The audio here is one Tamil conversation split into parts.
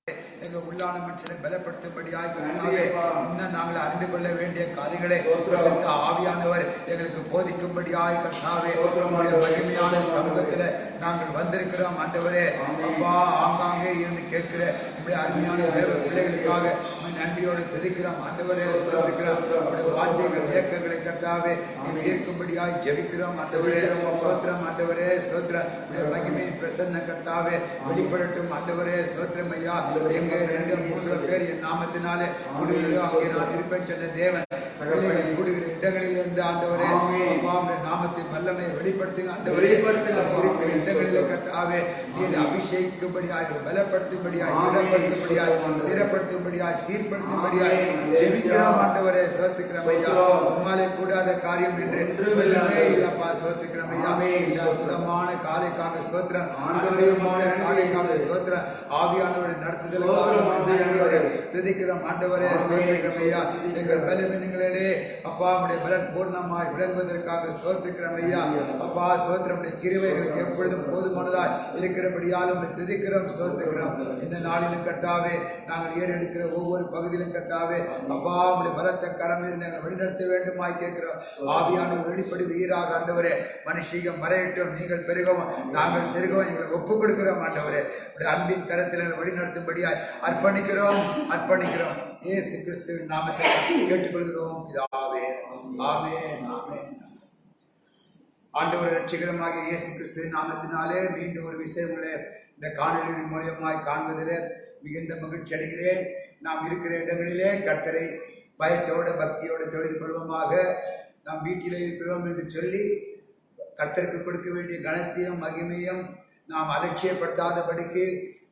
எங்கள் உள்ளான மனுஷனை பலப்படுத்தும்படியாய் இன்னும் நாங்கள் அறிந்து கொள்ள வேண்டிய காரியங்களை ஆவியானவர் எங்களுக்கு போதிக்கும்படியாய் கர்த்தாவே மகிமையான சமூகத்தில் நாங்கள் வந்திருக்கிறோம். ஆண்டவரே அப்பா, ஆங்காங்கே இருந்து கேட்கிற நம்முடைய அருமையான தேவ பிள்ளைகளுக்காக நன்றியோடு தெரிவிக்கிறோம். ஆண்டவரே சொல்லிக்கிறோம், அவருடைய வார்த்தைகள் இயக்கங்களை கர்த்தாவே தீர்க்கும்படியாய் ஜெபிக்கிறோம். ஆண்டவரே சோத்திரம், ஆண்டவரே சோத்திரம், மகிமையின் பிரசன்ன கர்த்தாவே வெளிப்படட்டும். ஆண்டவரே சோத்திரம் ஐயா, எங்க 2-3 பேர் என் நாமத்தினாலே முடிவுகளோ அங்கே நான் இருப்பேன் சொன்ன தேவன் கூடுகிற இடங்களில் இருந்து ஆண்டவரே நாமத்தின் வல்லமை வெளிப்படுத்துங்க. ஆண்டவரே இருக்கிற இடங்களில் கர்த்தாவே நீர் அபிஷேகிக்கும்படியாய், பலப்படுத்தும்படியாய், திடப்படுத்தும்படியாய், ஸ்திரப்படுத்தும்படியாய், சீர்படுத்தும்படியாய் ஜெபிக்கிறோம். ஆண்டவரே சோத்திக்கிறோம் ஐயா, உம்மாலே கூடாத காரியம் என்று வெள்ளமே இல்லப்பா. சோத்திக்கிறோம் ஐயா, அற்புதமான காலைக்காக ஸ்தோத்திரம், ஆண்டவரமான காலைக்காக ஸ்தோத்திரம், ஆவியானவரை நடத்துதலுக்காக துதிக்கிறோம். ஆண்டவரே சோத்திக்கிறோம் ஐயா, எங்கள் பலவீனங்களிலே அப்பா உடைய பலன் பூர்ணமாய் விளங்குவதற்காக ஸ்தோத்திக்கிறோம் ஐயா. அப்பா ஸ்தோத்திரம், கிருபைகளுக்கு எப்பொழுதும் போதுமானதாய் இருக்கிறபடியாலும் துதிக்கிறோம், ஸ்தோத்திக்கிறோம். இந்த நாளிலும் கர்த்தாவே நாங்கள் ஏறெடுக்கிற ஒவ்வொரு பகுதியிலும் கர்த்தாவே அப்பா உடைய பலத்த கரமில் நாங்கள் வழிநடத்த வேண்டுமாய் கேட்கிறோம். ஆவியான வெளிப்படி வீராக ஆண்டவரே மனுஷீகம் மறையட்டும், நீங்கள் பெருகவும் நாங்கள் சிறுகவும் எங்களை ஒப்புக் கொடுக்கிறோம். ஆண்டவரே உடைய அன்பின் கரத்தில் வழிநடத்தும்படியாய் அர்ப்பணிக்கிறோம். இயேசு கிறிஸ்துவின் நாமத்தை கேட்டுக்கொள்கிறோம் பிதாவே. ஆமென், ஆமென். ஆண்டவர் ரட்சகரமாக இயேசு கிறிஸ்துவின் நாமத்தினாலே மீண்டும் ஒரு விஷயங்களே இந்த காணொலியின் மூலியமாய் காண்பதிலே மிகுந்த மகிழ்ச்சி அடைகிறேன். நாம் இருக்கிற இடங்களிலே கர்த்தரை பயத்தோடு பக்தியோடு தொழுது கொள்வோமாக. நாம் வீட்டிலே இருக்கிறோம் என்று சொல்லி கர்த்தருக்கு கொடுக்க வேண்டிய கனத்தையும் மகிமையும் நாம் அலட்சியப்படுத்தாதபடிக்கு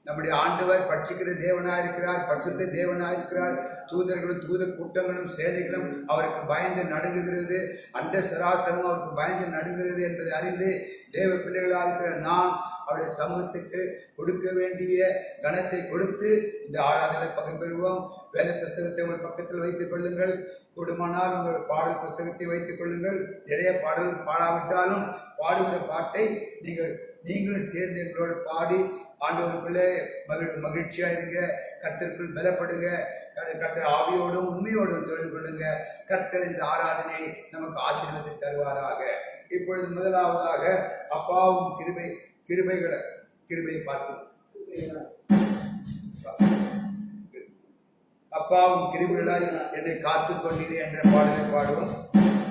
நம்முடைய ஆண்டவர் பட்சிக்கிற தேவனாக இருக்கிறார், பரிசுத்த தேவனாக இருக்கிறார். தூதர்களும் தூத கூட்டங்களும் சேனைகளும் அவருக்கு பயந்து நடுங்குகிறது, அண்ட சராசரமும் அவருக்கு பயந்து நடுங்குகிறது என்பதை அறிந்து தேவ பிள்ளைகளாக இருக்கிற நாம் அவருடைய சமூகத்துக்கு கொடுக்க வேண்டிய கனத்தை கொடுத்து இந்த ஆராதனை பகிர்வோம். வேத புஸ்தகத்தை உங்கள் பக்கத்தில் வைத்துக் கொள்ளுங்கள். கூடுமானால் உங்கள் பாடல் புஸ்தகத்தை வைத்துக் கொள்ளுங்கள். நிறைய பாடல் பாடாவிட்டாலும் பாடுகிற பாட்டை நீங்களும் சேர்ந்து எங்களோடு பாடி ஆண்டவருக்குள்ளே மகிழ்ச்சியா இருங்க. கர்த்தருக்குள் பலப்படுங்க. கர்த்தர் ஆவியோடும் உண்மையோடும் தொழில் கொள்ளுங்க. கர்த்தர் இந்த ஆராதனை நமக்கு ஆசீர்வாதத்தை தருவாராக. இப்பொழுது முதலாவதாக அப்பாவும் கிருபை பார்த்து அப்பாவும் கிருபைகளாய் என்னை காத்துக் கொண்டீரே என்ற பாடலை பாடுவோம்.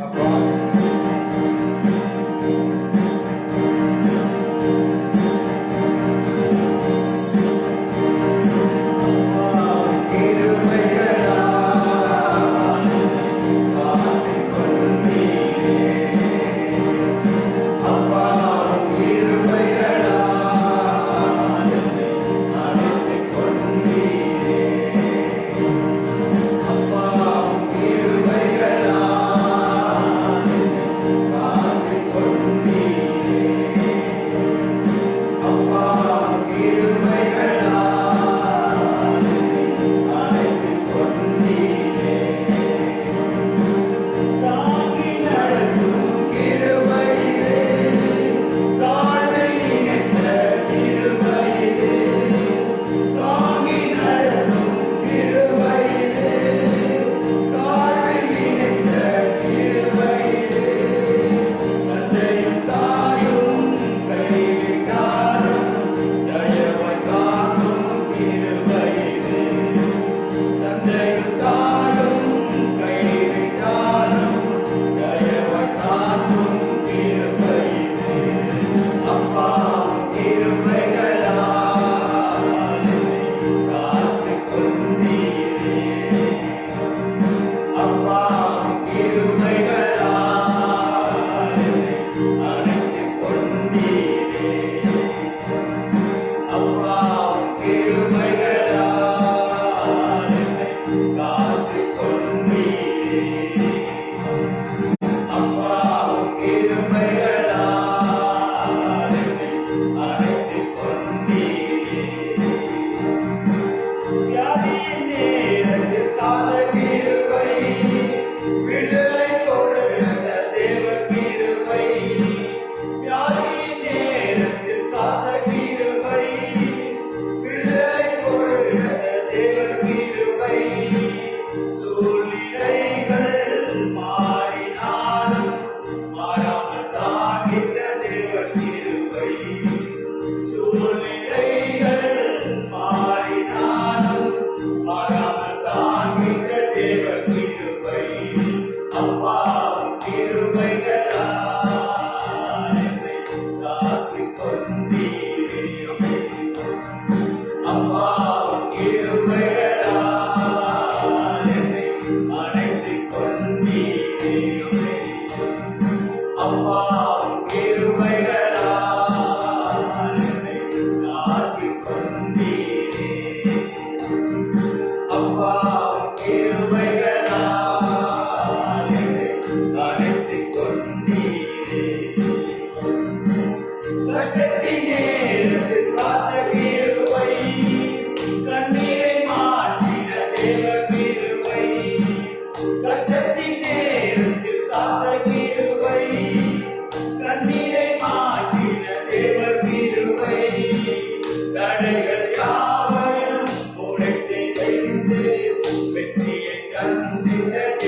அப்பா அப்பா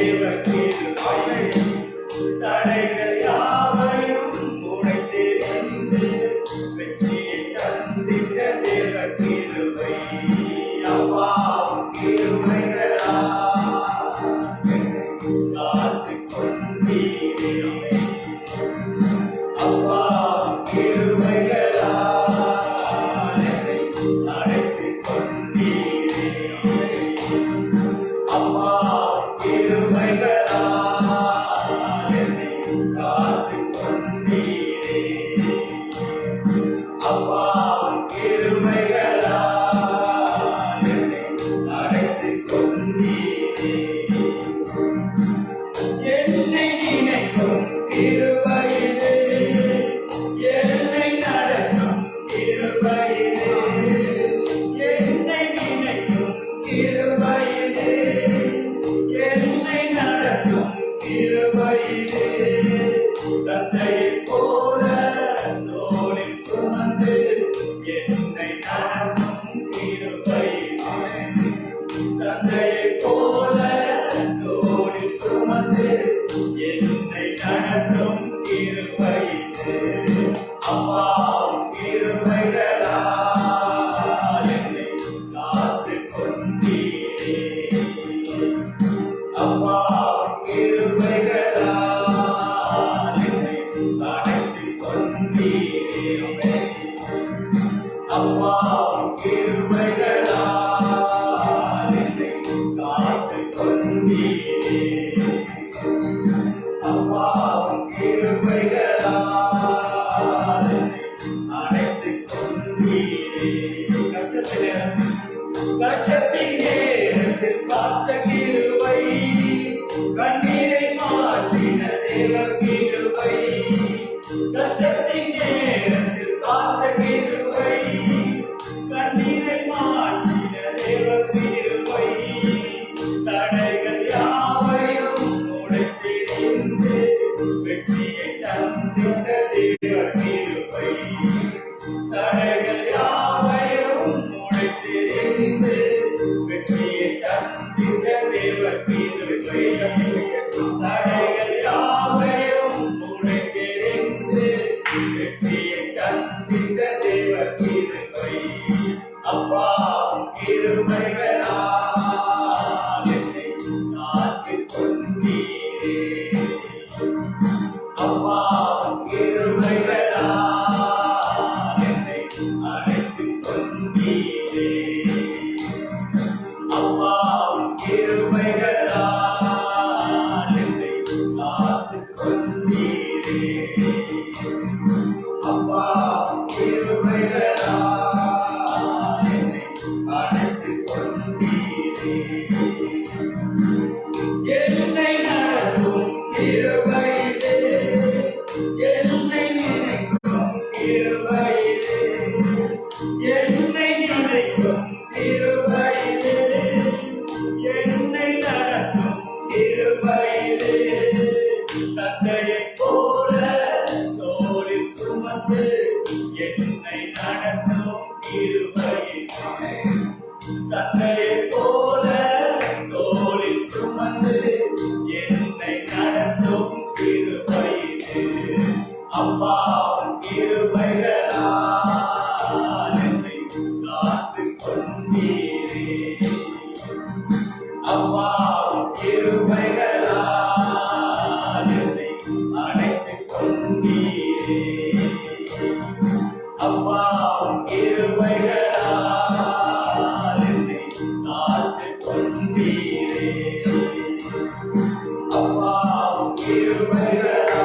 தேவ கிருபை தடைகள் யாவையும் உடைத்தெறிந்து வெற்றியை தந்திட்ட தேவ கிருபை அப்பா கிருபைகளா காத்து கொண்டீரே அப்பா கிருபைகளா என்னை அழைத்து கொண்டீரே அப்பா கிருபைகளா என்னை காத்து கொண்டீரே அப்பா கிருபைகளா என்னை அழைத்து கொண்டீரே என்னை நினைக்கும் கிருபையிலே என்னை நடக்கும் கிருபையிலே என்னை நினைக்கும் கிருபையிலே என்னை நடக்கும் கிருபையிலே தந்தையைப் போல தோளில் சுமந்து என்னை நடக்கும் கிருபையிலே தந்தையைப் போல தோளில் சுமந்து என்னை நடக்கும் கிருபையிலே அப்பா கிருபைகளா என்னை காத்து கொண்டீரே அப்பா கிருபைகளா என்னை அழைத்து கொண்டீரே அப்பா கிருபைகளா என்னை காத்து கொண்டீரே அப்பா கிருபைகளா என்னை அழைத்து கொண்டீரே கஷ்டத்தின் நேரத்தில் காத்த கிருபை கண்ணீரை மாற்றின தேவ கிருபை கஷ்டத்தின் நேரத்தில் காத்த கிருபை கண்ணீரை மாற்றின தேவ கிருபை தடைகள் யாவையும் உடைத்தெறிந்து வெற்றியை தந்திட்ட தேவ கிருபை தடைகள் யாவையும் உடைத்தெறிந்து வெற்றியை தந்திட்ட தேவ கிருபை தடைகள் யாவையும் உடைத்தெறிந்து வெற்றியை தந்திட்ட தேவ கிருபை அப்பா கிருபைகளா என்னை காத்து கொண்டீரே அப்பா கிருபைகளா என்னை அழைத்து கொண்டீரே அப்பா கிருபைகளா என்னை காத்து கொண்டீரே அப்பா கிருபைகளா என்னை அழைத்து கொண்டீரே என்னை நடக்கும் கிருபையிலே என்னை நினைக்கும் கிருபையிலே என்னை நினைக்கும் கிருபையிலே என்னை நடக்கும் கிருபையிலே தந்தையைப் போல தோளில் சுமந்து என்னை நடக்கும் கிருபையிலே தந்தையைப் போல தோளில் சுமந்து என்னை நடத்தும் கிருபையிலே அப்பா கிருபைகளா என்னை காத்து கொண்டீரே அப்பா கிருபைகளா என்னை அழைத்து கொண்டீரே அப்பா கிருபைகளா என்னை காத்து கொண்டீரே அப்பா கிருபைகளா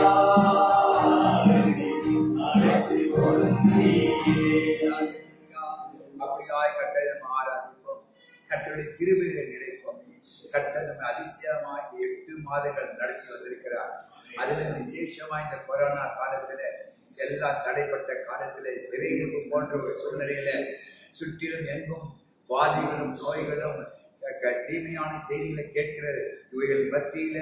என்னை அழைத்து கொண்டீரே அப்படியாய் கர்த்தரை நம்ம ஆராதிப்போம், கர்த்தருடைய கிருபைகளை நினைப்போம். கர்த்தர் நம்ம அதிசயமாய் 8 மாதங்கள் நடத்தி வந்திருக்கிறார். அதில் விசேஷமா இந்த கொரோனா காலத்துல எல்லாம் தடைப்பட்ட காலத்துல சிறையிருப்பு போன்ற ஒரு சூழ்நிலையில சுற்றிலும் எங்கும் வாதிகளும் நோய்களும் தீமையான செய்திகளை கேட்கிறது. இவைகள் மத்தியில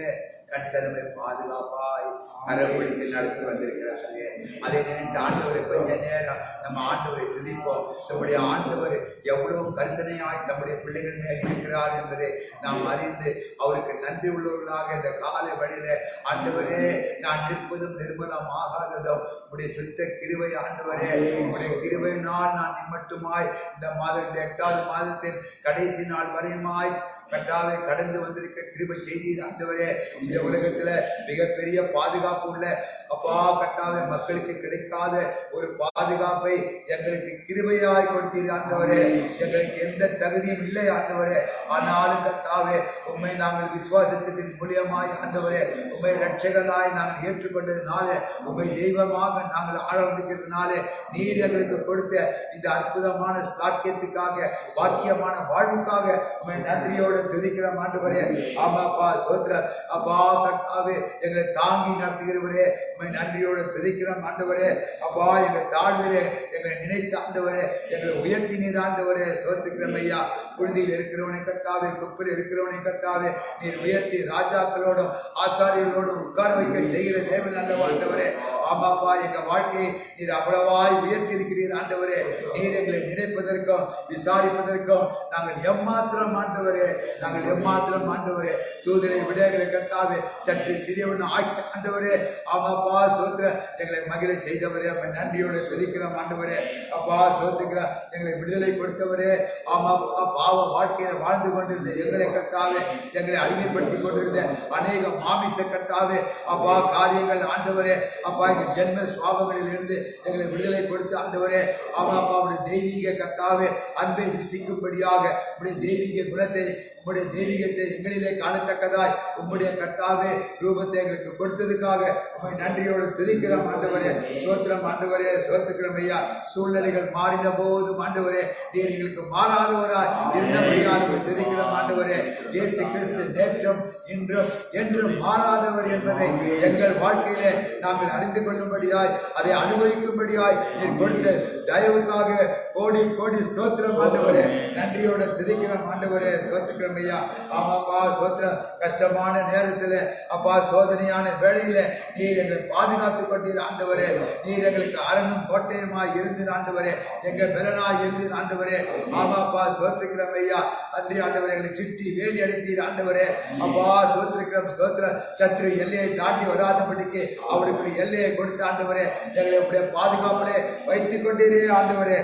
கர்த்தரமை பாதுகாப்பாய் கரப்பிடித்து நடத்தி வந்திருக்கிறார்களே. அதை நினைத்து ஆண்டவரை கொஞ்ச நேரம் நம்ம ஆண்டவரை துதிப்போம். நம்முடைய ஆண்டவர் எவ்வளவு கரிசனையாய் நம்முடைய பிள்ளைகள் மேல் இருக்கிறார் என்பதை நாம் அறிந்து அவருக்கு நன்றி உள்ளவர்களாக இந்த காலை வழியில ஆண்டவரே நான் நிற்பதும் நிர்மலம் ஆகாததும் உடைய சுத்த கிருபை ஆண்டவரே, உடைய கிருபையினால் நான் இம்மட்டுமாய் இந்த 8வது மாதத்தின் கடைசி நாள் வரையுமாய் கர்த்தாவே கடந்து வந்திருக்க கிருபை செய்தீர் ஆண்டவரே. இந்த உலகத்துல மிகப்பெரிய பாதுகாப்பு உள்ள அப்பா கர்த்தாவே மக்களுக்கு கிடைக்காத ஒரு பாதுகாப்பை எங்களுக்கு கிருபையாய் கொடுத்தீர் ஆண்டவரே. எங்களுக்கு எந்த தகுதியும் இல்லை ஆண்டவரே. ஆனாலும் கர்த்தாவே உண்மை நாங்கள் விசுவாசத்தின் மூலியமாய் ஆண்டவரே உண்மை ரட்சகராய் நாங்கள் ஏற்றுக்கொண்டதுனால உண்மை தெய்வமாக நாங்கள் ஆரம்பிக்கிறதுனால நீர் எங்களுக்கு கொடுத்த இந்த அற்புதமான சாக்கியத்துக்காக பாக்கியமான வாழ்வுக்காக உண்மை நன்றியோடு துதிக்கிறோம் ஆண்டவரே. ஆமாப்பா சோத்திரம் அப்பா கர்த்தாவே எங்களை தாங்கி நடத்துகிறவரே உண்மை நன்றியோடு துதிக்கிறோம் ஆண்டவரே. அப்பா எங்கள் தாழ்விலே எங்களை நினைத்த ஆண்டவரே எங்களை உயர்த்தினீர் ஆண்டவரே. சோத்துக்கிறோம் ஐயா. புழுதியில் இருக்கிறவனை கர்த்தாவே, குப்பில் இருக்கிறவனை கர்த்தாவே நீர் உயர்த்தி ராஜாக்களோடும் ஆசாரியர்களோடும் உட்கார வைக்க செய்கிற தேவன் அல்லவா ஆண்டவரே. ஆமாப்பா எங்க வாழ்க்கையை நீர் அவ்வளவாய் உயர்த்தி இருக்கிறீர் ஆண்டவரே. நீர் எங்களை நினைப்பதற்கும் விசாரிப்பதற்கும் நாங்கள் எம்மாத்திரம் ஆண்டவரே, நாங்கள் எம்மாத்திரம் ஆண்டவரே. தூதரை விடைகளை கர்த்தாவே சற்று சிறியவன் ஆக்கி ஆண்டவரே. ஆமாப்பா சோத்திர எங்களை மகிழ செய்தவரே நன்றியோடு துதிக்கிறோம் ஆண்டவரே. அப்பா சோத்துக்கிறோம் எங்களை விடுதலை கொடுத்தவரே. ஆமாப்பா பாவ வாழ்க்கையில வாழ்ந்து கொண்டிருந்த எங்களை கர்த்தாவே, எங்களை அடிமைப்படுத்திக் கொண்டிருந்த அநேக மாமிச கர்த்தாவே அப்பா காரியங்கள் ஆண்டவரே அப்பா எங்கள் ஜென்ம சுவாபங்களில் இருந்து எங்களை விடுதலை கொடுத்து ஆண்டவரே. ஆமாப்பா உடைய தெய்வீக கர்த்தாவே அன்பை விசிக்கும்படியாக உடைய தெய்வீக குணத்தை உம்முடைய தெய்வீகத்தை எங்களிலே காணத்தக்கதாய் உம்முடைய கர்த்தாவே ரூபத்தை எங்களுக்கு கொடுத்ததுக்காக உண்மை நன்றியோடு துதிக்கிறோம் ஆண்டவரே. சோத்திரம் ஆண்டவரே. சோத்துக்கிறோம் ஐயா. சூழ்நிலைகள் மாறின போதும் ஆண்டவரே நீர் எங்களுக்கு மாறாதவராய் இருந்தபடியாக துதிக்கிறோம் ஆண்டவரே. இயேசு கிறிஸ்து நேற்றும் இன்றும் என்றும் மாறாதவர் என்பதை எங்கள் வாழ்க்கையிலே நாங்கள் அறிந்து கொள்ளும்படியாய் அதை அனுபவிக்கும்படியாய் நீர் கொடுத்த தயவுக்காக கோடி கோடி ஸ்தோத்திரம் ஆண்டவரே. நன்றியோட துதிக்கிறோம் ஆண்டவரே. சோத்துக்கிறோம் ஐயா. ஆமாப்பா சோத்திரம் கஷ்டமான நேரத்தில் அப்பா சோதனையான வேளையில நீர் எங்களை பாதுகாத்துக் கொண்டீர் ஆண்டவரே. நீர் எங்களுக்கு அரணும் கோட்டையுமாய் இருந்து ஆண்டவரே, எங்க பலனாய் இருந்து ஆண்டவரே. ஆமாப்பா சோத்துக்கிறோம் ஐயா. அன்றி ஆண்டவரை எங்களை சுற்றி வேலி அடைத்தீர் ஆண்டவரே. அப்பா சோத்திருக்கிறோம் ஸ்தோத்திரம். சத்ரு எல்லையை தாண்டி வராதபடிக்கு அவருக்கு எல்லையை கொடுத்த ஆண்டவரே எங்களை உடைய பாதுகாப்பிலே வைத்துக் கொண்டீரே ஆண்டவரே.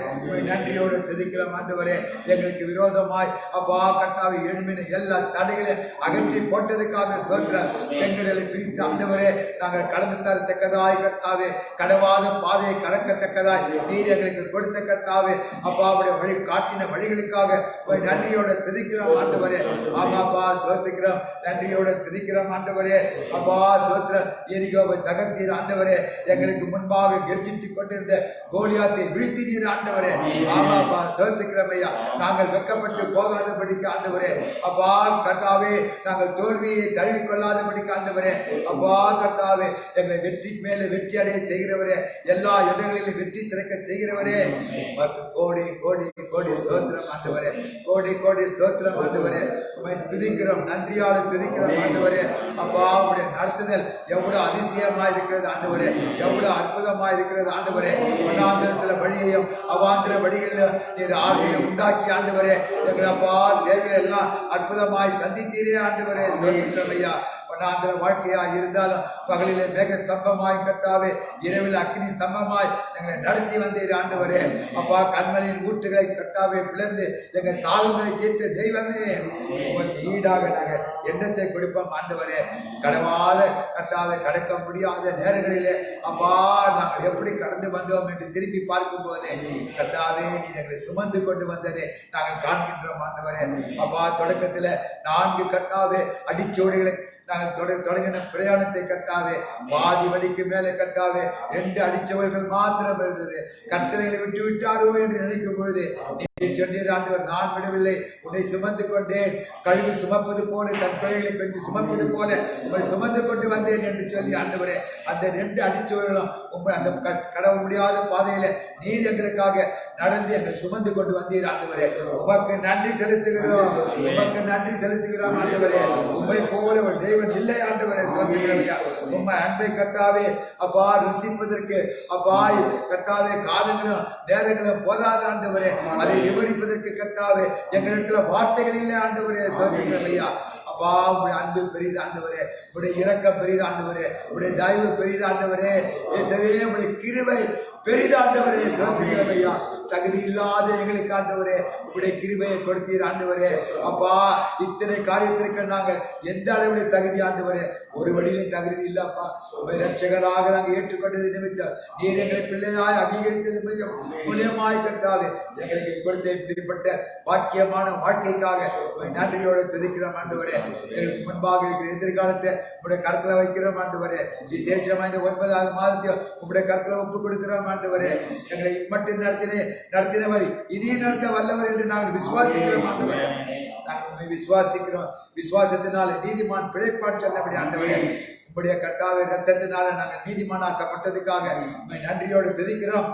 நன்றியோடு துதிக்கிறோம் ஆண்டவரே. எங்களுக்கு விரோதமாய் அப்பா கர்த்தாவை எழுமின எல்லா தடைகளை அகற்றி போட்டதுக்காக ஸ்தோத்திரம். எங்களை பிரித்து ஆண்டவரே நாங்கள் கடந்து தரத்தக்கதாய் கர்த்தாவே கடவாத பாதையை கடக்கத்தக்கதாய் நீர் எங்களுக்கு கொடுத்த கர்த்தாவே அப்பா அவருடைய வழி காட்டின வழிகளுக்காக நன்றியோட துதிக்கிறோம் ஆண்டவரே. ஆமாப்பா சோத்திக்கிறோம். நன்றியோட துதிக்கிறோம் ஆண்டவரே. அப்பா சோத்திரம் எரிகோவை தகர்த்தீர் ஆண்டவரே. எங்களுக்கு முன்பாக கெர்ச்சித்துக் கொண்டிருந்த கோலியாத்தை வீழ்த்தினீர் ஆண்டவரே. ஆமாப்பா சோத்திக்கிறோம் ஐயா. நாங்கள் வெட்கப்பட்டு போகாதபடிக்கு ஆண்டவரே அப்பா கர்த்தாவே நாங்கள் தோல்வியை தழுவிக் கொள்ளாதபடிக்கு ஆண்டவரே அப்பா கர்த்தாவே எங்களை வெற்றி மேலே வெற்றி அடைய செய்கிறவரே, எல்லா இடங்களிலும் வெற்றி சிறக்க செய்கிறவரே கோடி கோடி கோடி ஸ்தோத்திரம் ஆண்டவரே. கோடி கோடி ஸ்தோத்திரம் ஆண்டவரே. துதிக்கிறோம். நன்றியால துதிக்கிறோம் ஆண்டவரே. அப்பா உடைய நடத்துதல் எவ்வளவு அதிசயமா இருக்கிறது ஆண்டவரே, எவ்வளவு அற்புதமா இருக்கிறது ஆண்டவரே. வனாந்திரத்துல வழியையும் அவாந்திர வழிகளிலும் நீர் ஆளுகையை உண்டாக்கி ஆண்டவரே எங்களை அப்பா தேவையை எல்லாம் அற்புதமாய் சந்தித்தீரே ஆண்டவரே. சோத்திரம் ஐயா. வனாந்திர வாழ்க்கையா இருந்தாலும் பகலிலே மேக ஸ்தம்பமாய் கர்த்தாவே, இரவில் அக்னி ஸ்தம்பமாய் எங்களை நடத்தி வந்தீர் ஆண்டவரே. அப்பா கண்மலின் ஊற்றுகளை கர்த்தாவே பிளந்து எங்கள் தாளங்களை தீர்த்த தெய்வமே உங்களுக்கு ஈடாக நாங்கள் எண்ணத்தை கொடுப்போம் ஆண்டவரே. கடவாத கர்த்தாவை கடக்க முடியாத நேரங்களிலே அப்பா நாங்கள் எப்படி கடந்து வந்தோம் என்று திரும்பி பார்க்கும் போதே கர்த்தாவே நீ எங்களை சுமந்து கொண்டு வந்ததே நாங்கள் காண்கின்றோம் ஆண்டவரே. அப்பா தொடக்கத்தில் 4 கர்த்தாவே அடிச்சோடுகளை நாங்கள் தொடங்கின பிரயாணத்தை கர்த்தாவே பாதி வழிக்கு மேலே கர்த்தாவே 2 அடிச்சவர்கள் மாத்திரம் இருந்தது. கர்த்தர்களை விட்டு விட்டாரோ என்று நினைக்கும் பொழுது நீர் சொன்னீர் ஆண்டவர், நான் விடவில்லை, உன்னை சுமந்து கொண்டேன், கழுவி சுமப்பது போல தன் பிள்ளைகளை பெற்று சுமப்பது போல உங்களை சுமந்து கொண்டு வந்தேன் என்று சொல்லி ஆண்டவரே அந்த 2 அடிச்சவர்களும் உங்களை அந்த கடவுள் முடியாத பாதையில நீர் எங்களுக்காக நடந்து எங்களை சுமந்து கொண்டு வந்தீர் ஆண்டவரே. உமக்கு நன்றி செலுத்துகிறோம், உமக்கு நன்றி செலுத்துகிறோம் ஆண்டவரே. உண்மை போல ஒரு தெய்வன் இல்லை ஆண்டவரே. சொல்லுகிறோம் உண்மை அன்பை கர்த்தாவே அப்பா ருசிப்பதற்கு அப்பா கர்த்தாவே காலங்களும் நேரங்களும் போதாத ஆண்டவரே. அதை விவரிப்பதற்கு கர்த்தாவே எங்களிடத்துல வார்த்தைகள் இல்லை ஆண்டவரே. சொல்லுகிறோம் ஐயா அப்பா உங்களுடைய அன்பு பெரிது ஆண்டவரே, உங்களுடைய இரக்கம் பெரிது ஆண்டவரே, உங்களுடைய தயவு பெரிது ஆண்டவரே. இயேசுவே உங்களுடைய கிருபை பெரிதாண்டவரே. சொல்லுகிறோம் ஐயா தகுதி இல்லாத எங்களுக்கு ஆண்டவரே உங்களுடைய கிருபையை கொடுத்தீர் ஆண்டவரே. அப்பா இத்தனை காரியத்திற்கு நாங்கள் எந்த அளவில் தகுதி ஆண்டவரே, ஒரு வழியிலும் தகுதி இல்லப்பா. ரட்சகராக நாங்கள் ஏற்றுக்கொண்டது நிமித்தம் நீர் எங்களை பிள்ளையாய் அங்கீகரித்தது மூலியமாய் கர்த்தாவே எங்களுக்கு கொடுத்த இப்படிப்பட்ட பாக்கியமான வாழ்க்கைக்காக நன்றியோடு துதிக்கிறோம் ஆண்டவரே. எங்களுக்கு முன்பாக இருக்கிற எதிர்காலத்தை உங்களுடைய கருத்துல வைக்கிறோம் ஆண்டவரே. விசேஷமா இந்த 9வது மாதத்தையும் உங்களுடைய கருத்துல ஒப்புக் கொடுக்கிறோம் ஆண்டவரே. எங்களை மட்டும் நடத்தினவர் இனியும் நடத்த வல்லவர் என்று நாங்கள் விசுவாசிக்கிறோம் ஆண்டவரே. நாங்கள் உண்மை விசுவாசிக்கிறோம். விசுவாசத்தினால நீதிமான் பிழைப்பான் சொன்னபடி ஆண்டவரே உங்களுடைய கர்த்தாவே ரத்தத்தினால நாங்கள் நீதிமானாக்கப்பட்டதுக்காக உண்மை நன்றியோடு துதிக்கிறோம்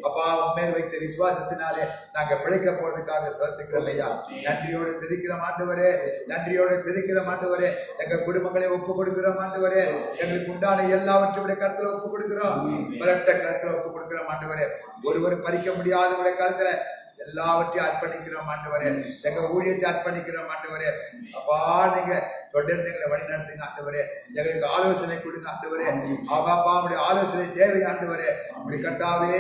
அப்பா. உண்மையில் வைத்த விசுவாசத்தினாலே நாங்கள் பிழைக்க போறதுக்காக ஸ்தோத்திரிக்கிறோம் ஐயா. நன்றியோடு துதிக்கிறோம் ஆண்டவரே, நன்றியோடு துதிக்கிறோம் ஆண்டவரே. எங்க குடும்பங்களை ஒப்பு கொடுக்கிறோம் ஆண்டவரே. எங்களுக்கு உண்டான எல்லாவற்றையும் கருத்துல ஒப்பு கொடுக்கிறோம், பலத்த கருத்துல ஒப்பு கொடுக்கிறோம் ஆண்டவரே. ஒருவர் பறிக்க முடியாத கருத்துல எல்லாவற்றையும் அர்ப்பணிக்கிறோம் ஆண்டவரே. எங்க ஊழியத்தை அர்ப்பணிக்கிறோம் ஆண்டவரே. அப்பா நீங்க தொடர்ந்து எங்களை வழி நடத்துங்க ஆண்டவரே. எங்களுக்கு ஆலோசனை கொடுங்க ஆண்டவரே. ஆபாப்பா உடைய ஆலோசனை தேவை ஆண்டவரே. உடைய கர்த்தாவே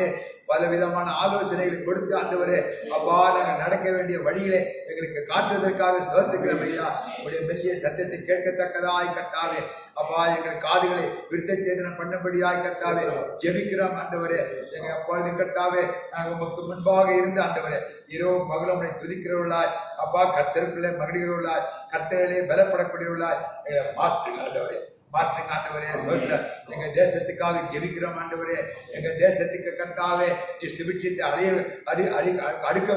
பல விதமான ஆலோசனைகளை கொடுத்து ஆண்டவரே அப்பா நாங்கள் நடக்க வேண்டிய வழிகளை எங்களுக்கு காட்டுவதற்காக ஸ்தோத்திரிக்கிறோம் ஐயா. உடைய மெல்லிய சத்தத்தை கேட்கத்தக்கதாய் கர்த்தாவே அப்பா எங்கள் காதுகளை விருத்த சேதனம் பண்ணபடியாய் கர்த்தாவே ஜெபிக்கிறோம் ஆண்டவரே. எங்க அப்பொழுது கர்த்தாவே நாங்கள் உமக்கு முன்பாக இருந்து ஆண்டவரே இரவும் பகலும் உங்களை துதிக்கிறவர்களாய் அப்பா கர்த்தருக்குள்ளே மகிழ்கிறவர்களாய் கர்த்தரிலே பலப்படக்கூடியவர்களாய் எங்களை மாற்றுங்க ஆண்டவரே, மாற்றுங்க ஆண்டவரே. சொல்ற எங்க தேசத்துக்காக ஜெபிக்கிறோம் ஆண்டவரே. எங்க தேசத்துக்கு கர்த்தாவே நீ சுபிட்சத்தை அழிக்க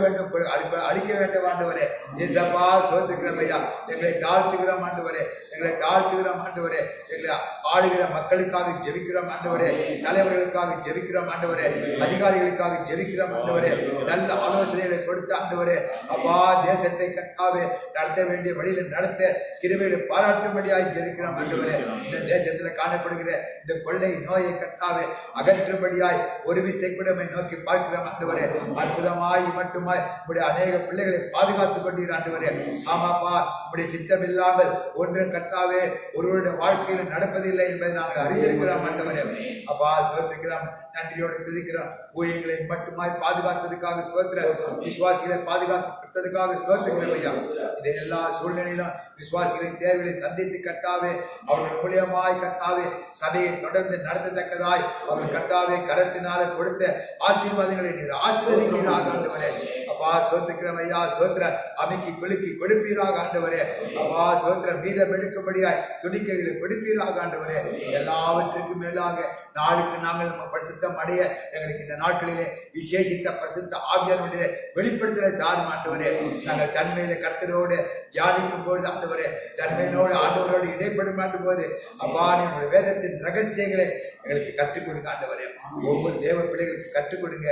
வேண்டும் ஆண்டவரே. ஏசப்பா சோத்துக்கிறோம் ஐயா. எங்களை தாழ்த்துகிறோம் ஆண்டவரே, எங்களை தாழ்த்துகிறோம் ஆண்டவரே. எங்களை ஆளுகிற மக்களுக்காக ஜெபிக்கிறோம் ஆண்டவரே, தலைவர்களுக்காக ஜெபிக்கிறோம் ஆண்டவரே, அதிகாரிகளுக்காக ஜெபிக்கிறோம் ஆண்டவரே. நல்ல ஆலோசனைகளை கொடுத்த ஆண்டவரே அப்பா தேசத்தை கர்த்தாவே நடத்த வேண்டிய வழியில் நடத்த கிருபையை பாராட்டும்படியாய் ஜெபிக்கிறோம் ஆண்டவரே. இந்த தேசத்துல காணப்படுகிற இந்த கொள்ளை நோயை கர்த்தாவே அகற்றும்படியாய் ஒரு விசைக்குடமை நோக்கி பார்க்கிறோம் ஆண்டவரே. அற்புதமாய் மட்டுமாய் உடைய அநேக பிள்ளைகளை பாதுகாத்துக் கொண்டீர் ஆண்டவரே. ஆமாப்பா உடைய சித்தம் இல்லாமல் ஒன்று கர்த்தாவே ஒருவருடைய வாழ்க்கையில் நடப்பதில்லை என்பதை நாங்கள் அறிந்திருக்கிறோம் ஆண்டவரே. அப்பா ஸ்தோத்திரிக்கிறோம், நன்றியோடு துதிக்கிறோம். ஊழியர்களை மட்டுமாய் பாதுகாத்ததுக்காக ஸ்தோத்திரம், விசுவாசிகளை பாதுகாத்ததுக்காக ஸ்தோத்திரிக்கிறோம் ஐயா. இதை எல்லா சூழ்நிலையிலும் விசுவாசிகளின் தேவைகளை சந்தித்து கர்த்தாவே அவர்கள் மூலியமாய் கர்த்தாவே சபையை தொடர்ந்து நடத்தத்தக்கதாய் அவர்கள் கர்த்தாவே கரத்தினால கொடுத்த ஆசீர்வாதங்களை நீர் ஆசீர்வதிப்பீராக ஆண்டவரே. அப்பா சோத்திரம் ஐயா சோத்திர அமைக்கி குலுக்கி கொடுப்பீராக ஆண்டவரே. அப்பா சோத்திரம் மீதம் எடுக்கும்படியாய் துணிக்கைகளை கொடுப்பீராக ஆண்டவரே. எல்லாவற்றுக்கும் மேலாக நாளுக்கு நாங்கள் நம்ம பரிசுத்தம் அடைய எங்களுக்கு இந்த நாட்களிலே விசேஷித்த பரிசுத்த ஆவியானுடைய வெளிப்படுத்தலை தாரும் ஆண்டவரே. நாங்கள் தன்மையில கர்த்தரோடு தியானிக்கும் பொழுது ஆண்டவரே தன்மையினோடு ஆண்டவரோடு இடைப்படும் போது அப்பா நம்முடைய வேதத்தின் ரகசியங்களை எங்களுக்கு கற்றுக் கொடுங்க ஆண்டவரே. ஒவ்வொரு தேவ பிள்ளைகளுக்கு கற்றுக் கொடுங்க.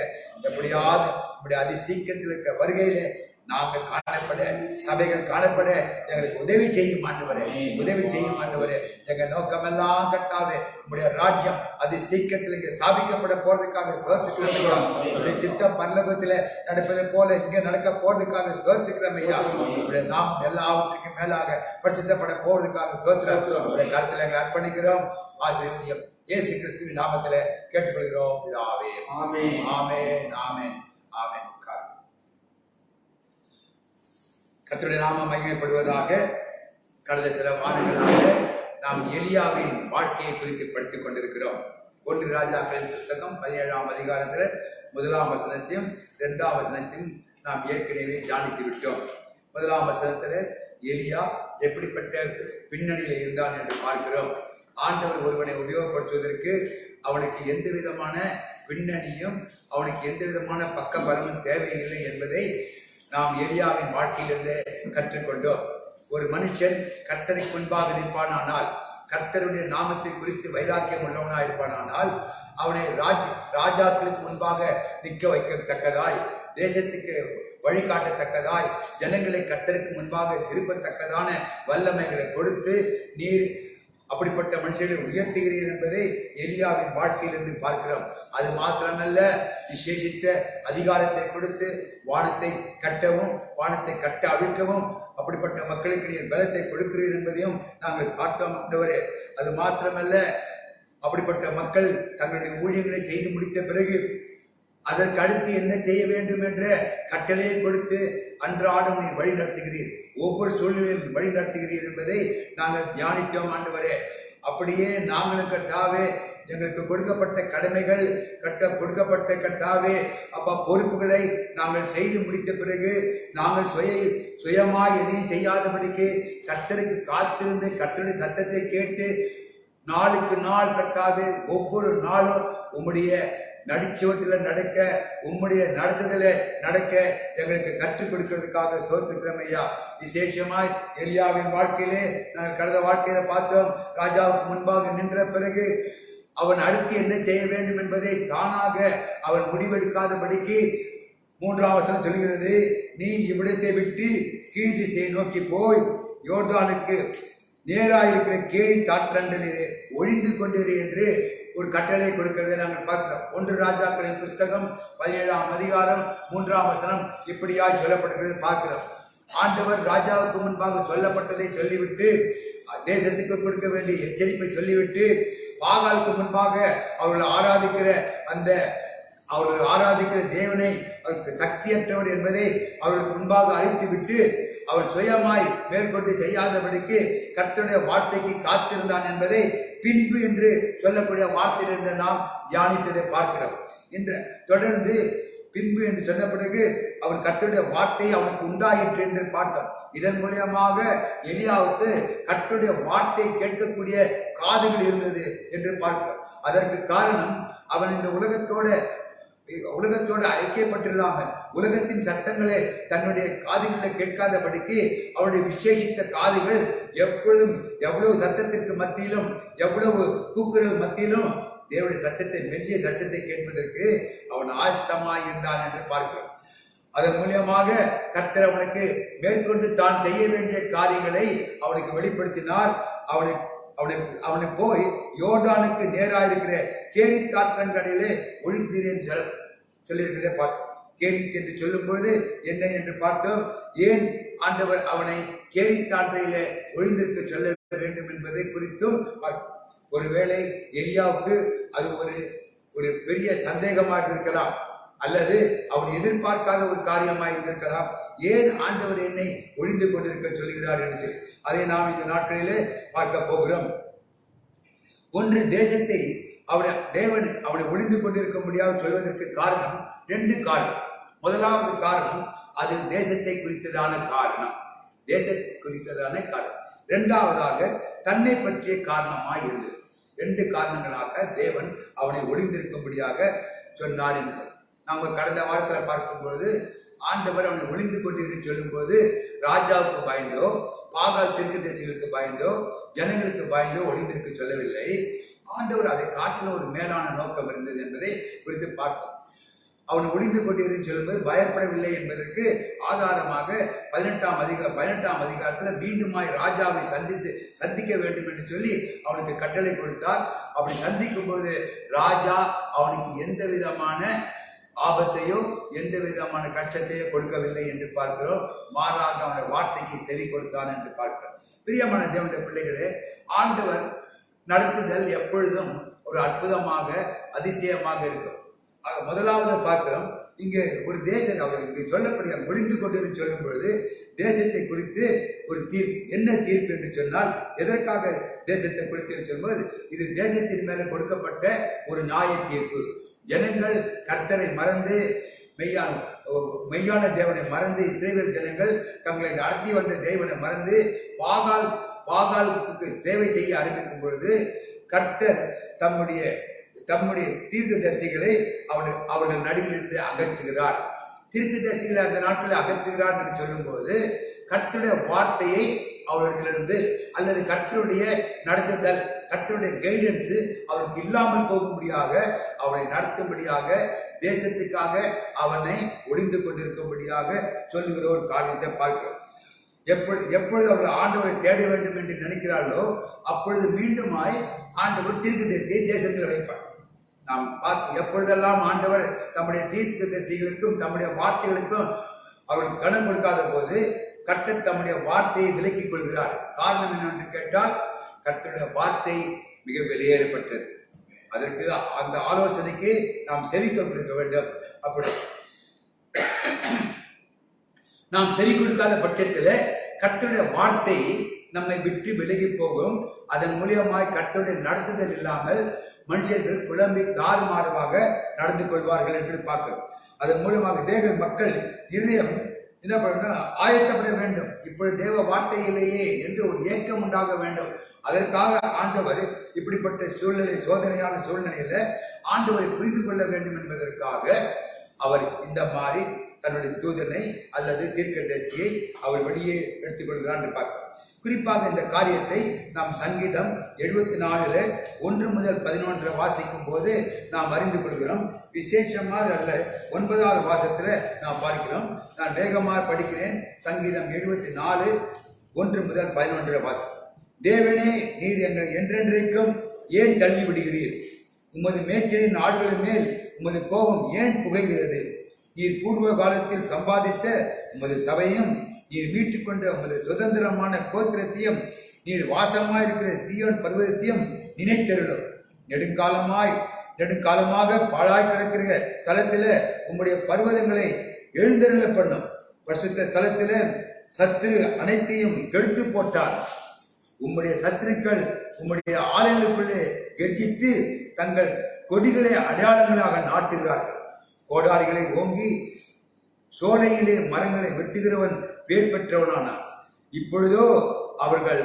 எப்படியாவது நம்முடைய அதி சீக்கிரத்தில் இருக்கிற வருகையிலே நாங்கள் காணப்பட சபைகள் காணப்பட எங்களுக்கு உதவி செய்யும் ஆண்டவரே, உதவி செய்யும் ஆண்டவரே. எங்க நோக்கமெல்லாம் கர்த்தாவே உங்களுடைய ராஜ்யம் அது சீக்கிரத்தில் இங்கே ஸ்தாபிக்கப்பட போறதுக்காக ஸ்தோத்திரிக்கிறோம் ஐயா. சித்தம் பரலோகத்தில் நடப்பதை போல இங்கே நடக்க போறதுக்காக ஸ்தோத்திரிக்கிறோம் ஐயா. உங்களுடைய நாமம் எல்லாவற்றுக்கும் மேலாக பரிசுத்தப்பட போறதுக்காக ஸ்தோத்திரம் கருத்தில் எங்களை அர்ப்பணிக்கிறோம். ஆசீர்வதியம் இயேசு கிறிஸ்துவின் நாமத்தில் கேட்டுக்கொள்கிறோம் பிதாவே. ஆமென் ஆமென் ஆமென் ஆமென். கர்த்தருடைய நாமம் மகிமைப்படுவதாக. கடந்த சில வாரங்களாக நாம் எலியாவின் வாழ்க்கையை குறித்து படித்துக் கொண்டிருக்கிறோம். 1 ராஜாக்களின் புஸ்தகம் 17ஆம் அதிகாரத்தில் 1ஆம் வசனத்தையும் 2ஆம் வசனத்தையும் நாம் ஏற்கனவே தியானித்து விட்டோம். 1ஆம் வசனத்தில் எலியா எப்படிப்பட்ட பின்னணியில் இருந்தான் என்று பார்க்கிறோம். ஆண்டவர் ஒருவனை உபயோகப்படுத்துவதற்கு அவனுக்கு எந்த விதமான பின்னணியும் அவனுக்கு எந்த விதமான பக்க பலமும் தேவையில்லை என்பதை நாம் எலியாவின் வாழ்க்கையிலிருந்து கற்றுக்கொண்டோம். ஒரு மனுஷன் கர்த்தருக்கு முன்பாக நிற்பானானால், கர்த்தருடைய நாமத்தை குறித்து வைராக்கியம் உள்ளவனாக இருப்பானால், அவனை ராஜாக்களுக்கு முன்பாக நிற்க வைக்கத்தக்கதாய், தேசத்துக்கு வழிகாட்டத்தக்கதாய், ஜனங்களை கர்த்தருக்கு முன்பாக திருப்பத்தக்கதான வல்லமைகளை கொடுத்து நீர் அப்படிப்பட்ட மனுஷர்களை உயர்த்துகிறீர் என்பதை எலியாவின் வாழ்க்கையிலிருந்து பார்க்கிறோம். அது மாத்திரமல்ல, விசேஷித்த அதிகாரத்தை கொடுத்து வானத்தை கட்டவும் வானத்தை கட்ட அவிழ்க்கவும் அப்படிப்பட்ட மக்களுக்கு நீர் பலத்தை கொடுக்கிறீர் என்பதையும் நாங்கள் பார்த்தோம் ஆண்டவரே. அது மாத்திரமல்ல, அப்படிப்பட்ட மக்கள் தங்களுடைய ஊழியர்களை செய்து முடித்த பிறகு அதற்கு அடுத்து என்ன செய்ய வேண்டும் என்ற கட்டளையை கொடுத்து அன்றாடம் நீர் வழி நடத்துகிறீர், ஒவ்வொரு சூழ்நிலையிலும் வழி நடத்துகிறீர் என்பதை நாங்கள் தியானித்தோம் ஆண்டவரே. அப்படியே நாங்களும் கர்த்தாவே எங்களுக்கு கொடுக்கப்பட்ட கடமைகள் கொடுக்கப்பட்ட கர்த்தாவே அப்பா பொறுப்புகளை நாங்கள் செய்து முடித்த பிறகு நாங்கள் சுயமாய் எதையும் செய்யாதபடிக்கு கர்த்தருக்கு காத்திருந்து கர்த்தருடைய சத்தத்தை கேட்டு நாளுக்கு நாள் கர்த்தாவே ஒவ்வொரு நாளும் உம்முடைய நடிச்சுவட்டில் நடக்க, உம்முடைய நடத்துதல நடக்க எங்களுக்கு கற்றுக் கொடுக்கிறதுக்காக ஸ்தோத்திரம் ஐயா. விசேஷமாய் எலியாவின் வாழ்க்கையிலே நாங்கள் கடந்த வாழ்க்கையில பார்த்தோம். ராஜாவுக்கு முன்பாக நின்ற பிறகு அவன் அடுத்து என்ன செய்ய வேண்டும் என்பதை தானாக அவன் முடிவெடுக்காதபடிக்கு 3ஆம் வசனம் சொல்கிறது, நீ இவ்விடத்தை விட்டு கீழ் திசையை நோக்கி போய் யோர்தானுக்கு நேராயிருக்கிற கேரி தாற்றண்டலிலே ஒழிந்து கொண்டிரு என்று ஒரு கட்டளை கொடுக்கிறதை நாங்கள் பார்க்கிறோம். 1 ராஜாக்களின் புஸ்தகம் 17ஆம் அதிகாரம் 3ஆம் வசனம் இப்படியாய் சொல்லப்படுகிறது பார்க்கிறோம். ஆண்டவர் ராஜாவுக்கு முன்பாக சொல்லப்பட்டதை சொல்லிவிட்டு, தேசத்துக்கு கொடுக்க வேண்டிய எச்சரிப்பை சொல்லிவிட்டு, பாகாலுக்கு முன்பாக அவர்கள் ஆராதிக்கிற தேவனை அவருக்கு சக்தியற்றவர் என்பதை அவர்களுக்கு முன்பாக அறிவித்து விட்டு அவன் சுயமாய் மேற்கொண்டு செய்யாதபடிக்கு கர்த்தருடைய வார்த்தைக்கு காத்திருந்தான் என்பதை பின்பு என்று சொல்லக்கூடிய வார்த்தையிலிருந்து நாம் தியானித்ததை பார்க்கிறோம். இன்று தொடர்ந்து பின்பு என்று சொன்ன பிறகு அவன் கர்த்தருடைய வார்த்தை அவனுக்கு உண்டாயிற்று என்று பார்த்தோம். இதன் மூலியமாக எலியாவுக்கு கர்த்தருடைய வார்த்தை கேட்கக்கூடிய காதுகள் இருந்தது என்று பார்க்கிறோம். அதற்கு காரணம் அவன் இந்த உலகத்தோடு ஐக்கியப்பட்டிருந்தாமல் உலகத்தின் சத்தங்களை தன்னுடைய காதுகளில் கேட்காதபடிக்கு அவருடைய விசேஷித்த காதுகள் எப்பொழுதும் எவ்வளவு சத்தத்திற்கு மத்தியிலும் எவ்வளவு கூக்குரல் மத்தியிலும் தேவனுடைய சத்தத்தை, மெல்லிய சத்தத்தை கேட்பதற்கு அவன் ஆயத்தமாய் இருந்தான் என்று பார்க்கிறோம். அதன் மூலியமாக கர்த்தர் அவனுக்கு மேற்கொண்டு தான் செய்ய வேண்டிய காரியங்களை அவனுக்கு வெளிப்படுத்தினார். அவனை போய் யோர்தானுக்கு நேராயிருக்கிற கேரித் ஆற்றங்கரையிலே ஒழிந்தீர் என்று சொல்லியிருக்கிறதை பார்த்தோம். கேரித் என்று சொல்லும் பொழுது என்ன என்று பார்த்தோம். ஏன் ஆண்டவர் அவனை கேரித் ஆற்றையிலே ஒழிந்திருக்க சொல்ல வேண்டும் என்பதை குறித்தும் ஒருவேளை எலியாவுக்கு அது ஒரு பெரிய சந்தேகமாக இருக்கலாம், அல்லது அவன் எதிர்பார்க்காத ஒரு காரியமாக இருந்திருக்கலாம். ஏன் ஆண்டவர் என்னை ஒழிந்து கொண்டிருக்க சொல்கிறார் என்று அதை நாம் இந்த நாட்களிலே பார்க்க போகிறோம். ஒன்று, தேசத்தை தேவன் அவனை ஒழிந்து கொண்டிருக்க முடியாது சொல்வதற்கு காரணம் 2 காரணம். முதலாவது காரணம் அது தேசத்தை குறித்ததான காரணம், இரண்டாவதாக தன்னை பற்றிய காரணமாய் இருந்தது. 2 காரணங்களாக தேவன் அவனை ஒழிந்திருக்கும்படியாக சொன்னார் என்று நாம் கடந்த வாரத்தில் பார்க்கும் பொழுது ஆண்டவர் அவனை ஒழிந்து கொண்டு சொல்லும் போது ராஜாவுக்கு பயந்தோ, பாகால் தீர்க்கதரிசிகளுக்கு பயந்தோ, ஜனங்களுக்கு பயந்தோ ஒழிந்திருக்க சொல்லவில்லை. ஆண்டவர் அதை காட்டின ஒரு மேலான நோக்கம் இருந்தது என்பதை குறித்து பார்த்தோம். அவன் ஒழிந்து கொண்டிருன்னு சொல்லும்போது பயப்படவில்லை என்பதற்கு ஆதாரமாக 18ஆம் அதிகாரத்தில் மீண்டுமாய் ராஜாவை சந்திக்க வேண்டும் என்று சொல்லி அவனுக்கு கட்டளை கொடுத்தார். அப்படி சந்திக்கும் போது ராஜா அவனுக்கு எந்த விதமான ஆபத்தையோ எந்த விதமான கஷ்டத்தையோ கொடுக்கவில்லை என்று பார்க்கிறோம். மாறாக அவனுடைய வார்த்தைக்கு செவி கொடுத்தான் என்று பார்க்கிறோம். பிரியமான தேவனுடைய பிள்ளைகளே, ஆண்டவர் நடத்துதல் எப்பொழுதும் ஒரு அற்புதமாக அதிசயமாக இருக்கும். முதலாவது பார்க்கிறோம், இங்கே ஒரு தேசம் அவர் இங்கே சொல்லக்கூடிய ஒழிந்து கொண்டு சொல்லும் பொழுது தேசத்தை குறித்து ஒரு தீர்ப்பு. என்ன தீர்ப்பு என்று சொன்னால், எதற்காக தேசத்தை குறித்து சொல்லும்போது இது தேசத்தின் மேலே கொடுக்கப்பட்ட ஒரு நியாய தீர்ப்பு. ஜனங்கள் கர்த்தரை மறந்து மெய்யான தேவனை மறந்து இஸ்ரவேல் ஜனங்கள் தங்களை நடத்தி வந்த தேவனை மறந்து பாகாலுக்கு சேவை செய்ய ஆரம்பிக்கும் பொழுது கர்த்தர் தம்முடைய தீர்க்கதரிசிகளை அவர்கள் நடுவிலிருந்து அகற்றுகிறார். தீர்க்கதரிசிகளை அந்த நாட்களில் அகற்றுகிறார் என்று சொல்லும் போது கர்த்தருடைய வார்த்தையை அவர்களிடத்திலிருந்து அல்லது கர்த்தருடைய நடத்துதல், கர்த்தருடைய கைடன்ஸ் அவருக்கு இல்லாமல் போகும்படியாக அவனை நடத்தும்படியாக தேசத்துக்காக அவனை ஒளிந்து கொண்டிருக்கும்படியாக சொல்லுகிற ஒரு காரியத்தை பார்க்கிறோம். எப்பொழுது அவர்கள் ஆண்டவரை தேட வேண்டும் என்று நினைக்கிறார்களோ அப்பொழுது மீண்டுமாய் ஆண்டவர் தீர்க்கதரிசியை தேசத்தில் வைப்பார். நாம் பார்த்து எப்பொழுதெல்லாம் ஆண்டவர் தம்முடைய தீர்க்கதரிசிகளுக்கும் தம்முடைய வார்த்தைகளுக்கும் அவர்கள் கடன் கொடுக்காத போது கர்த்தர் தம்முடைய வார்த்தையை விலக்கிக் கொள்கிறார். காரணம் என்னவென்று கேட்டால் கர்த்தருடைய வார்த்தை மிக வெளியேறப்பட்டது. அதற்கு அந்த ஆலோசனைக்கு நாம் செவி கொடுக்க வேண்டும். அப்படி நாம் செவி கொடுக்காத பட்சத்தில் கர்த்தருடைய வார்த்தை நம்மை விட்டு விலகி போகும். அதன் மூலியமாய் கர்த்தருடைய நடத்துதல் இல்லாமல் மனுஷர்கள் குழம்பி தாறுமாறுவாக நடந்து கொள்வார்கள் என்று பார்க்கிறோம். அதன் மூலமாக தேவ மக்கள் இருதயம் என்ன பண்ண ஆயத்தப்பட வேண்டும். இப்பொழுது தேவ வார்த்தையிலேயே என்று ஒரு ஏக்கம் உண்டாக வேண்டும். அதற்காக ஆண்டவர் இப்படிப்பட்ட சூழ்நிலை, சோதனையான சூழ்நிலையில ஆண்டவரை புரிந்து கொள்ள வேண்டும் என்பதற்காக அவர் இந்த மாதிரி தன்னுடைய தூதனை அல்லது தீர்க்கதரிசியை அவர் வெளியே எடுத்துக்கொள்கிறார் என்று பார்க்கிறோம். குறிப்பாக இந்த காரியத்தை நாம் சங்கீதம் 74 1 முதல் 11 வாசிக்கும் போது நாம் அறிந்து கொள்கிறோம். விசேஷமாக அல்ல 9வது வாசத்துல நாம் பார்க்கிறோம். நான் வேகமாக படிக்கிறேன். சங்கீதம் 74 1 முதல் 11 வாசம். தேவனே, நீர் எங்கள் என்றென்றைக்கும் ஏன் தள்ளி விடுகிறீர்? உமது மேய்ச்சலின் ஆடுகளின் மேல் உமது கோபம் ஏன் புகைகிறது? நீர் பூர்வ காலத்தில் சம்பாதித்த உமது சபையும் நீர் மீட்டுக் கொண்ட உமது சுதந்திரமான கோத்திரத்தையும் நீர் வாசமாயிருக்கிற சீயோன் பர்வதத்தையும் நினைத்தருளும். நெடுங்காலமாக பாழாய் கிடக்கிற ஸ்தலத்தில உம்முடைய பர்வதங்களை எழுந்தருள பண்ணும். பரிசுத்த ஸ்தலத்தில சத்துரு அனைத்தையும் கெடுத்து போட்டார். உம்முடைய சத்துருக்கள் உம்முடைய ஆலயங்களுக்குள்ளே கெர்ச்சித்து தங்கள் கொடிகளை அடையாளங்களாக நாட்டுகிறார்கள். கோடாரிகளை ஓங்கி சோலையிலே மரங்களை வெட்டுகிறவன் பேர் பெற்றவனானார். இப்பொழுதோ அவர்கள்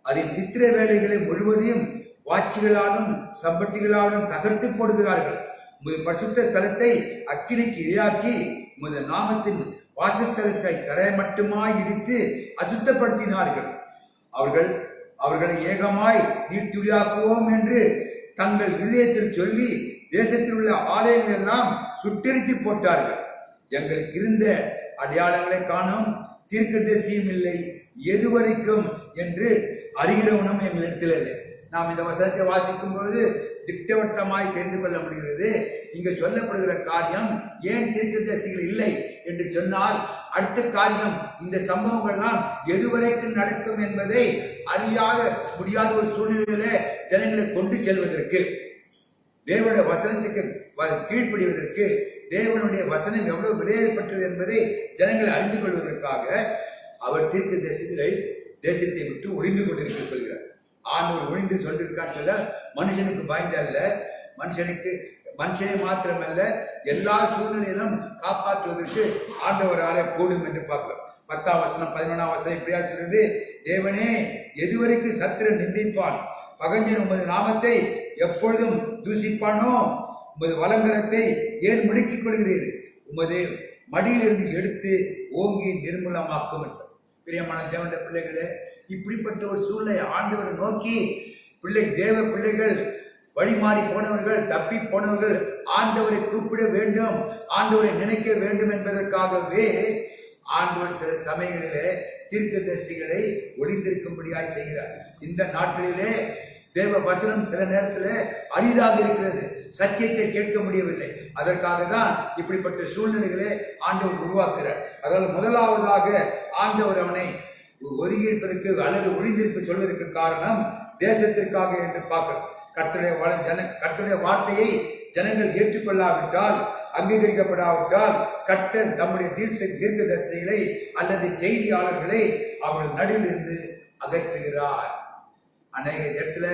அதன் சித்திர வேலைகளை முழுவதையும் வாட்சிகளாலும் சம்பட்டிகளாலும் தகர்த்து போடுகிறார்கள். உமது பரிசுத்த ஸ்தலத்தை அக்கினிக்கு இரையாக்கி உமது நாமத்தின் வாசஸ்தலத்தை தரை மட்டுமாய் இடித்து அசுத்தப்படுத்தினார்கள். அவர்களை ஏகமாய் நீர்த்துளியாக்குவோம் என்று தங்கள் இதயத்தில் சொல்லி தேசத்தில் உள்ள ஆலயங்கள் எல்லாம் சுட்டெரித்து போட்டார்கள். எங்களுக்கு இருந்த அடையாளங்களை காணும் தீர்க்கதரிசியும் இல்லை, எதுவரைக்கும் என்று அறிகிறவனும் எங்களிடத்தில் இல்லை. நாம் இந்த வசனத்தை வாசிக்கும் பொழுது திட்டவட்டமாய் தெரிந்து கொள்ள முடிகிறது. இங்கு சொல்லப்படுகிற காரியம் ஏன் தீர்க்கதரிசிகள் இல்லை என்று சொன்னால், அடுத்த காரியம் இந்த சம்பவங்கள்லாம் எதுவரைக்கும் நடக்கும் என்பதை முடியாத ஒரு சூழ்நிலையில ஜனங்களை கொண்டு செல்வதற்கு, தேவனுடைய வசனத்துக்கு கீழ்ப்படிவதற்கு, தேவனுடைய வசனம் எவ்வளவு விலையேறப்பட்டது என்பதை ஜனங்களை அறிந்து கொள்வதற்காக அவர் தீர்க்கதரிசிகளை தேசத்தை விட்டு ஒளிந்து கொண்டிருக்க சொல்கிறார். ஆண்டவர் ஒளிந்து சொல்லியிருக்கான்னு சொல்ல, மனுஷனுக்கு பயந்த அல்ல, மனுஷனை மாத்திரமல்ல எல்லா சூழ்நிலையிலும் காப்பாற்றுவதற்கு ஆண்டவராலே கூடும் என்று பார்க்கிறோம். 10ஆம் வசனம் 11ஆம் வசனம் இப்படியா சொல்றது, தேவனே, எதுவரைக்கும் சத்திரன் நிந்திப்பான்? பகஞ்சன் உமது நாமத்தை எப்பொழுதும் தூசிப்பானோ? உமது வலங்கரத்தை ஏன் முடக்கிக் கொள்கிறீர்? உமது மடியிலிருந்து எடுத்து ஓங்கி நிர்மூலமாக்கும். பிரியமான தேவனுடைய பிள்ளைகளே, இப்படிப்பட்ட ஒரு சூழ்நிலை ஆண்டவரை நோக்கி தேவ பிள்ளைகள் வழிமாறி போனவர்கள், தப்பி போனவர்கள் ஆண்டவரை கூப்பிட வேண்டும், ஆண்டவரை நினைக்க வேண்டும் என்பதற்காகவே ஆண்டவர் சில சமயங்களிலே தீர்க்கதரிசிகளை ஒளிந்திருக்கும்படியாய் செய்கிறார். இந்த நாட்களிலே தேவ வசனம் சில நேரத்தில் அரிதாக இருக்கிறது, சத்தியத்தை கேட்க முடியவில்லை. அதற்காக தான் இப்படிப்பட்ட சூழ்நிலைகளை ஆண்டவர் உருவாக்குகிறார். அதனால் முதலாவதாக ஆண்டவர் அவனை ஒதுங்கி இருப்பதற்கு அல்லது ஒளிந்திருக்க சொல்வதற்கு காரணம் தேசத்திற்காக என்று பார்க்கிறோம். கர்த்தருடைய வார்த்தையை ஜனங்கள் ஏற்றுக்கொள்ளாவிட்டால், அங்கீகரிக்கப்படாவிட்டால், கர்த்தர் தம்முடைய தீர்க்கதரிசிகளை அல்லது செய்தியாளர்களை அவர்கள் நடுவில் இருந்து அகற்றுகிறார். அநேக இடத்துல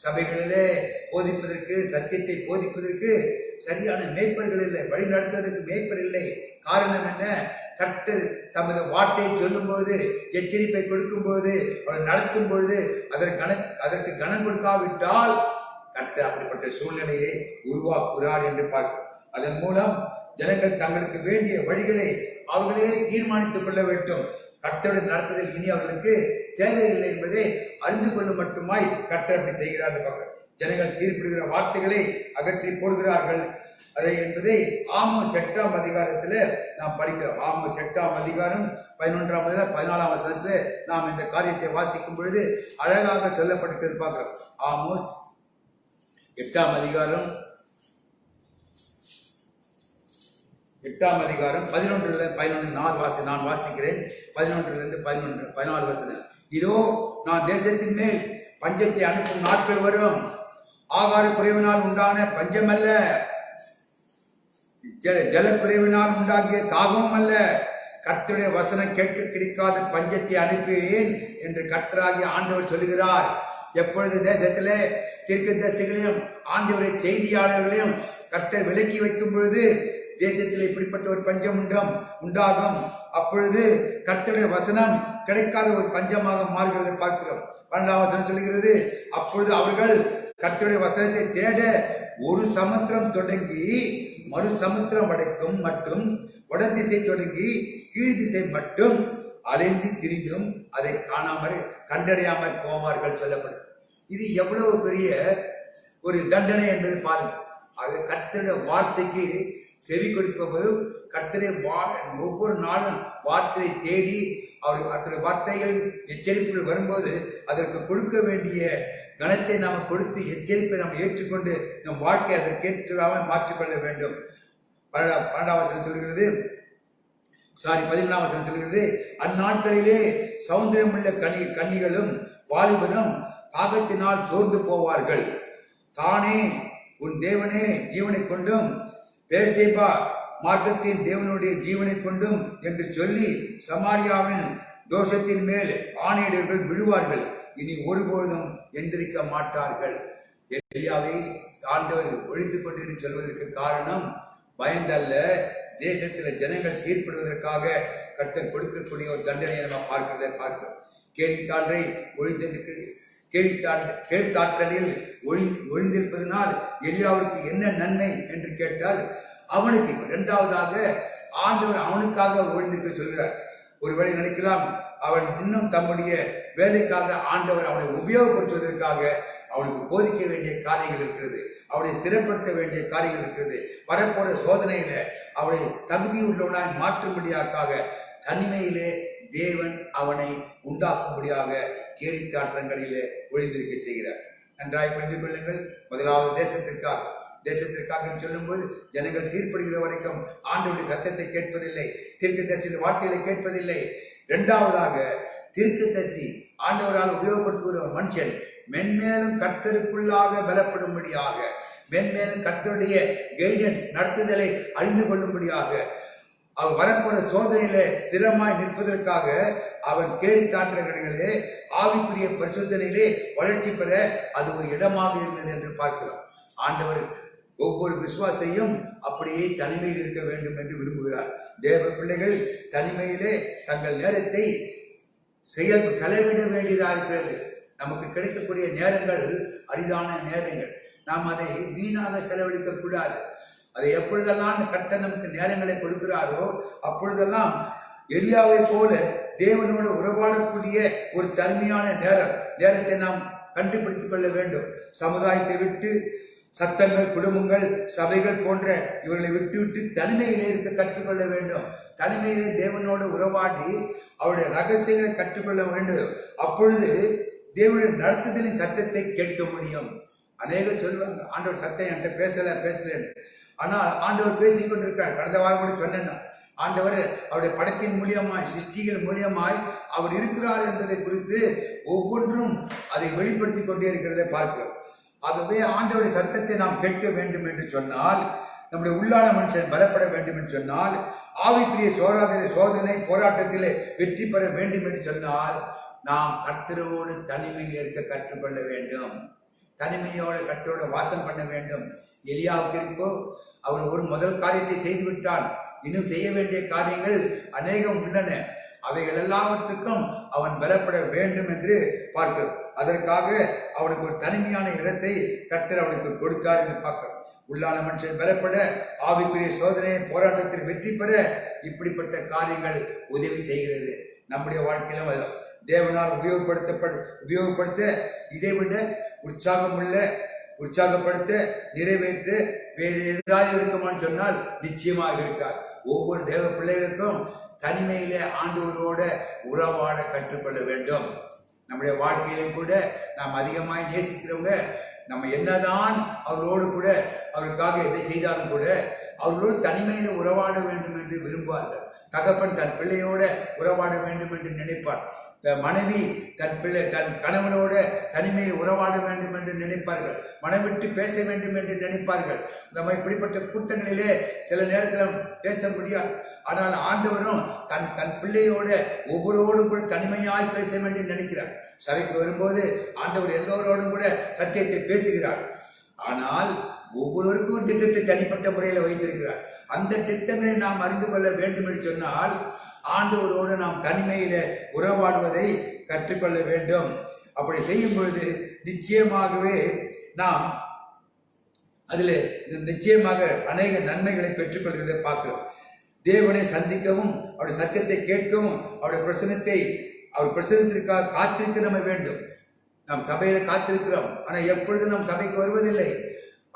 சபைகளிலே போதிப்பதற்கு, சத்தியத்தை போதிப்பதற்கு சரியான மேய்ப்பர்கள் இல்லை, வழி நடத்துவதற்கு மேய்ப்பர் இல்லை. காரணம் என்ன? கர்த்தர் தமது வார்த்தையை சொல்லும் பொழுது, எச்சரிப்பை கொடுக்கும் பொழுது, அவர் நடத்தும் பொழுது அதற்கு கனம் கொடுக்காவிட்டால் கர்த்தர் அப்படிப்பட்ட சூழ்நிலையை உருவாக்குகிறார் என்று பார்க்கிறோம். அதன் மூலம் ஜனங்கள் தங்களுக்கு வேண்டிய வழிகளை அவர்களே தீர்மானித்துக் கொள்ள வேண்டும். கர்த்தருடைய நடத்துதல் இனி அவர்களுக்கு தேவையில்லை என்பதை அறிந்து கொள்ளும் மட்டுமாய் கர்த்தர் அப்படி செய்கிறார்கள். பார்க்க ஜனங்கள் சீர்படுகிற வார்த்தைகளை அகற்றி போடுகிறார்கள். அதை என்பதை ஆமோஸ் 8ஆம் அதிகாரத்தில் நாம் படிக்கிறோம். ஆமோஸ் 8ஆம் அதிகாரம் 11ஆம் முதல் 14ஆம் வசனத்தில் நாம் இந்த காரியத்தை வாசிக்கும் பொழுது அழகாக சொல்லப்பட்டிருக்கிறது பார்க்கிறோம். ஆமோஸ் 8ஆம் அதிகாரம் 11-14 நான் வாசிக்கிறேன். 11-14 வசனம். இதோ நான் தேசத்தின் மேல் பஞ்சத்தை அனுப்பும் நாட்கள் வரும். ஆகார குறைவினால் உண்டான பஞ்சமல்ல, ஜலக்குறைவினால் உண்டாகிய தாகமும் அல்ல, கர்த்தருடைய வசனம் கேட்க கிடைக்காத பஞ்சத்தை அனுப்புவேன் என்று கர்த்தராகிய ஆண்டவர் சொல்லுகிறார். எப்பொழுது தேசத்திலே தீர்க்கதரிசிகளையும் ஆண்டவருடைய செய்தியாளர்களையும் கர்த்தர் விலக்கி வைக்கும் பொழுது தேசத்தில் இப்படிப்பட்ட ஒரு பஞ்சம் உண்டாகும். அப்பொழுது கர்த்தருடைய வசனம் கிடைக்காத ஒரு பஞ்சமாக மாறுகிறதை பார்க்கிறோம். 12ஆம் வசனம் சொல்லுகிறது, அப்பொழுது அவர்கள் கர்த்தருடைய வசனத்தை தேட ஒரு சமுத்திரம் தொடங்கி மறு சமுத்திரம் வடைக்கும் மட்டும், வடதிசை தொடங்கி கீழ் திசை மட்டும் அலைந்து திரிந்தும் அதை கண்டடையாமல் போவார்கள் சொல்லப்படும். இது எவ்வளவு பெரிய ஒரு தண்டனை என்பது பாருங்கள். அது கர்த்தருடைய வார்த்தைக்கு செவி கொடுப்பது, கர்த்தரை ஒவ்வொரு நாளும் வார்த்தையை தேடி அவருடைய வார்த்தைகள் எச்சரிப்புகள் வரும்போது அதற்கு கொடுக்க வேண்டிய கனத்தை நாம் கொடுத்து எச்சரிப்பை நாம் ஏற்றுக்கொண்டு நம் வாழ்க்கை அதற்கேற்றாக மாற்றிக்கொள்ள வேண்டும். 12ஆம் வசனம் சொல்கிறது, 14ஆம் வசனம் சொல்கிறது, அந்நாட்களிலே சௌந்தரியமுள்ள கன்னிகளும் வாலிபரும் தாகத்தினால் சோர்ந்து போவார்கள். தானே உன் தேவனே ஜீவனை கொண்டும் பேர்சேபா மார்க்கத்தின் தேவனுடைய ஜீவனை கொண்டும் என்று சொல்லி சமாரியாவின் தோஷத்தின் மேல் ஆணையிடர்கள் விழுவார்கள். இனி ஒருபொழுதும் எந்திரிக்க மாட்டார்கள். எலியாவை ஆண்டவர் ஒழித்துக் கொண்டு சொல்வதற்கு காரணம் பயந்தல்ல, தேசத்தில் ஜனங்கள் சீர்படுவதற்காக கர்த்தர் கொடுக்கக்கூடிய ஒரு தண்டனையை நம்ம பார்க்கிறோம். கேள்வித்தாளரை கேள்வித்தாற்றலில் ஒழிந்திருப்பதனால் எலியாவுக்கு என்ன நன்மை என்று கேட்டால், அவனுக்கு இரண்டாவதாக ஆண்டவர் அவனுக்காக ஒழிந்திருக்க சொல்கிறார். ஒருவேளை நினைக்கலாம், அவன் இன்னும் தம்முடைய வேலைக்காக ஆண்டவர் அவனை உபயோகப்படுத்துவதற்காக அவனுக்கு போதிக்க வேண்டிய காரியங்கள் இருக்கிறது, அவனை ஸ்திரப்படுத்த வேண்டிய காரியங்கள் இருக்கிறது. வரப்போற சோதனையில அவனை தகுதி உள்ளவனாய் மாற்றும்படியாக தனிமையிலே தேவன் அவனை உண்டாக்கும்படியாக கேலித்தாற்றங்களிலே ஒழிந்திருக்க செய்கிறார். நன்றாய் புரிந்து கொள்ளுங்கள். முதலாவது தேசத்திற்காக சொல்லும்போது ஜனங்கள் சீர்படுகிற வரைக்கும் ஆண்டவருடைய சத்தத்தை கேட்பதில்லை, தீர்க்கதரிசியின் வார்த்தைகளை கேட்பதில்லை. இரண்டாவதாக தீர்க்கதரிசி ஆண்டவரால் உபயோகப்படுத்துகிற ஒரு மனுஷன் மென்மேலும் கர்த்தருக்குள்ளாக பலப்படும்படியாக, மென்மேலும் கர்த்தருடைய கைடன்ஸ் நடத்துதலை அறிந்து கொள்ளும்படியாக, அவன் வரப்போற சோதனையில ஸ்திரமாய் நிற்பதற்காக அவன் கேள்வித்தாற்றங்களிலே ஆவிக்குரிய பரிசுத்தனையிலே வளர்ச்சி பெற அது ஒரு இடமாக இருந்தது என்று பார்க்கிறோம். ஆண்டவர் ஒவ்வொரு விசுவாசையும் அப்படியே தனிமையில் இருக்க வேண்டும் என்று விரும்புகிறார். தேவ பிள்ளைகள் தனிமையிலே தங்கள் நேரத்தை செலவிட வேண்டியதாக இருக்கிறது. நமக்கு கிடைக்கக்கூடிய நேரங்கள் அரிதான நேரங்கள். நாம் அதை வீணாக செலவழிக்க கூடாது. அதை எப்பொழுதெல்லாம் கர்த்தர் நமக்கு நேரங்களை கொடுக்கிறாரோ அப்பொழுதெல்லாம் எலியாவை போல தேவனோடு உறவாடக்கூடிய ஒரு தனிமையான நேரத்தை நாம் கண்டுபிடித்துக் கொள்ள வேண்டும். சமுதாயத்தை விட்டு சத்தங்கள், குடும்பங்கள், சபைகள் போன்ற இவர்களை விட்டு தனிமையிலே இருக்க கற்றுக்கொள்ள வேண்டும். தனிமையிலே தேவனோடு உறவாடி அவருடைய ரகசியங்களை கற்றுக்கொள்ள வேண்டும். அப்பொழுது தேவனுடைய நடத்துதலின் சத்தத்தை கேட்க முடியும். அநேகர் சொல்லுவாங்க, ஆண்டவர் சத்தம் என்கிட்ட பேசல. ஆனால் ஆண்டவர் பேசிக் கொண்டிருக்கார். கடந்த வாரம் கூட சொன்னேன், ஆண்டவர் அவருடைய படத்தின் மூலியமாய், சிருஷ்டிகள் மூலியமாய் அவர் இருக்கிறார் என்பதை குறித்து ஒவ்வொன்றும் அதை வெளிப்படுத்திக் கொண்டே இருக்கிறதை பார்க்கிறோம். ஆகவே ஆண்டவருடைய சத்தத்தை நாம் கேட்க வேண்டும் என்று சொன்னால், நம்முடைய உள்ளான மனுஷன் பலப்பட வேண்டும் என்று சொன்னால், ஆவிக்குரிய சோதனை போராட்டத்திலே வெற்றி பெற வேண்டும் என்று சொன்னால், நாம் கர்த்தரோடு தனிமையில் இருக்க கற்றுக்கொள்ள வேண்டும். தனிமையோட கர்த்தரோட வாசம் பண்ண வேண்டும். எலியாவுக்கு இருக்கோ அவர் ஒரு முதல் காரியத்தை செய்து விட்டான். இன்னும் செய்ய வேண்டிய காரியங்கள் அநேகம் உள்ளன. அவைகள் எல்லாவற்றுக்கும் அவன் பலப்பட வேண்டும் என்று பார்க்கிறோம். அதற்காக அவனுக்கு ஒரு தனிமையான இடத்தை கர்த்தர் அவனுக்கு கொடுத்தார் என்று பார்க்கிறோம். உள்ளான மனுஷன் பலப்பட, ஆவிக்குரிய சோதனை போராட்டத்தில் வெற்றி பெற இப்படிப்பட்ட காரியங்கள் உதவி செய்கிறது. நம்முடைய வாழ்க்கையிலும் தேவனால் உபயோகப்படுத்த இதைவிட உற்சாகப்படுத்த நிறைவேற்ற வேறு ஏதாவது இருக்குமான்னு சொன்னால் நிச்சயமாக இருக்காது. ஒவ்வொரு தேவ பிள்ளைகளுக்கும் தனிமையிலே ஆண்டவரோட உறவாட கற்றுக்கொள்ள வேண்டும். நம்முடைய வாழ்க்கையிலும் கூட நாம் அதிகமாய் நேசிக்கிறவங்க நம்ம என்னதான் அவர்களோடு கூட அவர்களுக்காக எதை செய்தாலும் கூட அவர்களோடு தனிமையில உறவாட வேண்டும் என்று விரும்புவார்கள். தகப்பன் தன் பிள்ளையோட உறவாட வேண்டும் என்று நினைப்பார். மனைவி தன் கணவனோட தனிமையில் உறவாட வேண்டும் என்று நினைப்பார்கள். மனவிட்டு பேச வேண்டும் என்று நினைப்பார்கள். நம்ம இப்படிப்பட்ட கூட்டங்களிலே சில நேரத்தில் பேச முடியாது. ஆனால் ஆண்டவரும் தன் பிள்ளையோட ஒவ்வொருவரோடும் கூட தனிமையாய் பேச வேண்டும் நினைக்கிறார். சபைக்கு வரும்போது ஆண்டவர் எல்லோரோடும் கூட சத்தியத்தை பேசுகிறார். ஆனால் ஒவ்வொருவருக்கும் ஒரு திட்டத்தை தனிப்பட்ட முறையில் வைத்திருக்கிறார். அந்த திட்டங்களை நாம் அறிந்து கொள்ள வேண்டும் என்று சொன்னால் ஆண்டவரோடு நாம் தனிமையில உறவாடுவதை கற்றுக்கொள்ள வேண்டும். அப்படி செய்யும் பொழுது நிச்சயமாகவே நாம் அதில் நிச்சயமாக அநேக நன்மைகளை பெற்றுக்கொள்கிறதை பார்க்கிறோம். தேவனை சந்திக்கவும் அவருடைய சத்தியத்தை கேட்கவும் அவர் பிரசனத்திற்காக காத்திருக்க நம்ம வேண்டும். நாம் சபையில காத்திருக்கிறோம், ஆனால் எப்பொழுதும் நாம் சபைக்கு வருவதில்லை.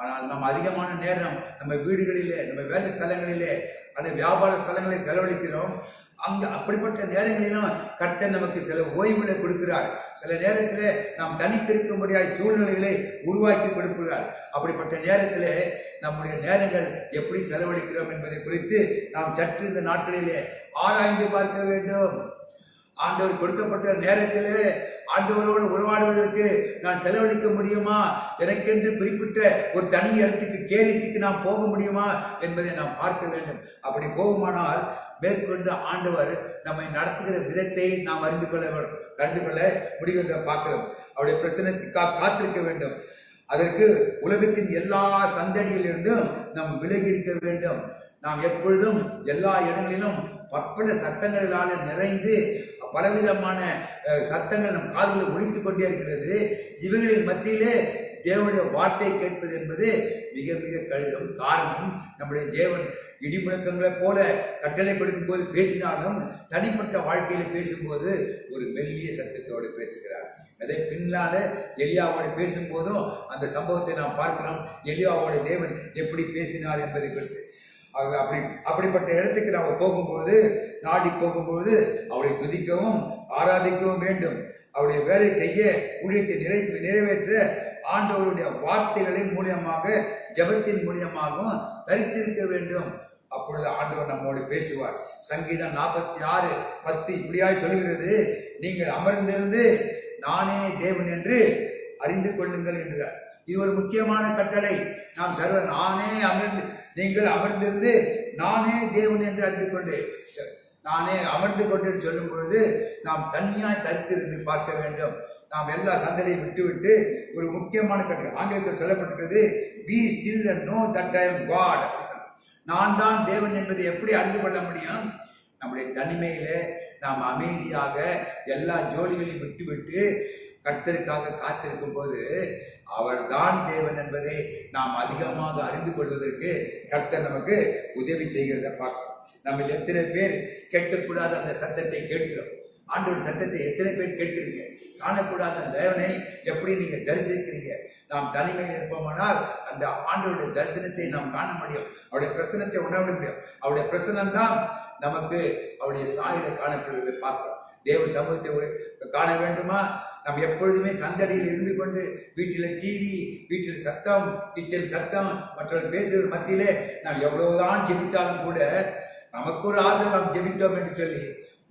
ஆனால் நம்ம அதிகமான நேரம் நம்ம வீடுகளிலே, நம்ம வேலை ஸ்தலங்களிலே, அந்த வியாபார ஸ்தலங்களை செலவழிக்கிறோம். அங்கு அப்படிப்பட்ட நேரங்களிலும் கர்த்தர் நமக்கு சில ஓய்வுகளை கொடுக்கிறார். சில நேரத்தில் நாம் தனித்திருக்கும்படியாய் சூழ்நிலைகளை உருவாக்கி கொடுக்கிறார். அப்படிப்பட்ட நேரத்தில் நம்முடைய நேரங்கள் எப்படி செலவழிக்கிறோம் என்பதை குறித்து நாம் சற்று இந்த நாட்களிலே ஆராய்ந்து பார்க்க வேண்டும். ஆண்டவர் கொடுக்கப்பட்ட நேரத்திலே ஆண்டவரோடு உறவாடுவதற்கு நான் செலவழிக்க முடியுமா? எனக்கென்று குறிப்பிட்ட ஒரு தனி இடத்துக்கு கேரித்துக்கு நாம் போக முடியுமா என்பதை நாம் பார்க்க வேண்டும். அப்படி போகுமானால் மேற்கொண்டு ஆண்டவர் நம்மை நடத்துகிற விதத்தை நாம் அறிந்து கொள்ள முடியும் என்று பார்க்கிறோம். அவருடைய பிரசனத்துக்காக காத்திருக்க வேண்டும். அதற்கு உலகத்தின் எல்லா சந்தடியிலிருந்தும் நாம் விலகி இருக்க வேண்டும். நாம் எப்பொழுதும் எல்லா இடங்களிலும் பற்பல சத்தங்களால் நிறைந்து பலவிதமான சத்தங்கள் நம் காதுகளில் ஒலித்துக் கொண்டே இருக்கிறது. இவைகளின் மத்தியிலே தேவனுடைய வார்த்தை கேட்பது என்பது மிக மிக கடினம். காரணம், நம்முடைய தேவன் இடிமுழக்கங்களை போல கட்டளை கொடுக்கும் போது பேசினாலும் தனிப்பட்ட வாழ்க்கையில பேசும்போது ஒரு மெல்லிய சத்தத்தோடு பேசுகிறார். அதை பின்னால எலியாவோடு பேசும்போதும் அந்த சம்பவத்தை நாம் பார்க்கிறோம். எலியாவோட தேவன் எப்படி பேசினார் என்பதை குறித்து அப்படிப்பட்ட இடத்துக்கு நாம் போகும்போது, நாடி போகும்போது அவரை துதிக்கவும் ஆராதிக்கவும் வேண்டும். அவருடைய வேலை செய்ய ஊழியத்தை நிறைவேற்ற ஆண்டவருடைய வார்த்தைகளின் மூலியமாக, ஜெபத்தின் மூலியமாகவும் தரித்திருக்க வேண்டும். அப்பொழுது ஆண்டவர் நம்மோடு பேசுவார். சங்கீதம் 46:10 இப்படியாய் சொல்கிறது, நீங்கள் அமர்ந்திருந்து நானே தேவன் என்று அறிந்து கொள்ளுங்கள் என்கிறார். இது ஒரு முக்கியமான கட்டளை. நாம் நீங்கள் அமர்ந்திருந்து நானே தேவன் என்று அறிந்து கொண்டு, நானே அமர்ந்து கொண்டு சொல்லும் பொழுது நாம் தனியாய் தரித்திருந்து பார்க்க வேண்டும். நாம் எல்லா சந்தடியும் விட்டுவிட்டு ஒரு முக்கியமான கட்டளை ஆங்கிலத்தில் சொல்லப்பட்டிருக்கிறது, be still and know that I am God. நான் தான் தேவன் என்பதை எப்படி அறிந்து கொள்ள முடியும்? நம்முடைய தனிமையில நாம் அமைதியாக எல்லா ஜோலிகளையும் விட்டுவிட்டு கர்த்தருக்காக காத்திருக்கும் போது அவர்தான் தேவன் என்பதை நாம் அதிகமாக அறிந்து கொள்வதற்கு கர்த்தர் நமக்கு உதவி செய்கிறத பார்க்கிறோம். நம்ம எத்தனை பேர் கேட்கக்கூடாத அந்த சத்தத்தை கேட்கிறோம்? ஆண்டோட சத்தத்தை எத்தனை பேர் கேட்கிறீங்க? காணக்கூடாத அந்த தேவனை எப்படி நீங்க தரிசிக்கிறீங்க? நாம் தனிமையில் இருப்போமானால் அந்த ஆண்டோட தரிசனத்தை நாம் காண முடியும். அவருடைய பிரசனத்தை உணர முடியும். அவருடைய பிரசனம் தான் நமக்கு அவருடைய சாயலை காணப்படுவதை பார்க்கிறோம். தேவன் சமூகத்தை காண வேண்டுமா? நாம் எப்பொழுதுமே சந்தடியில் இருந்து கொண்டு வீட்டில் டிவி, வீட்டில் சத்தம், கிச்சன் சத்தம், மற்றவர்கள் பேசுகிற மத்தியிலே நாம் எவ்வளவுதான் ஜெபித்தாலும் கூட நமக்கு ஒரு ஆதரவு நாம் ஜெபித்தோம் என்று சொல்லி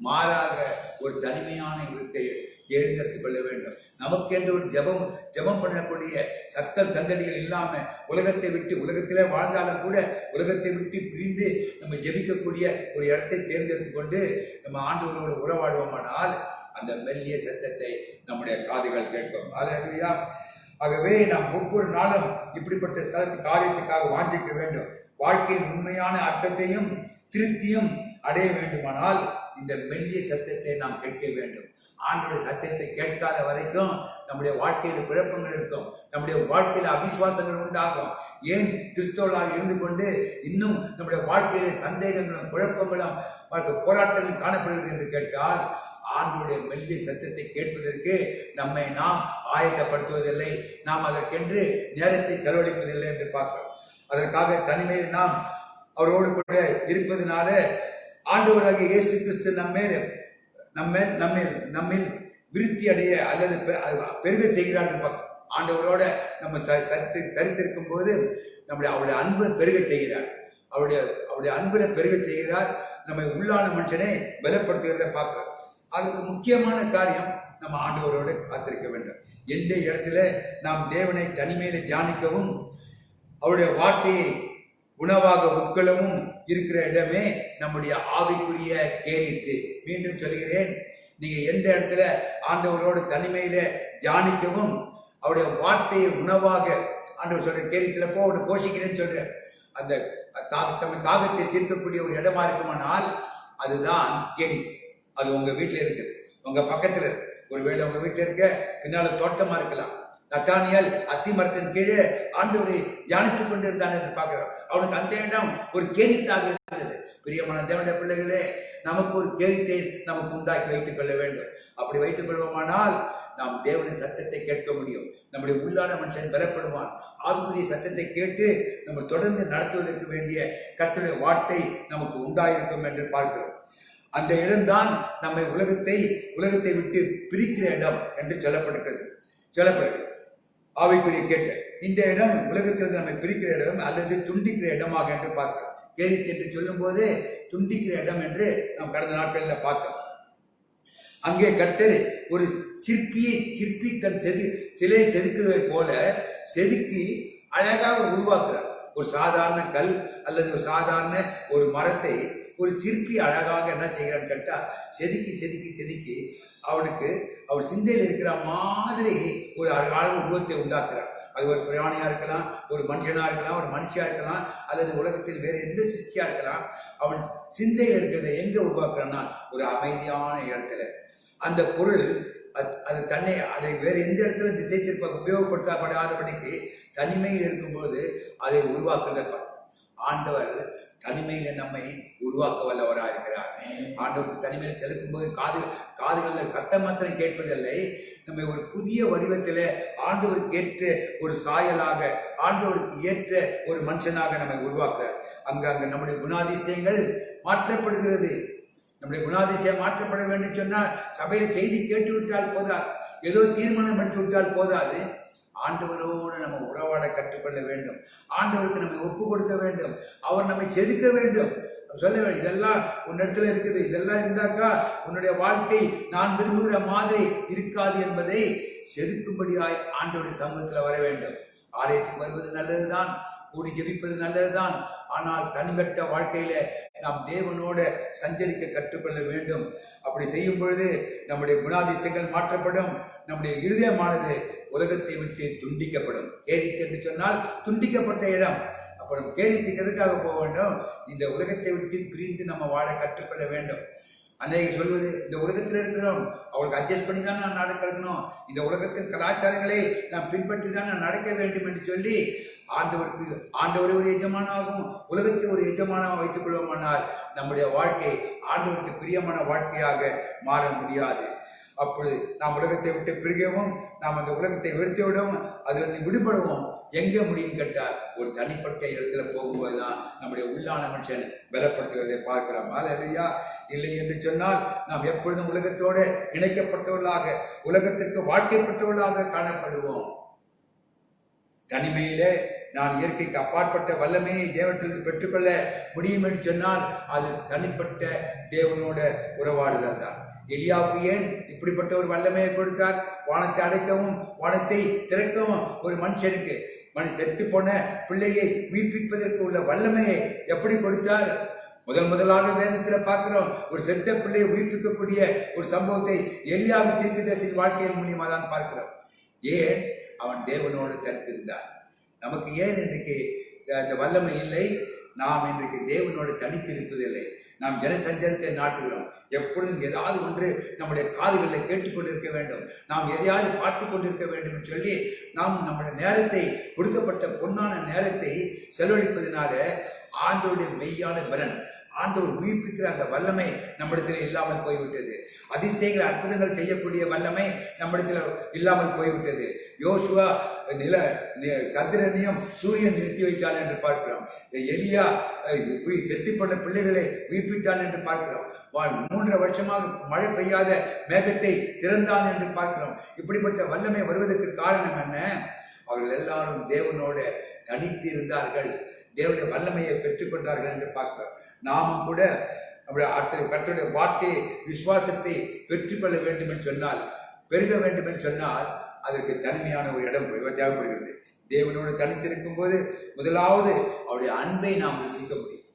மாறாக ஒரு தனிமையான இடத்தை தேர்ந்தெடுத்துக் கொள்ள வேண்டும். நமக்கென்று ஒரு ஜெபம் பண்ணக்கூடிய சத்தம் சந்தடிகள் இல்லாம உலகத்திலே வாழ்ந்தாலும் கூட உலகத்தை விட்டு பிரிந்து நம்ம ஜெபிக்கக்கூடிய ஒரு இடத்தை தேர்ந்தெடுத்துக் கொண்டு நம்ம ஆண்டவரோடு உறவாடுவோமானால் அந்த மெல்லிய சத்தத்தை நம்முடைய காதுகள் கேட்கும். அல்லேலூயா. ஆகவே நாம் ஒவ்வொரு நாளும் இப்படிப்பட்ட காரியத்துக்காக வாஞ்சிக்க வேண்டும். வாழ்க்கையின் உண்மையான அர்த்தத்தையும் திருப்தியும் அடைய வேண்டுமானால் இந்த மெல்லிய சத்தத்தை நாம் கேட்க வேண்டும். ஆண்டவருடைய சத்தத்தை கேட்காத வரைக்கும் நம்முடைய வாழ்க்கையில குழப்பங்கள் இருக்கும், நம்முடைய வாழ்க்கையில அவிசுவாசங்கள் உண்டாகும். ஏன் கிறிஸ்தவர்களாக இருந்து கொண்டு இன்னும் நம்முடைய வாழ்க்கையில சந்தேகங்களும் குழப்பங்களும் போராட்டங்களும் காணப்படுகிறது என்று கேட்டால், ஆண்டவருடைய மெல்லிய சத்தத்தை கேட்பதற்கு நம்மை நாம் ஆயத்தப்படுத்துவதில்லை, நாம் அதற்கென்று நேரத்தை செலவழிப்பதில்லை என்று பார்க்கிறோம். அதற்காக தனிமையில் நாம் அவரோடு கூட இருப்பதனால ஆண்டவராகிய இயேசு கிறிஸ்து நம்மில் விருத்தி அடைய அல்லது பெருக செய்கிறார். ஆண்டவரோட நம்ம தரித்திருக்கும் போது அவருடைய அன்பை பெருக செய்கிறார், அவருடைய அன்புல பெருக செய்கிறார். நம்ம உள்ளான மனுஷனை பலப்படுத்துகிறத பார்க்கிறோம். அதுக்கு முக்கியமான காரியம் நம்ம ஆண்டவரோடு காத்திருக்க வேண்டும். எந்த இடத்துல நாம் தேவனை தனிமையில தியானிக்கவும் அவருடைய வார்த்தையை உணவாக உட்கொள்ளவும் இருக்கிற இடமே நம்முடைய ஆவிக்குரிய கேலித்து. மீண்டும் சொல்கிறேன், நீங்க எந்த இடத்துல ஆண்டவரோடு தனிமையில தியானிக்கவும் அவருடைய வார்த்தையை உணவாக ஆண்டவர் சொல்ற கேலித்துல அவருடைய போஷிக்கிறேன்னு சொல்ற அந்த தாகத்தை தீர்க்கக்கூடிய ஒரு இடமா இருக்குமானால் அதுதான் கேலித்து. அது உங்க வீட்டுல இருக்குது, உங்க பக்கத்துல இருக்கு. ஒருவேளை உங்க வீட்டுல இருக்க பின்னால தோட்டமா இருக்கலாம். நத்தானியேல் அத்தி மரத்தின் கீழே ஆண்டவரை தியானித்துக் கொண்டிருந்தான் என்று பார்க்கிறோம். அவனுக்கு அந்த இடம் ஒரு கேலித்தாக இருந்தது. பிரியமான தேவனுடைய பிள்ளைகளே, நமக்கு ஒரு கேலித்தை நமக்கு உண்டாக்கி வைத்துக் கொள்ள வேண்டும். அப்படி வைத்துக் கொள்வோமானால் நாம் தேவனுடைய சத்தத்தை கேட்க முடியும். நம்முடைய உள்ளான மனுஷன் பலப்படுவான். ஆவிக்குரிய சத்தத்தை கேட்டு நம்ம தொடர்ந்து நடத்துவதற்கு வேண்டிய கர்த்தருடைய வார்த்தை நமக்கு உண்டாயிருக்கும் என்று பார்க்கிறோம். அந்த இடம்தான் நம்மை உலகத்தை விட்டு பிரிக்கிற இடம் என்று சொல்லப்படுகிறது. ஆவிக்குரிய கேட்ட இந்த இடம் உலகத்திலிருந்து நம்மை பிரிக்கிற இடம் அல்லது துண்டிக்கிற இடமாக என்று பார்க்கிறோம். கேலித்து என்று சொல்லும் போது துண்டிக்கிற இடம் என்று நாம் கடந்த நாட்களில் பார்த்தோம். அங்கே கர்த்தர் ஒரு சிற்பி தன் சிலையை செதுக்குவதை போல செதுக்கி அழகாக உருவாக்குறார். ஒரு சாதாரண கல் அல்லது ஒரு சாதாரண ஒரு மரத்தை ஒரு சிற்பி அழகாக என்ன செய்கிறான்னு கேட்டா செதுக்கி அவர் சிந்தையில் இருக்கிற மாதிரி ஒரு அழகான உருவத்தை உண்டாக்குறார். அது ஒரு பிராணியா இருக்கலாம், ஒரு மனுஷனா இருக்கலாம், ஒரு மனுஷியா இருக்கலாம், அல்லது உலகத்தில் வேற எந்த சிற்சியா இருக்கலாம். அவன் சிந்தையில் இருக்கிறத எங்க உருவாக்குறான்னா ஒரு அமைதியான இடத்துல. அந்த பொருள் அதை வேற எந்த இடத்துல திசை திருப்ப உபயோகப்படுத்தப்படாதபடிக்கு தனிமையில் இருக்கும்போது அதை உருவாக்குதல். ஆண்டவர் தனிமையில நம்மை உருவாக்க வல்லவராக இருக்கிறார். ஆண்டவருக்கு தனிமையில செலுத்தும் போது காதுகளில் சத்தம் மாத்திரம் கேட்பதில்லை, நம்ம ஒரு புதிய வடிவத்தில ஆண்டவருக்கு ஏற்ற ஒரு சாயலாக, ஆண்டவருக்கு ஏற்ற ஒரு மனுஷனாக நம்மை உருவாக்குறார். அங்க நம்முடைய குணாதிசயங்கள் மாற்றப்படுகிறது. நம்முடைய குணாதிசயம் மாற்றப்பட வேண்டும் சொன்னால் சபையில செய்தி கேட்டு விட்டால் போதாது, ஏதோ தீர்மானம் எடுத்து விட்டால் போதாது. ஆண்டவரோடு நம்ம உறவாட கற்றுக்கொள்ள வேண்டும். ஆண்டவருக்கு நம்ம ஒப்பு கொடுக்க வேண்டும். அவர் நம்மை செதுக்க வேண்டும். சொல்ல வேண்டும், இதெல்லாம் உன்னிடத்துல இருக்குது, இதெல்லாம் இருந்தாக்கா உன்னுடைய வாழ்க்கை நான் விரும்புகிற மாதிரி இருக்காது என்பதை செதுக்கும்படியாய் ஆண்டவருடைய சமூகத்தில் வர வேண்டும். ஆலயத்துக்கு வருவது நல்லதுதான், கூடி ஜெபிப்பது நல்லதுதான். ஆனால் தனிப்பட்ட வாழ்க்கையில நாம் தேவனோட சஞ்சரிக்க கற்றுக்கொள்ள வேண்டும். அப்படி செய்யும் பொழுது நம்முடைய குணாதிசயங்கள் மாற்றப்படும். நம்முடைய இருதயமானது உலகத்தை விட்டு துண்டிக்கப்படும். கேலித்து என்று சொன்னால் துண்டிக்கப்பட்ட இடம். அப்புறம் கேலித்துக்கு எதுக்காக போக வேண்டும்? இந்த உலகத்தை விட்டு பிரிந்து நம்ம வாழ கற்றுக்கொள்ள வேண்டும். அன்னைக்கு சொல்வது, இந்த உலகத்தில் இருக்கிறோம், அவளுக்கு அட்ஜஸ்ட் பண்ணி தான் நான் நடக்கணும், இந்த உலகத்தின் கலாச்சாரங்களை நாம் பின்பற்றி தான் நான் நடக்க வேண்டும் என்று சொல்லி ஆண்டவரை ஒரு எஜமானாகவும் உலகத்தை ஒரு எஜமானாக வைத்துக் கொள்வோமானால் நம்முடைய வாழ்க்கை ஆண்டவருக்கு பிரியமான வாழ்க்கையாக மாற முடியாது. அப்பொழுது நாம் உலகத்தை விட்டு பிரிகவும், நாம் அந்த உலகத்தை வெறுத்து விடவும், அதிலிருந்து விடுபடுவோம். எங்க முடியும் கேட்டால் ஒரு தனிப்பட்ட இடத்துல போகும்போதுதான் நம்முடைய உள்ளான மனுஷன் பலப்படுத்துவதை பார்க்கிறோம். அல்லேலூயா. இல்லை என்று சொன்னால் நாம் எப்பொழுதும் உலகத்தோடு இணைக்கப்பட்டவர்களாக, உலகத்திற்கு வாழ்க்கைப்பட்டவர்களாக காணப்படுவோம். தனிமையிலே நான் இயற்கைக்கு அப்பாற்பட்ட வல்லமையை தேவனிடத்தில் பெற்றுக்கொள்ள முடியும் என்று சொன்னால் அது தனிப்பட்ட தேவனோட உறவாடுதல் தான். எலியாவுக்கு ஏன் இப்படிப்பட்ட ஒரு வல்லமையை கொடுத்தார்? வானத்தை அடைக்கவும் வானத்தை திறக்கவும் ஒரு மனுஷனுக்கு செத்து போன பிள்ளையை உயிர்ப்பிப்பதற்கு உள்ள வல்லமையை எப்படி கொடுத்தார்? முதலாக வேதத்தில் பார்க்கிறோம், ஒரு செத்த பிள்ளையை உயிர்ப்பிக்கக்கூடிய ஒரு சம்பவத்தை எலியாவின் தீர்க்கதரிசியின் வாழ்க்கையின் மூலியமா தான் பார்க்கிறோம். ஏன்? அவன் தேவனோடு தனித்திருந்தான். நமக்கு ஏன் இன்றைக்கு அந்த வல்லமை இல்லை? நாம் இன்றைக்கு தேவனோடு தனித்திருப்பதில்லை. நாம் ஜனசஞ்சலத்தை நாட்டுகிறோம். எப்பொழுதும் ஏதாவது ஒன்று நம்முடைய காதுகளில் கேட்டுக்கொண்டிருக்க வேண்டும், நாம் எதையாவது பார்த்து கொண்டிருக்க வேண்டும் என்று சொல்லி நாம் நம்முடைய நேரத்தை, கொடுக்கப்பட்ட பொன்னான நேரத்தை செலவழிப்பதனால ஆண்டவருடைய மெய்யான பலன், ஆண்டவர் உயிர்ப்பிக்கிற அந்த வல்லமை நம்மிடத்தில் இல்லாமல் போய்விட்டது. அதிசயங்கள் அற்புதங்கள் செய்யக்கூடிய வல்லமை நம்மிடத்தில் இல்லாமல் போய்விட்டது. யோசுவா சந்திரனையும் சூரியன் நிறுத்தி வைத்தான் என்று பார்க்கிறோம். எலியா செத்து போன பிள்ளைகளை உயிர்ப்பித்தான் என்று பார்க்கிறோம். 3 வருஷமாக மழை பெய்யாத மேகத்தை திறந்தான் என்று பார்க்கிறோம். இப்படிப்பட்ட வல்லமை வருவதற்கு காரணம் என்ன? அவர்கள் எல்லாரும் தேவனோடு தனித்து இருந்தார்கள், தேவனுடைய வல்லமையை பெற்றுக்கொண்டார்கள் என்று பார்க்கிறோம். நாமும் கூட கர்த்தருடைய வார்த்தையை, விசுவாசத்தை பெற்றுக்கொள்ள வேண்டும் என்று சொன்னால், பெருக வேண்டும் என்று சொன்னால் அதற்கு தனிமையான ஒரு இடம் தேவைப்படுகிறது. தேவனோடு தனித்திருக்கும் போது முதலாவது அவருடைய அன்பை நாம் ருசிக்க முடியும்.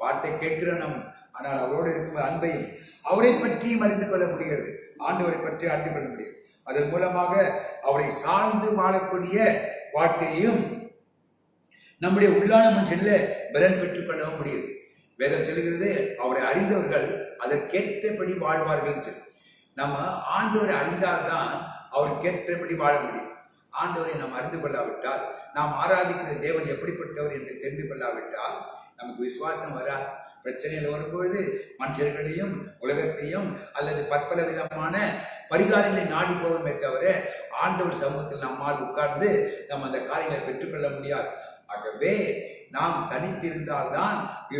வார்த்தை கேட்கிற நாம், ஆனால் அவரோடு இருக்கும் அன்பையும் அவரை பற்றியும் அறிந்து கொள்ள முடிகிறது. ஆண்டவரை பற்றி அறிந்து கொள்ள முடியும். அதன் மூலமாக அவரை சார்ந்து வாழக்கூடிய வாழ்க்கையையும் நம்முடைய உள்ளான மனுஷனில் பலன் பெற்றுக் கொள்ளவும் முடியுது. வேதம் சொல்கிறது, அவரை அறிந்தவர்கள் அதற்கேற்றபடி வாழ்வார்கள். நம்ம ஆண்டவரை அறிந்தால்தான் அவருக்கேற்றபடி வாழ முடியும். ஆண்டவரை நாம் அறிந்து கொள்ளாவிட்டால், நாம் ஆராதிக்கிற தேவன் எப்படிப்பட்டவர் என்று தெரிந்து கொள்ளாவிட்டால் நமக்கு விசுவாசம் வராது. பிரச்சனைகள் வரும்பொழுது மனுஷர்களையும் உலகத்தையும் அல்லது பற்பல விதமான பரிகாரங்களை நாடி போவோமே தவிர ஆண்டவர் சமூகத்தில் நம்மால் உட்கார்ந்து நம்ம அந்த காரியங்களை பெற்றுக்கொள்ள முடியாது. ஆகவே நாம் தனித்திருந்தால்தான்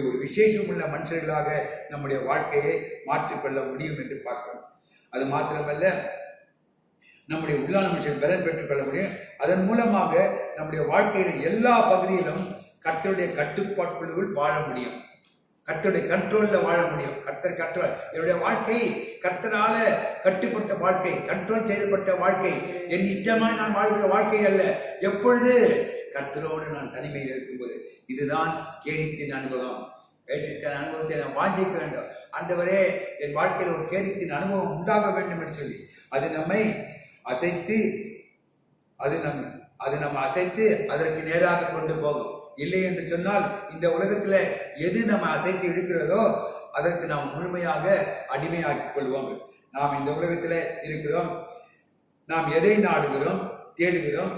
ஒரு விசேஷம் உள்ள மனுஷர்களாக நம்முடைய வாழ்க்கையை மாற்றிக்கொள்ள முடியும் என்று பார்க்கிறோம். அது மாத்திரமல்ல, நம்முடைய உள்ளான மனுஷன் பலன் பெற்றுக்கொள்ள முடியும். அதன் மூலமாக நம்முடைய வாழ்க்கையின் எல்லா பகுதியிலும் கர்த்தருடைய கட்டுப்பாட்டுக்குள் வாழ முடியும், கர்த்தருடைய கண்ட்ரோல்ல வாழ முடியும். கர்த்தர் கண்ட்ரோல், என்னுடைய வாழ்க்கை கர்த்தரால கட்டுப்பட்ட வாழ்க்கை, கண்ட்ரோல் செய்யப்பட்ட வாழ்க்கை, என் இஷ்டமாய் நான் வாழ்கிற வாழ்க்கை அல்ல. எப்பொழுது கர்த்தரோடு நான் தனிமையில் இருக்கும்போது. இதுதான் கேரித்தின் அனுபவம். கேரித்தின் அனுபவத்தை நான் வாஞ்சிக்க வேண்டும். ஆண்டவரே, என் வாழ்க்கையில் ஒரு கேரித்தின் அனுபவம் உண்டாக வேண்டும் என்று சொல்லி அது நம்மை அசைத்து நம்ம அசைத்து அதற்கு நேராக கொண்டு போகும். இல்லை என்று சொன்னால் இந்த உலகத்துல எது நம்ம அசைத்து இருக்கிறதோ அதற்கு நாம் முழுமையாக அடிமையாக்கிக் கொள்வோம். நாம் இந்த உலகத்துல இருக்கிறோம், நாம் எதை நாடுகிறோம், தேடுகிறோம்,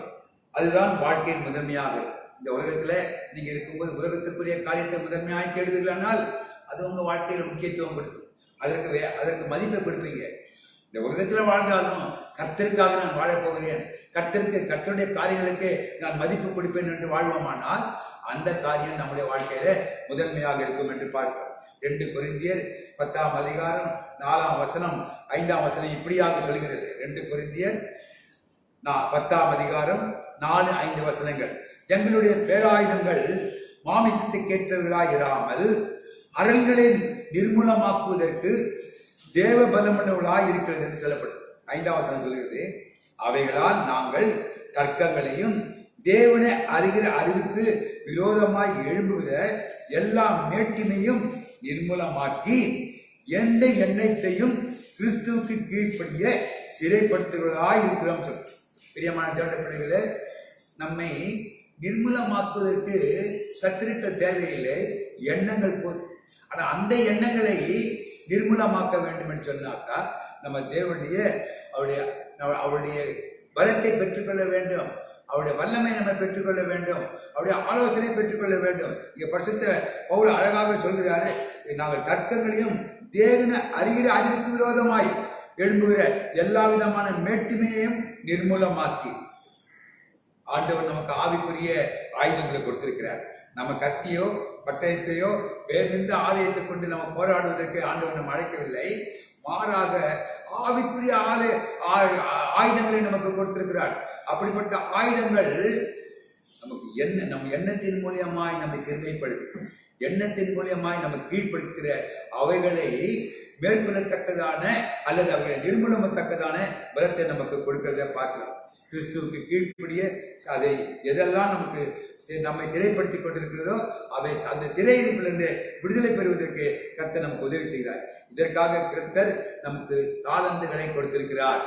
அதுதான் வாழ்க்கையின் முதன்மையாக. இந்த உலகத்துல நீங்க இருக்கும்போது உலகத்துக்குரிய காரியத்தை முதன்மையாக தேடுவீர்களானால் அது உங்க வாழ்க்கையில முக்கியத்துவம் கொடுக்கும். அதற்கு மதிப்பை கொடுப்பீங்க. இந்த உலகத்துல வாழ்ந்தாலும் கர்த்தருக்காக நான் வாழப் போகிறேன், கர்த்தருடைய காரியங்களுக்கு நான் மதிப்பு கொடுப்பேன் என்று வாழ்வோமானால் அந்த காரியம் நம்முடைய வாழ்க்கையில முதன்மையாக இருக்கும் என்று பார்க்கிறோம். 2 கொரிந்தியர் 10ஆம் அதிகாரம் 4ஆம் வசனம் 5ஆம் வசனம் இப்படியாக சொல்கிறது. 2 கொரிந்தியர் 10ஆம் அதிகாரம் 4-5 வசனங்கள். எங்களுடைய பேராயுதங்கள் மாமிசத்துக்கேற்றவர்களாய் இராமல் அரண்களை நிர்மூலமாக்குவதற்கு தேவ பலமுள்ளவர்களாய் இருக்கிறது என்று சொல்லப்படும். 5ஆம் வசனம் சொல்கிறது, அவைகளால் நாங்கள் தர்க்கங்களையும் தேவனை அறிகிற அறிவுக்கு விரோதமாய் எழும்புகிற எல்லா மேட்டிமையும் நிர்மூலமாக்கி எந்த எண்ணத்தையும் கிறிஸ்துவுக்கு கீழ்ப்படிய சிறைப்படுத்துவதாய் இருக்கிறோம். பிரியமான தேவனுடைய பிள்ளைகளே, நம்மை நிர்மூலமாக்குவதற்கு சத்துருக்கள் தேவையில்லை, எண்ணங்கள் போதும். ஆனா அந்த எண்ணங்களை நிர்மூலமாக்க வேண்டும் என்று சொன்னாக்கா நம்ம தேவனுடைய அவருடைய பலத்தை பெற்றுக்கொள்ள வேண்டும், அவருடைய வல்லமை நம்ம பெற்றுக்கொள்ள வேண்டும், அவருடைய ஆலோசனை பெற்றுக்கொள்ள வேண்டும். இங்க பரிசுத்த பவுல் அழகாக சொல்கிறாரு, நாங்கள் தர்க்கங்களையும் தேவனை அறிகிற அறிவுக்கு விரோதமாய் எழும்புகிற எல்லா விதமான மேட்டுமையையும் நிர்மூலமாக்கி. ஆண்டவர் நமக்கு ஆவிக்குரிய ஆயுதங்களை கொடுத்திருக்கிறார். நம்ம கத்தியோ பட்டயத்தையோ வேறெந்த ஆலயத்தை கொண்டு நம்ம போராடுவதற்கு ஆண்டவர் நம்ம அழைக்கவில்லை. மாறாக ஆவிக்குரிய ஆயுதங்களை நமக்கு கொடுத்திருக்கிறார். அப்படிப்பட்ட ஆயுதங்கள் நமக்கு நம்ம எண்ணத்தின் மூலியமாய் நம்மை சிறுமைப்படுத்தும், எண்ணத்தின் மூலியமாய் நம்ம கீழ்ப்படுத்துகிற அவைகளை மேற்கொள்ளத்தக்கதான அல்லது அவைகளை நிர்மூலமத்தக்கதான பலத்தை நமக்கு கொடுக்கிறத பார்க்கலாம். கிறிஸ்துவுக்கு கீழ்ப்படிய அதை எதெல்லாம் நம்மை சிறைப்படுத்தி கொண்டிருக்கிறதோ அவை அந்த சிறையிலிருந்து விடுதலை பெறுவதற்கு கர்த்தர் நமக்கு உதவி செய்கிறார். இதற்காக கர்த்தர் நமக்கு தாளந்துகளை கொடுத்திருக்கிறார்.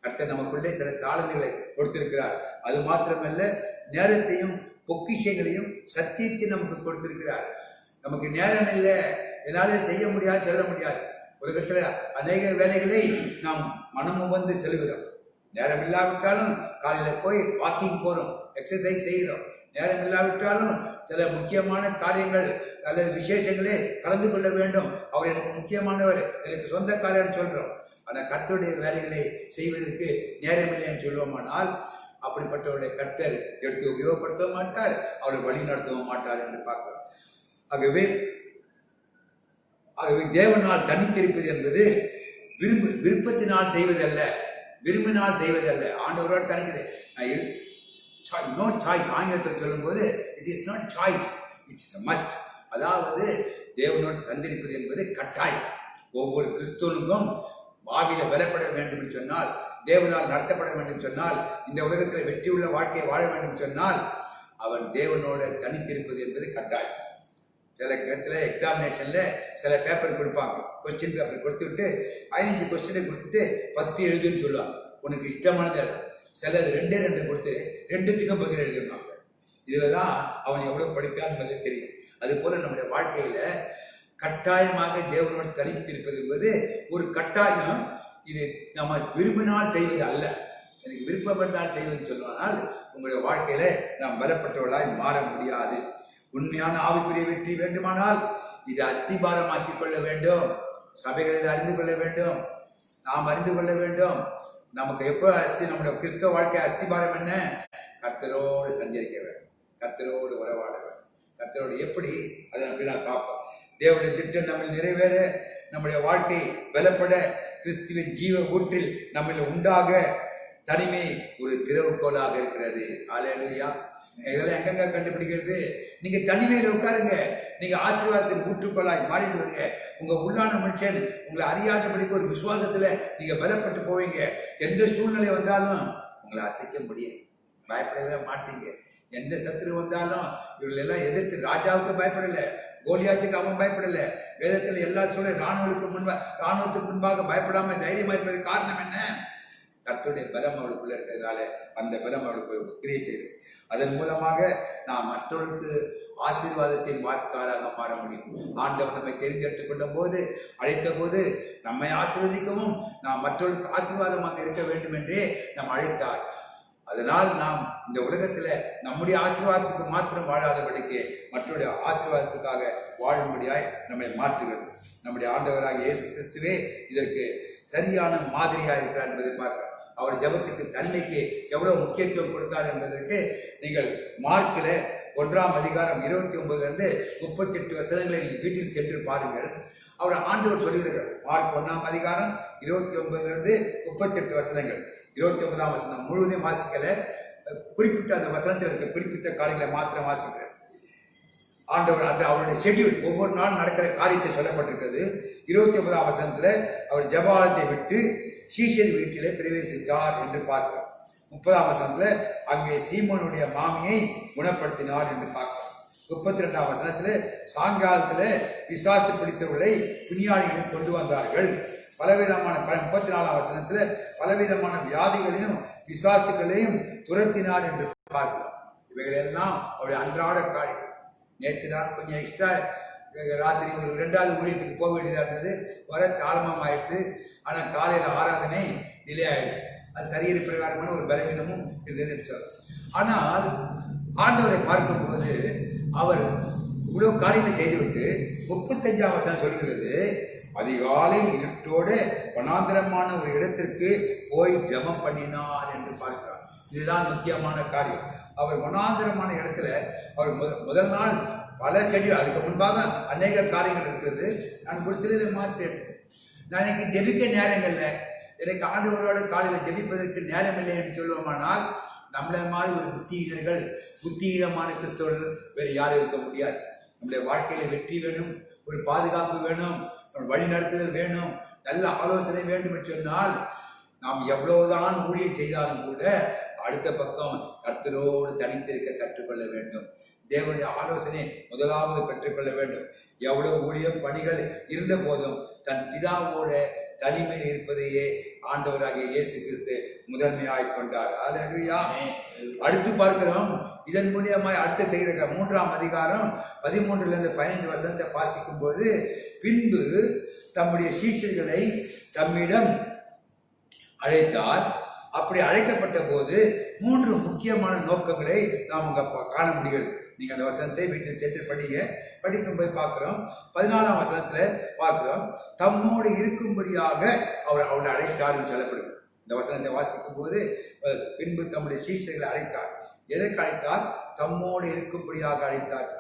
கர்த்தர் நமக்குள்ளே சில தாளந்துகளை கொடுத்திருக்கிறார். அது மாத்திரமல்ல, நேரத்தையும் பொக்கிஷங்களையும் சத்தியத்தையும் நமக்கு கொடுத்திருக்கிறார். நமக்கு நேரம் இல்லை, என்னால செய்ய முடியாது, சொல்ல முடியாது. உலகத்துல அநேக வேலைகளை நாம் மனமும் வந்து செல்கிறோம். நேரம் இல்லாவிட்டாலும் காலையில போய் வாக்கிங் போறோம், எக்ஸசைஸ் செய்கிறோம். நேரம் இல்லாவிட்டாலும் சில முக்கியமான காரியங்கள் அல்லது விசேஷங்களே கலந்து கொள்ள வேண்டும். அவர் எனக்கு முக்கியமானவர், எனக்கு சொந்தக்காரர் சொல்றோம். ஆனால் கர்த்தருடைய வேலைகளை செய்வதற்கு நேரம் இல்லைன்னு சொல்லுவோமானால் அப்படிப்பட்டவருடைய கர்த்தர் எடுத்து உபயோகப்படுத்த மாட்டார், அவரை வழி நடத்தவும் மாட்டார் என்று பார்க்கிறோம். ஆகவே தேவனால் தனித்திருப்பது என்பது விருப்பத்தினால் செய்வதல்ல, விரும்பினால் செய்வதல்ல. ஆண்டவரோடு தனிக்கிறது. நோ சாய்ஸ் ஆங்கிலத்தில் சொல்லும்போது it is not choice, it's must. அதாவது தேவனோடு தந்திருப்பது என்பது கட்டாயம். ஒவ்வொரு கிறிஸ்துவனுக்கும் ஆவியில பலப்பட வேண்டும் என்று சொன்னால், தேவனால் நடத்தப்பட வேண்டும் சொன்னால், இந்த உலகத்தில் வெற்றியுள்ள வாழ்க்கையை வாழ வேண்டும் சொன்னால் அவன் தேவனோட தனித்திருப்பது என்பது கட்டாயம். சில இடத்துல எக்ஸாமினேஷன்ல சில பேப்பர் கொடுப்பாங்க, கொஸ்டின் பேப்பர் கொடுத்து விட்டு 15 கொஸ்டினை கொடுத்துட்டு 10 எழுதுன்னு சொல்லுவாங்க. உனக்கு இஷ்டமானது சிலது 2 கொடுத்து 2த்துக்கும் பதில் எழுதிருப்பாங்க. இதுலதான் அவன் எவ்வளவு படித்தான் என்பது தெரியும். அது போல நம்முடைய வாழ்க்கையில கட்டாயமாக தேவனோடு தனித்திருப்பது என்பது ஒரு கட்டாயம். இது நம்ம விரும்பினால் செய்வது அல்ல, எனக்கு விருப்பப்பட்டால் செய்வதுன்னு சொல்லுவானால் உங்களுடைய வாழ்க்கையில நாம் பலப்பட்டவர்களாய் மாற முடியாது. உண்மையான ஆவிக்குரிய வெற்றி வேண்டுமானால் இது அஸ்திபாரமாக்கிக் கொள்ள வேண்டும். சபைகளை அறிந்து கொள்ள வேண்டும், நாம் அறிந்து கொள்ள வேண்டும். நமக்கு எப்போ நம்முடைய கிறிஸ்தவ வாழ்க்கை அஸ்திபாரம் என்ன? கர்த்தரோடு சஞ்சரிக்க வேண்டும், கர்த்தரோடு உறவாட வேண்டும். கர்த்தரோடு எப்படி அதை நான் பார்ப்போம். தேவனுடைய திட்டம் நம்ம நிறைவேற, நம்முடைய வாழ்க்கை பலப்பட, கிறிஸ்துவின் ஜீவ ஊற்றில் நம்ம உண்டாக தனிமை ஒரு திறவுகோலாக இருக்கிறது. அல்லேலூயா. இதெல்லாம் எங்கெங்க கண்டுபிடிக்கிறது? நீங்க தனிமையில உட்காருங்க, நீங்க ஆசீர்வாதத்தின் ஊற்றுக்கோளாய் மாறிடுவீங்க. உங்க உள்ளான மனுஷன் உங்களை அறியாதபடிக்கு ஒரு விசுவாசத்துல நீங்க பலப்பட்டு போவீங்க. எந்த சூழ்நிலை வந்தாலும் உங்களை அசைக்க முடியும், பயப்படவே மாட்டீங்க. எந்த சத்துரு வந்தாலும் இவர்கள் எல்லாம் எதிர்த்து ராஜாவுக்கு பயப்படல, கோலியாத்துக்கு அவன் பயப்படல. வேதத்தில் எல்லா சூழல் ராணுவத்துக்கு முன்பாக பயப்படாம தைரியமா இருப்பது காரணம் என்ன? கர்த்தருடைய பலம் அவளுக்குள்ள இருக்கிறதுனால அந்த பலம் அவளுக்கு கிரியை செய்யுது. அதன் மூலமாக நாம் மற்றவர்களுக்கு ஆசீர்வாதத்தின் வாக்காளராக மாற முடியும். ஆண்டவர் நம்மை தெரிந்தெடுத்துக் கொண்ட போது, அழைத்த போது நம்மை ஆசீர்வதிக்கவும் நாம் மற்றவர்களுக்கு ஆசீர்வாதமாக இருக்க வேண்டும் என்றே நாம் அழைத்தார். அதனால் நாம் இந்த உலகத்துல நம்முடைய ஆசீர்வாதத்துக்கு மாத்திரம் வாழாதபடிக்கு மற்றவருடைய ஆசீர்வாதத்துக்காக வாழும்படியாய் நம்மை மாற்றுகிறது. நம்முடைய ஆண்டவராக இயேசு கிறிஸ்துவே இதற்கு சரியான மாதிரியாக இருக்கிறார் என்பதை பார்க்கிறோம். அவர் ஜெபத்துக்கு தன்மைக்கு எவ்வளவு முக்கியத்துவம் கொடுத்தார் என்பதற்கு நீங்கள் மார்க்கில் 1ஆம் அதிகாரம் 29 38 வசனங்களை வீட்டில் சென்று பாருங்கள். அவர் ஆண்டவர் சொல்லுகிறார். மார்க் 1ஆம் அதிகாரம் 29 38 வசனங்கள். 29ஆம் வசனம் முழுவதும் வாசிக்கல, குறிப்பிட்ட அந்த வசனத்தில் இருக்க குறிப்பிட்ட காரியங்களை மாத்திரம் வாசிக்கிறார். ஆண்டவர் அந்த அவருடைய ஷெட்யூல் ஒவ்வொரு நாள் நடக்கிற காரியத்தை சொல்லப்பட்டிருக்கிறது. 29ஆம் வசனத்துல அவர் ஜெபாலயத்தை விட்டு சீஷர் வீட்டிலே பிரவேசித்தார் என்று பார்க்கிறோம். 30ஆம் வசனத்துல அங்கே சீமோனுடைய மாமியை குணப்படுத்தினார் என்று பார்க்கிறோம். 32ஆம் வசனத்துல சாயங்காலத்துல பிசாசு பிடித்தவர்களை பிணியாளிகளை கொண்டு வந்தார்கள். பலவிதமான 34ஆம் வசனத்துல பலவிதமான வியாதிகளையும் பிசாசுகளையும் துரத்தினார் என்று பார்க்கிறோம். இவைகளெல்லாம் அவருடைய அன்றாட காரியம். நேற்று தான் கொஞ்சம் எக்ஸ்ட்ரா ராத்திரி ஒரு 2வது ஊழியத்துக்கு போக வேண்டியதாக இருந்தது, வர தாளமாக ஆயிடுச்சு. ஆனால் காலையில் ஆராதனை டிலே ஆயிடுச்சு. அது சரியறி பிரகாரமான ஒரு பலவீனமும் இருந்தது. ஆனால் ஆண்டவரை பார்க்கும்போது அவர் இவ்வளோ காரியத்தை செய்துவிட்டு 35ஆம் வசனம் சொல்கிறது, அதிகாலையில் இருட்டோடு வனாந்திரமான ஒரு இடத்திற்கு போய் ஜெபம் பண்ணினார் என்று பார்க்கிறார். இதுதான் முக்கியமான காரியம். அவர் வனாந்திரமான இடத்துல அவர் முதல் நாள் பல செடி, அதுக்கு முன்பாக அநேக காரியங்கள் இருக்கிறது. நான் ஒரு சில மாற்றி எடுத்தேன். நான் எனக்கு ஜெபிக்க நேரங்கள்ல, எனக்கு ஆண்டவரோட காலையில் ஜெபிப்பதற்கு நேரம் இல்லை என்று சொல்லுவோமானால் நம்மளை மாதிரி ஒரு புத்தியீனமான கிறிஸ்தவர்கள் வேறு யாரும் இருக்க முடியாது. நம்முடைய வாழ்க்கையில வெற்றி வேணும், ஒரு பாதுகாப்பு வேணும், வழி நடத்துதல் வேணும், நல்ல ஆலோசனை வேண்டும் என்று சொன்னால் நாம் எவ்வளவுதான் ஊழியம் செய்தாலும் கூட அடுத்த பக்கம் கர்த்தரோடு தனித்திருக்க கற்றுக்கொள்ள வேண்டும். தேவனுடைய ஆலோசனை முதலாவது பெற்றுக்கொள்ள வேண்டும். எவ்வளவு ஊழியம் பணிகள் இருந்த போதும் தன் பிதாவோட தனிமையில் இருப்பதையே ஆண்டவராகிய இயேசு கிறிஸ்து முதன்மையாய் கொண்டார். அல்லேலூயா. அடுத்து பார்க்கிறோம், இதன் மூலியமாய் அடுத்த செய்கிற 3ஆம் அதிகாரம் 13 15 வசனத்தை வாசிக்கும் போது, பின்பு தம்முடைய சீஷர்களை தம்மிடம் அழைத்தார். அப்படி அழைக்கப்பட்ட போது 3 முக்கியமான நோக்கங்களை நாம் அங்க காண முடிகிறது. நீங்க அந்த வசனத்தை வீட்டில் சென்று படிக்கும் போய் பார்க்கிறோம். 14ஆம் வசனத்துல பார்க்கிறோம், தம்மோடு இருக்கும்படியாக அவரை அழைத்தார் சொல்லப்படுகிறது. இந்த வசனத்தை வாசிக்கும் போது, பின்பு தம்முடைய சீஷர்களை அழைத்தார். எதற்கு அழைத்தார்? தம்மோடு இருக்கும்படியாக அழைத்தார்.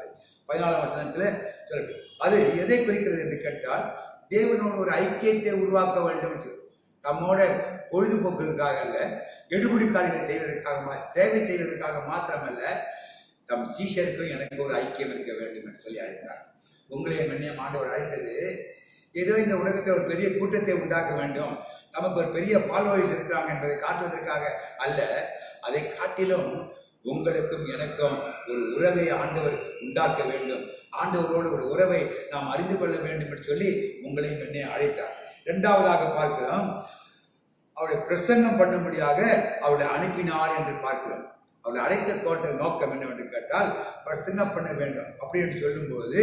14ஆம் வசனத்துல சொல்லப்படுது. அது எதை குறிக்கிறது என்று கேட்டால், தேவனோடு ஒரு ஐக்கியத்தை உருவாக்க வேண்டும். தம்மோட பொழுதுபோக்குகளுக்காக அல்ல, எடுபடி காரியங்களை செய்வதற்காக, சேவை செய்வதற்காக மாத்திரமல்ல, தம் சீஷருக்கும் எனக்கு ஒரு ஐக்கியம் இருக்க வேண்டும் என்று சொல்லி அழைத்தார். உங்களையும் என்னையும் ஆண்டவர் அழைத்தது ஏதோ இந்த உலகத்தை ஒரு பெரிய கூட்டத்தை உண்டாக்க வேண்டும், நமக்கு ஒரு பெரிய ஃபாலோவர்ஸ் இருக்கிறாங்க என்பதை காட்டுவதற்காக அல்ல. அதை காட்டிலும் உங்களுக்கும் எனக்கும் ஒரு உறவை ஆண்டவர் உண்டாக்க வேண்டும், ஆண்டவரோடு ஒரு உறவை நாம் அறிந்து கொள்ள வேண்டும் என்று சொல்லி உங்களையும் என்னை அழைத்தார். 2ஆவதாக பார்க்கிறோம், அவளை பிரசங்கம் பண்ணும்படியாக அவளை அனுப்பினார் என்று பார்க்கிறோம். அவளை அழைத்த கோட்ட நோக்கம் என்னவென்று கேட்டால், பிரசங்கம் பண்ண வேண்டும். அப்படி என்று சொல்லும்போது,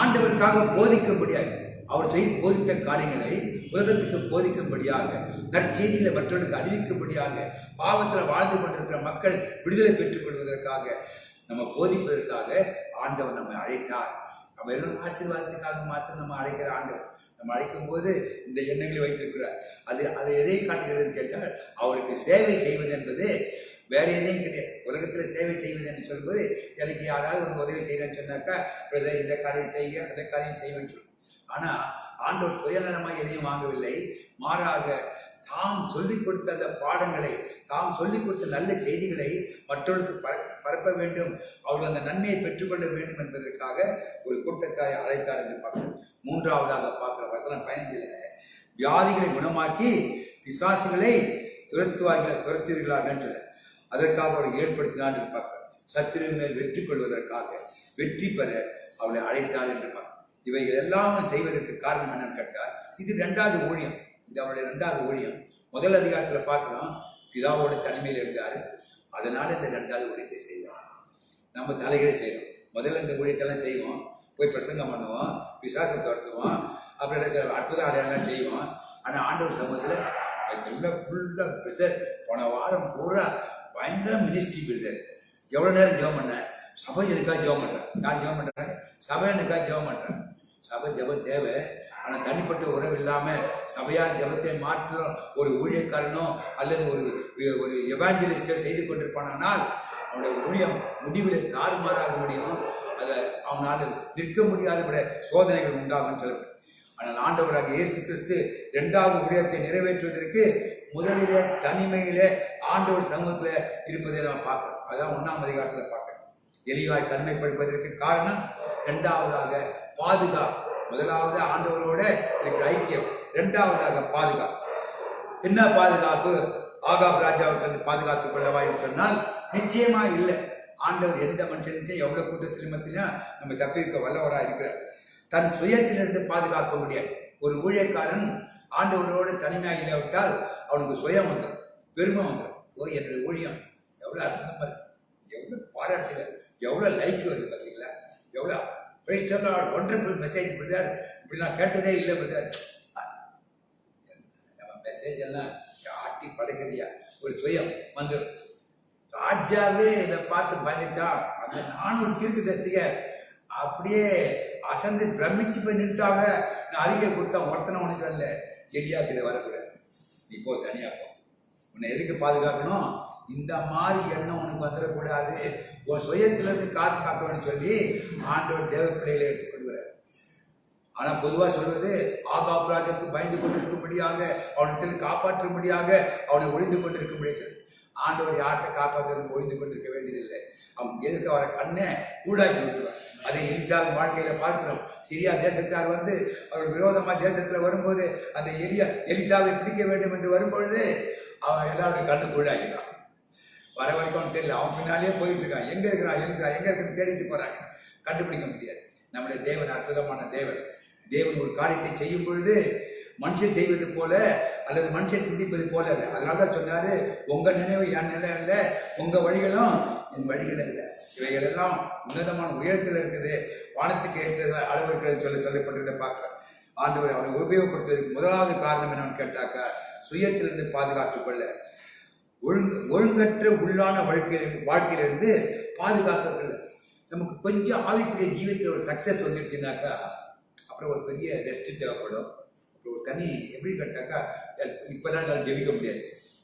ஆண்டவருக்காக போதிக்கும்படியாக, அவர் செய்து போதித்த காரியங்களை உலகத்துக்கு போதிக்கும்படியாக, நற்செய்தியில மற்றவர்களுக்கு அறிவிக்கும்படியாக, பாவத்தில் வாழ்ந்து கொண்டிருக்கிற மக்கள் விடுதலை பெற்றுக் கொள்வதற்காக, நம்ம போதிப்பதற்காக ஆண்டவர் நம்மை அழைத்தார். நம்ம எல்லாம் ஆசீர்வாதத்துக்காக மாத்திரம் நம்ம அழைக்கிற ஆண்டவர். நம்ம அழைக்கும் போது இந்த எண்ணங்களை வைத்திருக்கிறார். அதை எதை காட்டுகிறதுன்னு கேட்டால், அவருக்கு சேவை செய்வது என்பது வேற எதையும் கிடையாது. உலகத்தில் சேவை செய்வது என்று சொல்லும்போது, எனக்கு யாராவது ஒரு உதவி செய்யறேன்னு சொன்னாக்கா, இந்த காரியம் செய்ய, அந்த காரியம் செய்வேன்னு சொல்லுவோம். ஆனா ஆண்டவர் சுயநலமாக எதையும் வாங்கவில்லை. மாறாக தாம் சொல்லிக் கொடுத்த அந்த பாடங்களை, தாம் சொல்லிக் கொடுத்த நல்ல செய்திகளை மற்றவர்களுக்கு பரப்ப வேண்டும், அவர்கள் அந்த நன்மையை பெற்றுக்கொள்ள வேண்டும் என்பதற்காக ஒரு கூட்டத்தாரை அழைத்தார் என்று பார்க்கிறோம். 3ஆவதாக பார்க்கிற வசனம் 15, வியாதிகளை குணமாக்கி பிசாசுகளை துரத்துவீர்களாக சொல்ல, அதற்காக அவரை ஏற்படுத்தினார் என்று பார்க்கிறோம். சத்துருவின் மேல் வெற்றி கொள்வதற்காக, வெற்றி பெற அவளை அழைத்தார் என்று பார்க்கிறோம். இவைகள் எல்லாம் செய்வதற்கு காரணம் என்னன்னு கேட்டால், இது 2வது ஊழியம். இது அவருடைய 2வது ஊழியம். முதல் அதிகாரத்தில் பார்க்கிறோம், பிதாவோட தனிமையில் இருந்தார், அதனால இந்த 2வது ஊழியத்தை செய்வோம். நம்ம தலைகளை செய்வோம். முதல்ல இந்த ஊழியத்தெல்லாம் செய்வோம், போய் பிரசங்கம் பண்ணுவோம், விசுவாசம் துரத்துவோம், அப்புறம் அற்புத அடையாளம் செய்வோம். ஆனால் ஆண்டவர் சமூகத்தில் ஃபுல்லாக ப்ரெஷர். போன வாரம் பூரா பயங்கர மினிஸ்ட்ரி பிரிதர். எவ்வளோ நேரம் ஜெபம் பண்ணேன், சபை எதுக்காக ஜெபம் பண்ணுறேன். யார் ஜெபம் பண்ணுறாங்க? சபை எனக்காக ஜெபம் பண்ணுறேன். சபை ஜெபம் தேவை. ஆனால் தனிப்பட்ட உறவு இல்லாமல் சபையார் ஜெபத்தை மாற்ற ஒரு ஊழியக்காரனோ அல்லது ஒரு எவாஞ்சலிஸ்டோ செய்து கொண்டிருப்பானால் அவனுடைய ஊழியம் முடிவில் தாறுமாறாக முடியும். அதை அவனால் நிற்க முடியாத சோதனைகள் உண்டாகும் சொல்லப்படும். ஆனால் ஆண்டவராக இயேசு கிறிஸ்து 2வது ஊழியத்தை நிறைவேற்றுவதற்கு முதலிலே தனிமையிலே ஆண்டவர் சமூகத்தில் இருப்பதை நாம் பார்க்கிறோம். அதான் 1ஆம் அதிகாரத்தில் பார்க்கிறோம். எளிவாய் தன்மைப்படுவதற்கு காரணம் 2ஆவதாக பாதுகாப்பு. முதலாவது ஆண்டவரோட இருக்கிற ஐக்கியம், 2ஆவதாக பாதுகாப்பு. என்ன பாதுகாப்பு? ஆகாப் ராஜாவை தன்னை பாதுகாத்துக் கொள்ளவா என்று சொன்னால் நிச்சயமா இல்லை. ஆண்டவர் எந்த மனுஷன்கிட்டையும் எவ்வளவு கூட்டத்திலும் மத்தினா நம்ம தப்பிக்க வல்லவராக இருக்கிறார். தன் சுயத்திலிருந்து பாதுகாக்க முடியாது. ஒரு ஊழியக்காரன் ஆண்டவரோடு தனிமையாக இல்லாவிட்டால் அவனுக்கு சுயம் வந்துடும், பெருமை வந்துடும். என்னுடைய ஊழியம் எவ்வளோ அர்த்தமாக இருக்கு, எவ்வளோ பாராட்டுகள், எவ்வளோ லைக் வருது பார்த்தீங்களா, எவ்வளோ ஒண்டர்ஃபுல் மெசேஜ் பிரதர், இப்படி நான் கேட்டதே இல்லை பிரதர். நம்ம மெசேஜ் எல்லாம் ஆட்டி படுக்கிறதியா, ஒரு சுயம் வந்துடும். ராஜாவே இதை பார்த்து பயந்துட்டா, அந்த 400 தீர்க்கதரிசிக அப்படியே அசந்து பிரமிச்சு போய் நின்றுட்டாங்க. நான் அறிக்கை கொடுத்தா ஒருத்தனை ஒன்று சொல்ல, எலியாக்கு இதை வரக்கூடாது, நீ போ தனியாக்கும், உன்னை எதுக்கு பாதுகாக்கணும், இந்த மாதிரி எண்ணம் உனக்கு வந்துடக்கூடாது, உன் சுயத்திலிருந்து காக்கணும்னு சொல்லி ஆண்டவர் தேவ பிள்ளைகளை எடுத்துக்கொள்கிறார். ஆனால் பொதுவாக சொல்வது, ஆகாப் ராஜாவுக்கு பயந்து கொண்டிருக்கும்படியாக, அவனிடத்தில் காப்பாற்றும்படியாக, அவனை ஒழிந்து கொண்டிருக்கும்படியாக. ஆண்டவர் யார்கிட்ட காப்பாற்றுறது ஒழிந்து கொண்டிருக்க வேண்டியதில்லை. அவன் எதிர்க்க வர கண்ணை கூடாக்கி விடுவார். அதை எலிசாவின் வாழ்க்கையில பார்க்கிறோம். சிரியா தேசத்தார் வந்து அவர்கள் விரோதமா தேசத்துல வரும்போது அந்த எலிசாவை பிடிக்க வேண்டும் என்று வரும்பொழுது அவன் எல்லாருடைய கண்ணு கூடாக்கிட்டான். வர வரைக்கும் தெரியல, அவன் பின்னாலேயே போயிட்டு இருக்கான். எங்க இருக்கிறான் எலிசா, எங்க இருக்குன்னு தேடிட்டு போறாங்க, கண்டுபிடிக்க முடியாது. நம்முடைய தேவன் அற்புதமான தேவன். தேவன் ஒரு காரியத்தை செய்யும் பொழுது மனுஷன் செய்வது போல அல்லது மனுஷன் சிந்திப்பது போல இல்லை. அதனாலதான் சொன்னாரு, உங்க நினைவு என் நிலை இல்லை, உங்க வழிகளும் என் வழிகள் இல்லை. இவைகள் எல்லாம் உன்னதமான உயரத்தில் இருக்குது, வானத்துக்கு ஏற்ற அளவு இருக்கிறது சொல்லப்பட்டதை பார்க்கிறேன். ஆண்டவர் அவனை உபயோகப்படுத்துவதற்கு முதலாவது காரணம் என்னன்னு கேட்டாக்கா, சுயத்திலிருந்து பாதுகாத்துக் கொள்ள, ஒழுங்கற்ற உள்ளான வாழ்க்கையிலிருந்து பாதுகாத்துக்கொள்ள. நமக்கு கொஞ்சம் ஆவிக்குரிய ஜீவிதத்தில் ஒரு சக்சஸ் வந்துடுச்சுனாக்கா அப்புறம் ஒரு பெரிய ரெஸ்ட் தேவைப்படும். அப்புறம் ஒரு தனி எப்படி கேட்டாக்கா, இப்போதான் என்னால் ஜெபிக்க முடியாது,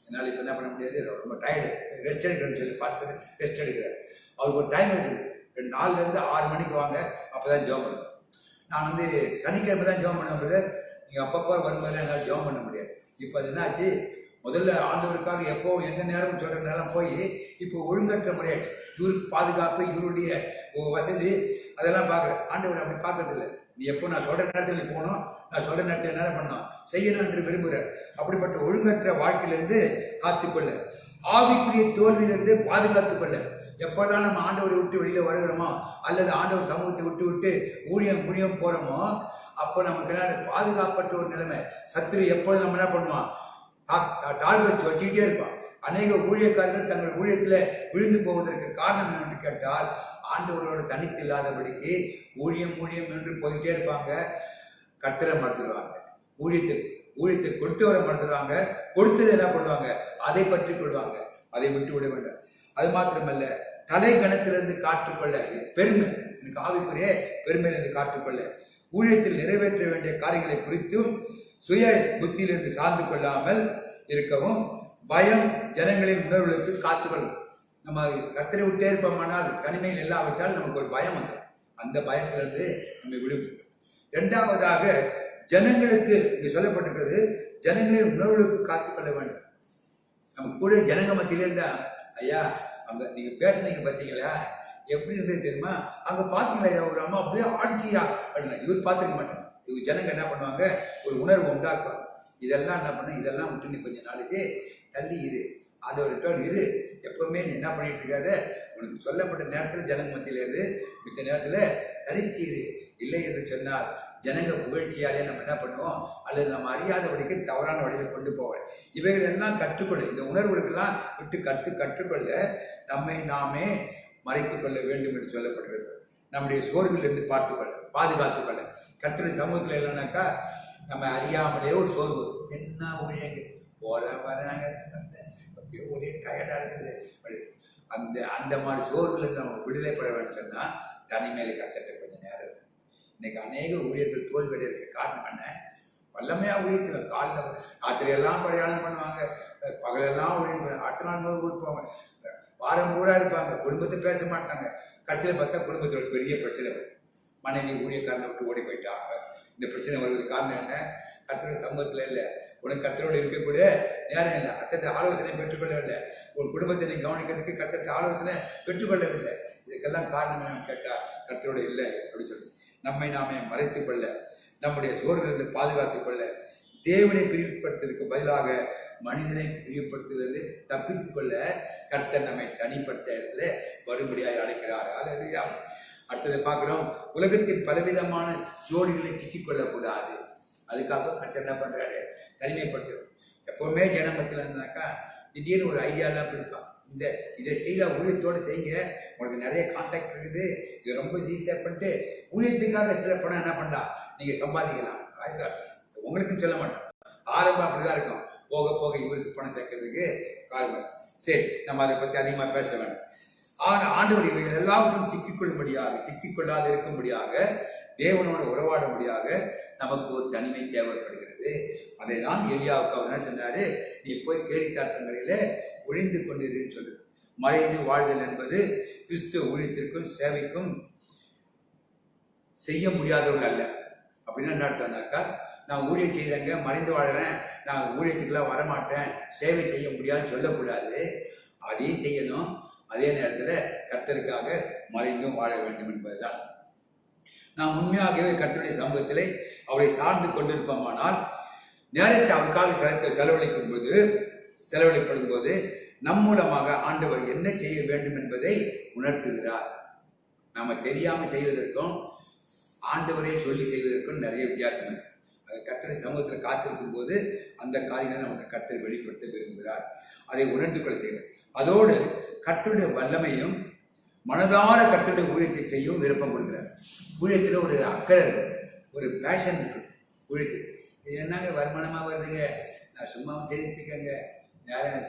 என்னால் இப்போ என்ன பண்ண முடியாது, ரொம்ப டயர்டு, ரெஸ்ட் எடுக்கிறேன்னு சொல்லி பாஸ்டர் ரெஸ்ட் எடுக்கிறார். அவருக்கு ஒரு டைம் இருக்குது, 4லேருந்து 6 மணிக்கு வாங்க, அப்போ தான் ஜெபம் பண்ணணும். நான் சனிக்கிழமை தான் ஜெபம் பண்ண முடியாது, நீங்கள் அப்பப்போ வரும்போது என்னால் ஜெபம் பண்ண முடியாது. இப்போ அது என்னாச்சு, முதல்ல ஆண்டவருக்காக எப்போ எந்த நேரம் சொல்கிற நேரம் போய் இப்போ ஒழுங்கற்ற முறையாச்சு. இவருக்கு பாதுகாப்பு, இவருடைய வசதி அதெல்லாம் பார்க்குறேன். ஆண்டவர் அப்படி பார்க்கறது இல்லை. நீ எப்போ நான் சொல்கிற நேரத்தில் நீ போகணும், நான் சொல்கிற நேரத்தில் என்ன பண்ணணும், செய்யணும் என்று விரும்புகிறேன். அப்படிப்பட்ட ஒழுங்கற்ற வாழ்க்கையிலிருந்து காத்துக்கொள்ள, ஆவிக்குரிய தோல்வியிலிருந்து பாதுகாத்துக்கொள்ள. எப்போல்லாம் நம்ம ஆண்டவரை விட்டு வெளியில் வருகிறோமோ அல்லது ஆண்டவர் சமூகத்தை விட்டு ஊழியம் போகிறோமோ அப்போ நமக்கு என்ன பாதுகாப்பற்ற ஒரு நிலைமை. சத்துரு எப்போது நம்ம என்ன பண்ணுவான், டார்கெட் வச்சுக்கிட்டே இருப்பான். அநேக ஊழியக்காரர்கள் தங்கள் ஊழியத்தில் விழுந்து போவதற்கு காரணம் என்னன்னு கேட்டால், ஆண்டவரோட தனித்து இல்லாதபடிக்கு ஊழியம் என்று போயிட்டே இருப்பாங்க. கர்த்தரை மறந்துடுவாங்க, ஊழியத்தை கொடுத்தவரை மறந்துடுவாங்க, கொடுத்தது என்ன பண்ணுவாங்க, அதை பற்றி கொள்வாங்க, அதை விட்டு விட வேண்டாம். அது மாத்திரமல்ல, தலை கணத்திலிருந்து காற்றுக்கொள்ள, பெருமை, எனக்கு ஆவிக்குரிய பெருமையிலிருந்து காற்றுக்கொள்ள, ஊழியத்தில் நிறைவேற்ற வேண்டிய காரியங்களை குறித்தும் சுய புத்தியிலிருந்து சார்ந்து கொள்ளாமல் இருக்கவும், பயம் ஜனங்களின் உணர்வுகளுக்கு காத்துக்கொள்ளும். நம்ம கர்த்தரை விட்டே இருப்போமானால், தனிமையில் இல்லாவிட்டால் நமக்கு ஒரு பயம் வந்துடும். அந்த பயத்திலிருந்து நம்ம விடுவிக்கும். 2வதாக, ஜனங்களுக்கு இங்கு சொல்லப்பட்டிருக்கிறது, ஜனங்களின் உணர்வுகளுக்கு காத்துக்கொள்ள வேண்டும். நம்ம கூட ஜனங்க மத்தியில இருந்தா, ஐயா அங்க நீங்க பேசுனீங்க பார்த்தீங்களா, எப்படி இருந்தது தெரியுமா, அங்க பாத்தீங்களா ஒரு அம்மா அப்படியே ஆட்சியா அப்படின்னா, இவர் பார்த்துக்க மாட்டாங்க. இவங்க ஜனங்க என்ன பண்ணுவாங்க, ஒரு உணர்வு உண்டாக்குவாங்க. இதெல்லாம் என்ன பண்ண, இதெல்லாம் விட்டு நீ கொஞ்சம் நாளைக்கு தள்ளி இரு, அதை ஒரு ரிட்டர்ன் இரு, எப்பவுமே நீ என்ன பண்ணிட்டு இருக்காத, உனக்கு சொல்லப்பட்ட நேரத்தில் ஜனங்க மத்தியில இரு, மித்த நேரத்தில் தரிச்சு இரு. இல்லை என்று சொன்னால் ஜனங்க புகழ்ச்சியாலே நம்ம என்ன பண்ணுவோம், அல்லது நம்ம அறியாதபடிக்கு தவறான வழியில் கொண்டு போவோம். இவைகள் எல்லாம் கற்றுக்கொள்ள, இந்த உணர்வுகளுக்கெல்லாம் விட்டு கற்றுக்கொள்ள நம்மை நாமே மறைத்துக் கொள்ள வேண்டும் என்று சொல்லப்படுகிறது. நம்முடைய சோர்விலிருந்து பாதுகாத்துக்கொள்ள. கர்த்தருடைய சமூகத்தில் இல்லைனாக்கா நம்ம அறியாமலே ஒரு சோர்வு, என்ன ஊழியங்க வராங்க, அப்படியே ஒரே டயர்டா இருக்குது. அந்த மாதிரி சோர்வுலேருந்து நம்ம விடுதலை பெற வேண்டும் சொன்னால் தனிமையில கர்த்தர்ட்ட கொஞ்சம் நேரம். இன்னைக்கு அநேக ஊழியர்கள் தோல்வியடைறதுக்கு காரணம் என்ன, வல்லமையா ஊழியர்கள் காலில் ராத்திரியெல்லாம் பிரயாணம் பண்ணுவாங்க, பகலெல்லாம் ஊழியம், அடுத்த நாள் ஊருக்கு போவாங்க, வாரம் பூரா இருப்பாங்க, குடும்பத்தை பேச மாட்டாங்க. கடைசியில் பார்த்தா குடும்பத்தோட பெரிய பிரச்சனை வரும். மனைவி ஊழியக்காரனை விட்டு ஓடி போயிட்டாங்க. இந்த பிரச்சனை வருவதற்கு காரணம் என்ன, கர்த்தருடைய சமூகத்தில் இல்லை, உனக்கு கர்த்தரோடு இருக்கக்கூடிய நேரம் இல்லை, கர்த்தருடைய ஆலோசனை பெற்றுக்கொள்ளவில்லை, உன் குடும்பத்தை நீ கவனிக்கிறதுக்கு கர்த்தருடைய ஆலோசனை பெற்றுக்கொள்ளவில்லை. இதுக்கெல்லாம் காரணம் என்னன்னு கேட்டால் கர்த்தரோடு இல்லை அப்படின்னு சொல்லி நம்மை நாமே மறைத்துக் கொள்ள, நம்முடைய சோர்விலிருந்து பாதுகாத்துக் கொள்ள, தேவனை பிரிவுபடுத்துவதற்கு பதிலாக மனிதனை பிரிவுபடுத்துவதிலிருந்து தப்பித்துக் கொள்ள கர்த்தர் நம்மை தனிப்பட்ட இடத்துல வரும்படியாக அழைக்கிறார். அல்லேலூயா. அடுத்தது பார்க்கிறோம், உலகத்தில் பலவிதமான ஜோடிகளை சிக்கிக் கொள்ளக்கூடாது. அதுக்காக கர்த்தர் என்ன பண்றாரு, தனிமைப்படுத்துறோம். எப்பவுமே ஜனமத்தில் இருந்தாக்கா திடீர்னு ஒரு ஐடியாலாம் கொடுப்பான், இதை செய்த ஊழியத்தோடு செய்யுங்க, உங்களுக்கு நிறைய கான்டாக்ட் இருக்குது, இது ரொம்ப ஈஸியாக பண்ணிட்டு ஊழியத்துக்காக சில பணம் என்ன பண்ணலாம் நீங்கள் சம்பாதிக்கலாம். உங்களுக்குன்னு சொல்ல மாட்டோம், ஆரம்பம் அப்படிதான் இருக்கும், போக போக இவருக்கு பணம் சேர்க்கறதுக்கு காரணம். சரி, நம்ம அதை பற்றி அதிகமாக பேச வேண்டாம். ஆனால் ஆண்டவர் இவைகள் எல்லாவற்றும் சிக்கிக்கொள்ளாது இருக்கும்படியாக, தேவனோடு உறவாடும்படியாக நமக்கு ஒரு தனிமை தேவைப்படுகிறது. அதை தான் எலியாவுக்கு அவர் என்ன சொன்னாரு, நீ போய் கேரிக்காற்றங்களில ஒழிந்து கொண்டிருன்னு சொல்லுது. மறைந்து வாழ்தல் என்பது கிறிஸ்துவ ஊழியத்திற்கும் சேவைக்கும் செய்ய முடியாதவர்கள் அல்ல. அப்படின்னா என்ன அர்த்தம்னாக்கா, நான் ஊழியம் செய்தங்க மறைந்து வாழ்கிறேன், நான் ஊழியத்துக்கெல்லாம் வரமாட்டேன், சேவை செய்ய முடியாதுன்னு சொல்லக்கூடாது. அதையும் செய்யணும், அதே நேரத்தில் கர்த்தருக்காக மறைந்தும் வாழ வேண்டும் என்பதுதான். நாம் உண்மையாகவே கர்த்தருடைய சமூகத்திலே அவரை சார்ந்து கொண்டிருப்போமானால், நேரத்தை அவருக்காக செலவழிப்படும் போது நம் மூலமாக ஆண்டவர் என்ன செய்ய வேண்டும் என்பதை உணர்த்துகிறார். நாம தெரியாமல் செய்வதற்கும் ஆண்டவரை சொல்லி செய்வதற்கும் நிறைய வித்தியாசம். கர்த்தருடைய சமூகத்தில் காத்திருக்கும் போது அந்த காரியங்களை நமக்கு கர்த்தர் வெளிப்படுத்த விரும்புகிறார். அதை உணர்ந்து கொள்ள செய்கிறார். அதோடு கர்த்தருடைய வல்லமையும் மனதார கர்த்தருடைய ஊழியத்தை செய்யவும் விருப்பம் கொடுக்கிறார். ஊழியத்தில் ஒரு அக்கறை இருக்கு, ஒரு பேஷன் இருக்கு. ஊழியத்தில் இது என்னங்க வருமானமாக வருதுங்க, நான் சும்மாவும் செய்துட்டுருக்கேங்க, நேரம்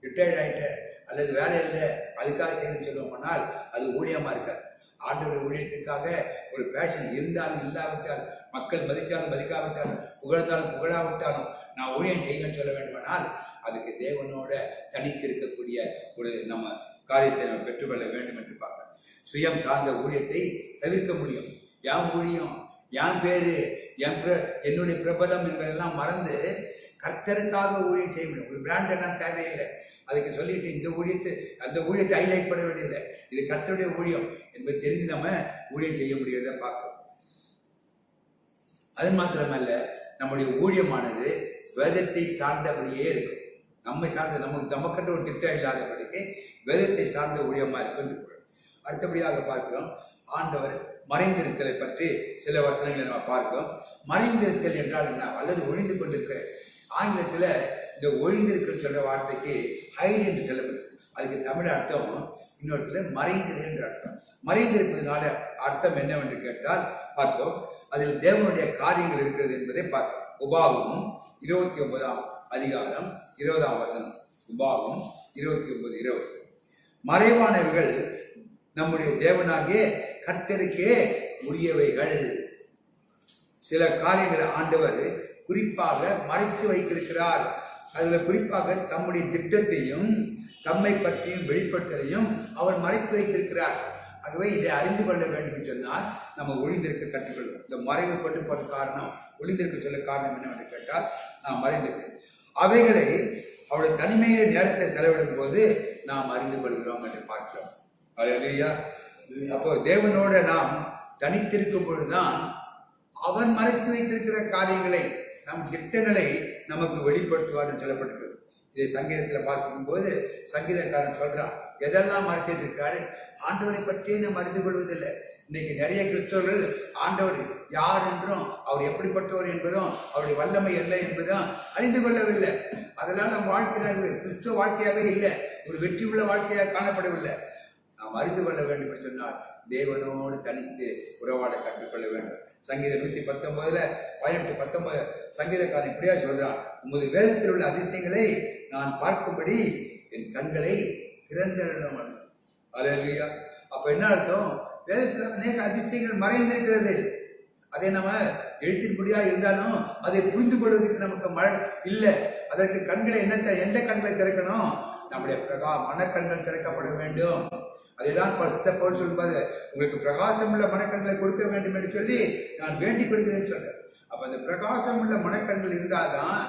ரிட்டையர்ட் ஆகிட்டேன் அல்லது வேலை இல்லை அதுக்காக செய்யணும்னு சொல்லுவோம்னால் அது ஊழியமாக இருக்காது. ஆண்டவருடைய ஊழியத்திற்காக ஒரு பேஷன் இருந்தாலும் இல்லாவிட்டாலும், மக்கள் மதித்தாலும் மதிக்காவிட்டாலும், புகழ்ந்தாலும் புகழாவிட்டாலும் நான் ஊழியம் செய்யணும்னு சொல்ல வேண்டுமானால் அதுக்கு தேவனோட தனித்து இருக்கக்கூடிய ஒரு நம்ம காரியத்தை நம்ம பெற்றுக்கொள்ள வேண்டும் என்று பார்க்கலாம். சுயம் சார்ந்த ஊழியத்தை தவிர்க்க முடியும். என் ஊழியம், என் பேரு, என்னுடைய பிரபலம் என்பதெல்லாம் மறந்து கர்த்தருக்காக ஊழியம் செய்ய முடியும். ஒரு பிராண்ட் எல்லாம் தேவையில்லை. அதுக்கு சொல்லிட்டு இந்த ஊழியத்தை அந்த ஊழியத்தை ஹைலைட் பண்ண வேண்டியதில்லை. இது கர்த்தருடைய ஊழியம் என்பது தெரிஞ்சு நம்ம ஊழியம் செய்ய முடியாத பார்க்கிறோம். அது மாத்திரமல்ல, நம்முடைய ஊழியமானது வேதத்தை சார்ந்தபடியே இருக்கும். நம்மை சார்ந்த நமக்கென்ற ஒரு திட்டம் இல்லாதபடிக்கு வேதத்தை சார்ந்த ஊழியமா இருக்கும் என்று பொருள். அடுத்தபடியாக பார்க்கிறோம், ஆண்டவர் மறைந்திருத்தலை பற்றி சில வசனங்களை நம்ம பார்க்கிறோம். மறைந்திருத்தல் என்றால் என்ன, அல்லது ஒழிந்து கொண்டிருக்க. ஆங்கிலத்தில் இந்த ஒழிந்திருக்க சொல்ற வார்த்தைக்கு ஹைட் என்று சொல்லப்படும். அதுக்கு தமிழ் அர்த்தம் இன்னொருத்துல மறைந்திரு என்று அர்த்தம். மறைந்திருப்பதனால அர்த்தம் என்னவென்று கேட்டால் பார்ப்போம், அதில் தேவனுடைய காரியங்கள் இருக்கிறது என்பதை பார்ப்போம். உபாகமம் 29ஆம் அதிகாரம் 20ஆம் வசனம். உபாகமம் 29:20. மறைவானவைகள் நம்முடைய தேவனாகிய கர்த்தருக்கே உரியவைகள். சில காரியங்களை ஆண்டவர் குறிப்பாக மறைத்து வைத்திருக்கிறார். அதுல குறிப்பாக தம்முடைய திட்டத்தையும் தம்மை பற்றியும் வெளிப்படுத்தலையும் அவர் மறைத்து வைத்திருக்கிறார். ஆகவே இதை அறிந்து கொள்ள வேண்டும் என்று சொன்னால் நம்ம ஒளிந்திருக்க கற்றுக்கொள்வோம். இந்த மறைவு கொண்டு போற காரணம், ஒளிந்திருக்க சொல்ல காரணம் என்னவென்று கேட்டால் நாம் மறைந்திருக்கிறோம். அவைகளை அவருடைய தனிமையில நேரத்தை செலவிடும் போது நாம் அறிந்து கொள்கிறோம் என்று பார்க்கிறோம். அல்லேலூயா. அப்போ தேவனோட நாம் தனித்திருக்கும் பொழுதுதான் அவர் மறைத்து வைத்திருக்கிற காரியங்களை, நம் திட்டங்களை நமக்கு வெளிப்படுத்துவார் சொல்லப்பட்டிருக்கிறது. இதை சங்கீதத்தில் பார்க்கும் போது சங்கீதக்காரன் சொல்றான், எதெல்லாம் மறைச்சு வைத்திருக்காரு, ஆண்டவரை பற்றியே நம்ம அறிந்து கொள்வதில்லை. இன்னைக்கு நிறைய கிறிஸ்தவர்கள் ஆண்டவர் யார் என்றும் அவர் எப்படிப்பட்டவர் என்பதும் அவருடைய வல்லமை இல்லை என்பதும் அறிந்து கொள்ளவில்லை. அதெல்லாம் நம் வாழ்க்கையாகவே கிறிஸ்துவ வாழ்க்கையாகவே இல்லை, ஒரு வெற்றி உள்ள வாழ்க்கையாக காணப்படவில்லை. நாம் அறிந்து கொள்ள வேண்டும் என்று சொன்னால் தேவனோடு தனித்து உறவாட கற்றுக்கொள்ள வேண்டும். சங்கீதம் 119:18-19 சங்கீதக்காரன் இப்படியா சொல்றான், உமது வேதத்தில் உள்ள அதிசயங்களை நான் பார்க்கும்படி என் கண்களை திறந்தருளும். அல்லேலூயா. அப்ப என்ன அர்த்தம், வேதத்தில் அநேக அதிசயங்கள் மறைந்திருக்கிறது. அதை நம்ம எழுத்தின்படியா இருந்தாலும் அதை புரிந்து கொள்வதற்கு நமக்கு இல்லை. அதற்கு கண்களை எந்த கண்களை திறக்கணும், நம்முடைய மனக்கண்கள் திறக்கப்பட வேண்டும். அதைதான் பரிசுத்த பவுல் சொல்வது, உங்களுக்கு பிரகாசம் உள்ள மனக்கண்களை கொடுக்க வேண்டும் என்று சொல்லி நான் வேண்டிக் கொள்கிறேன்னு சொல்றேன். அப்ப அந்த பிரகாசம் உள்ள மனக்கண்கள் இருந்தால்தான்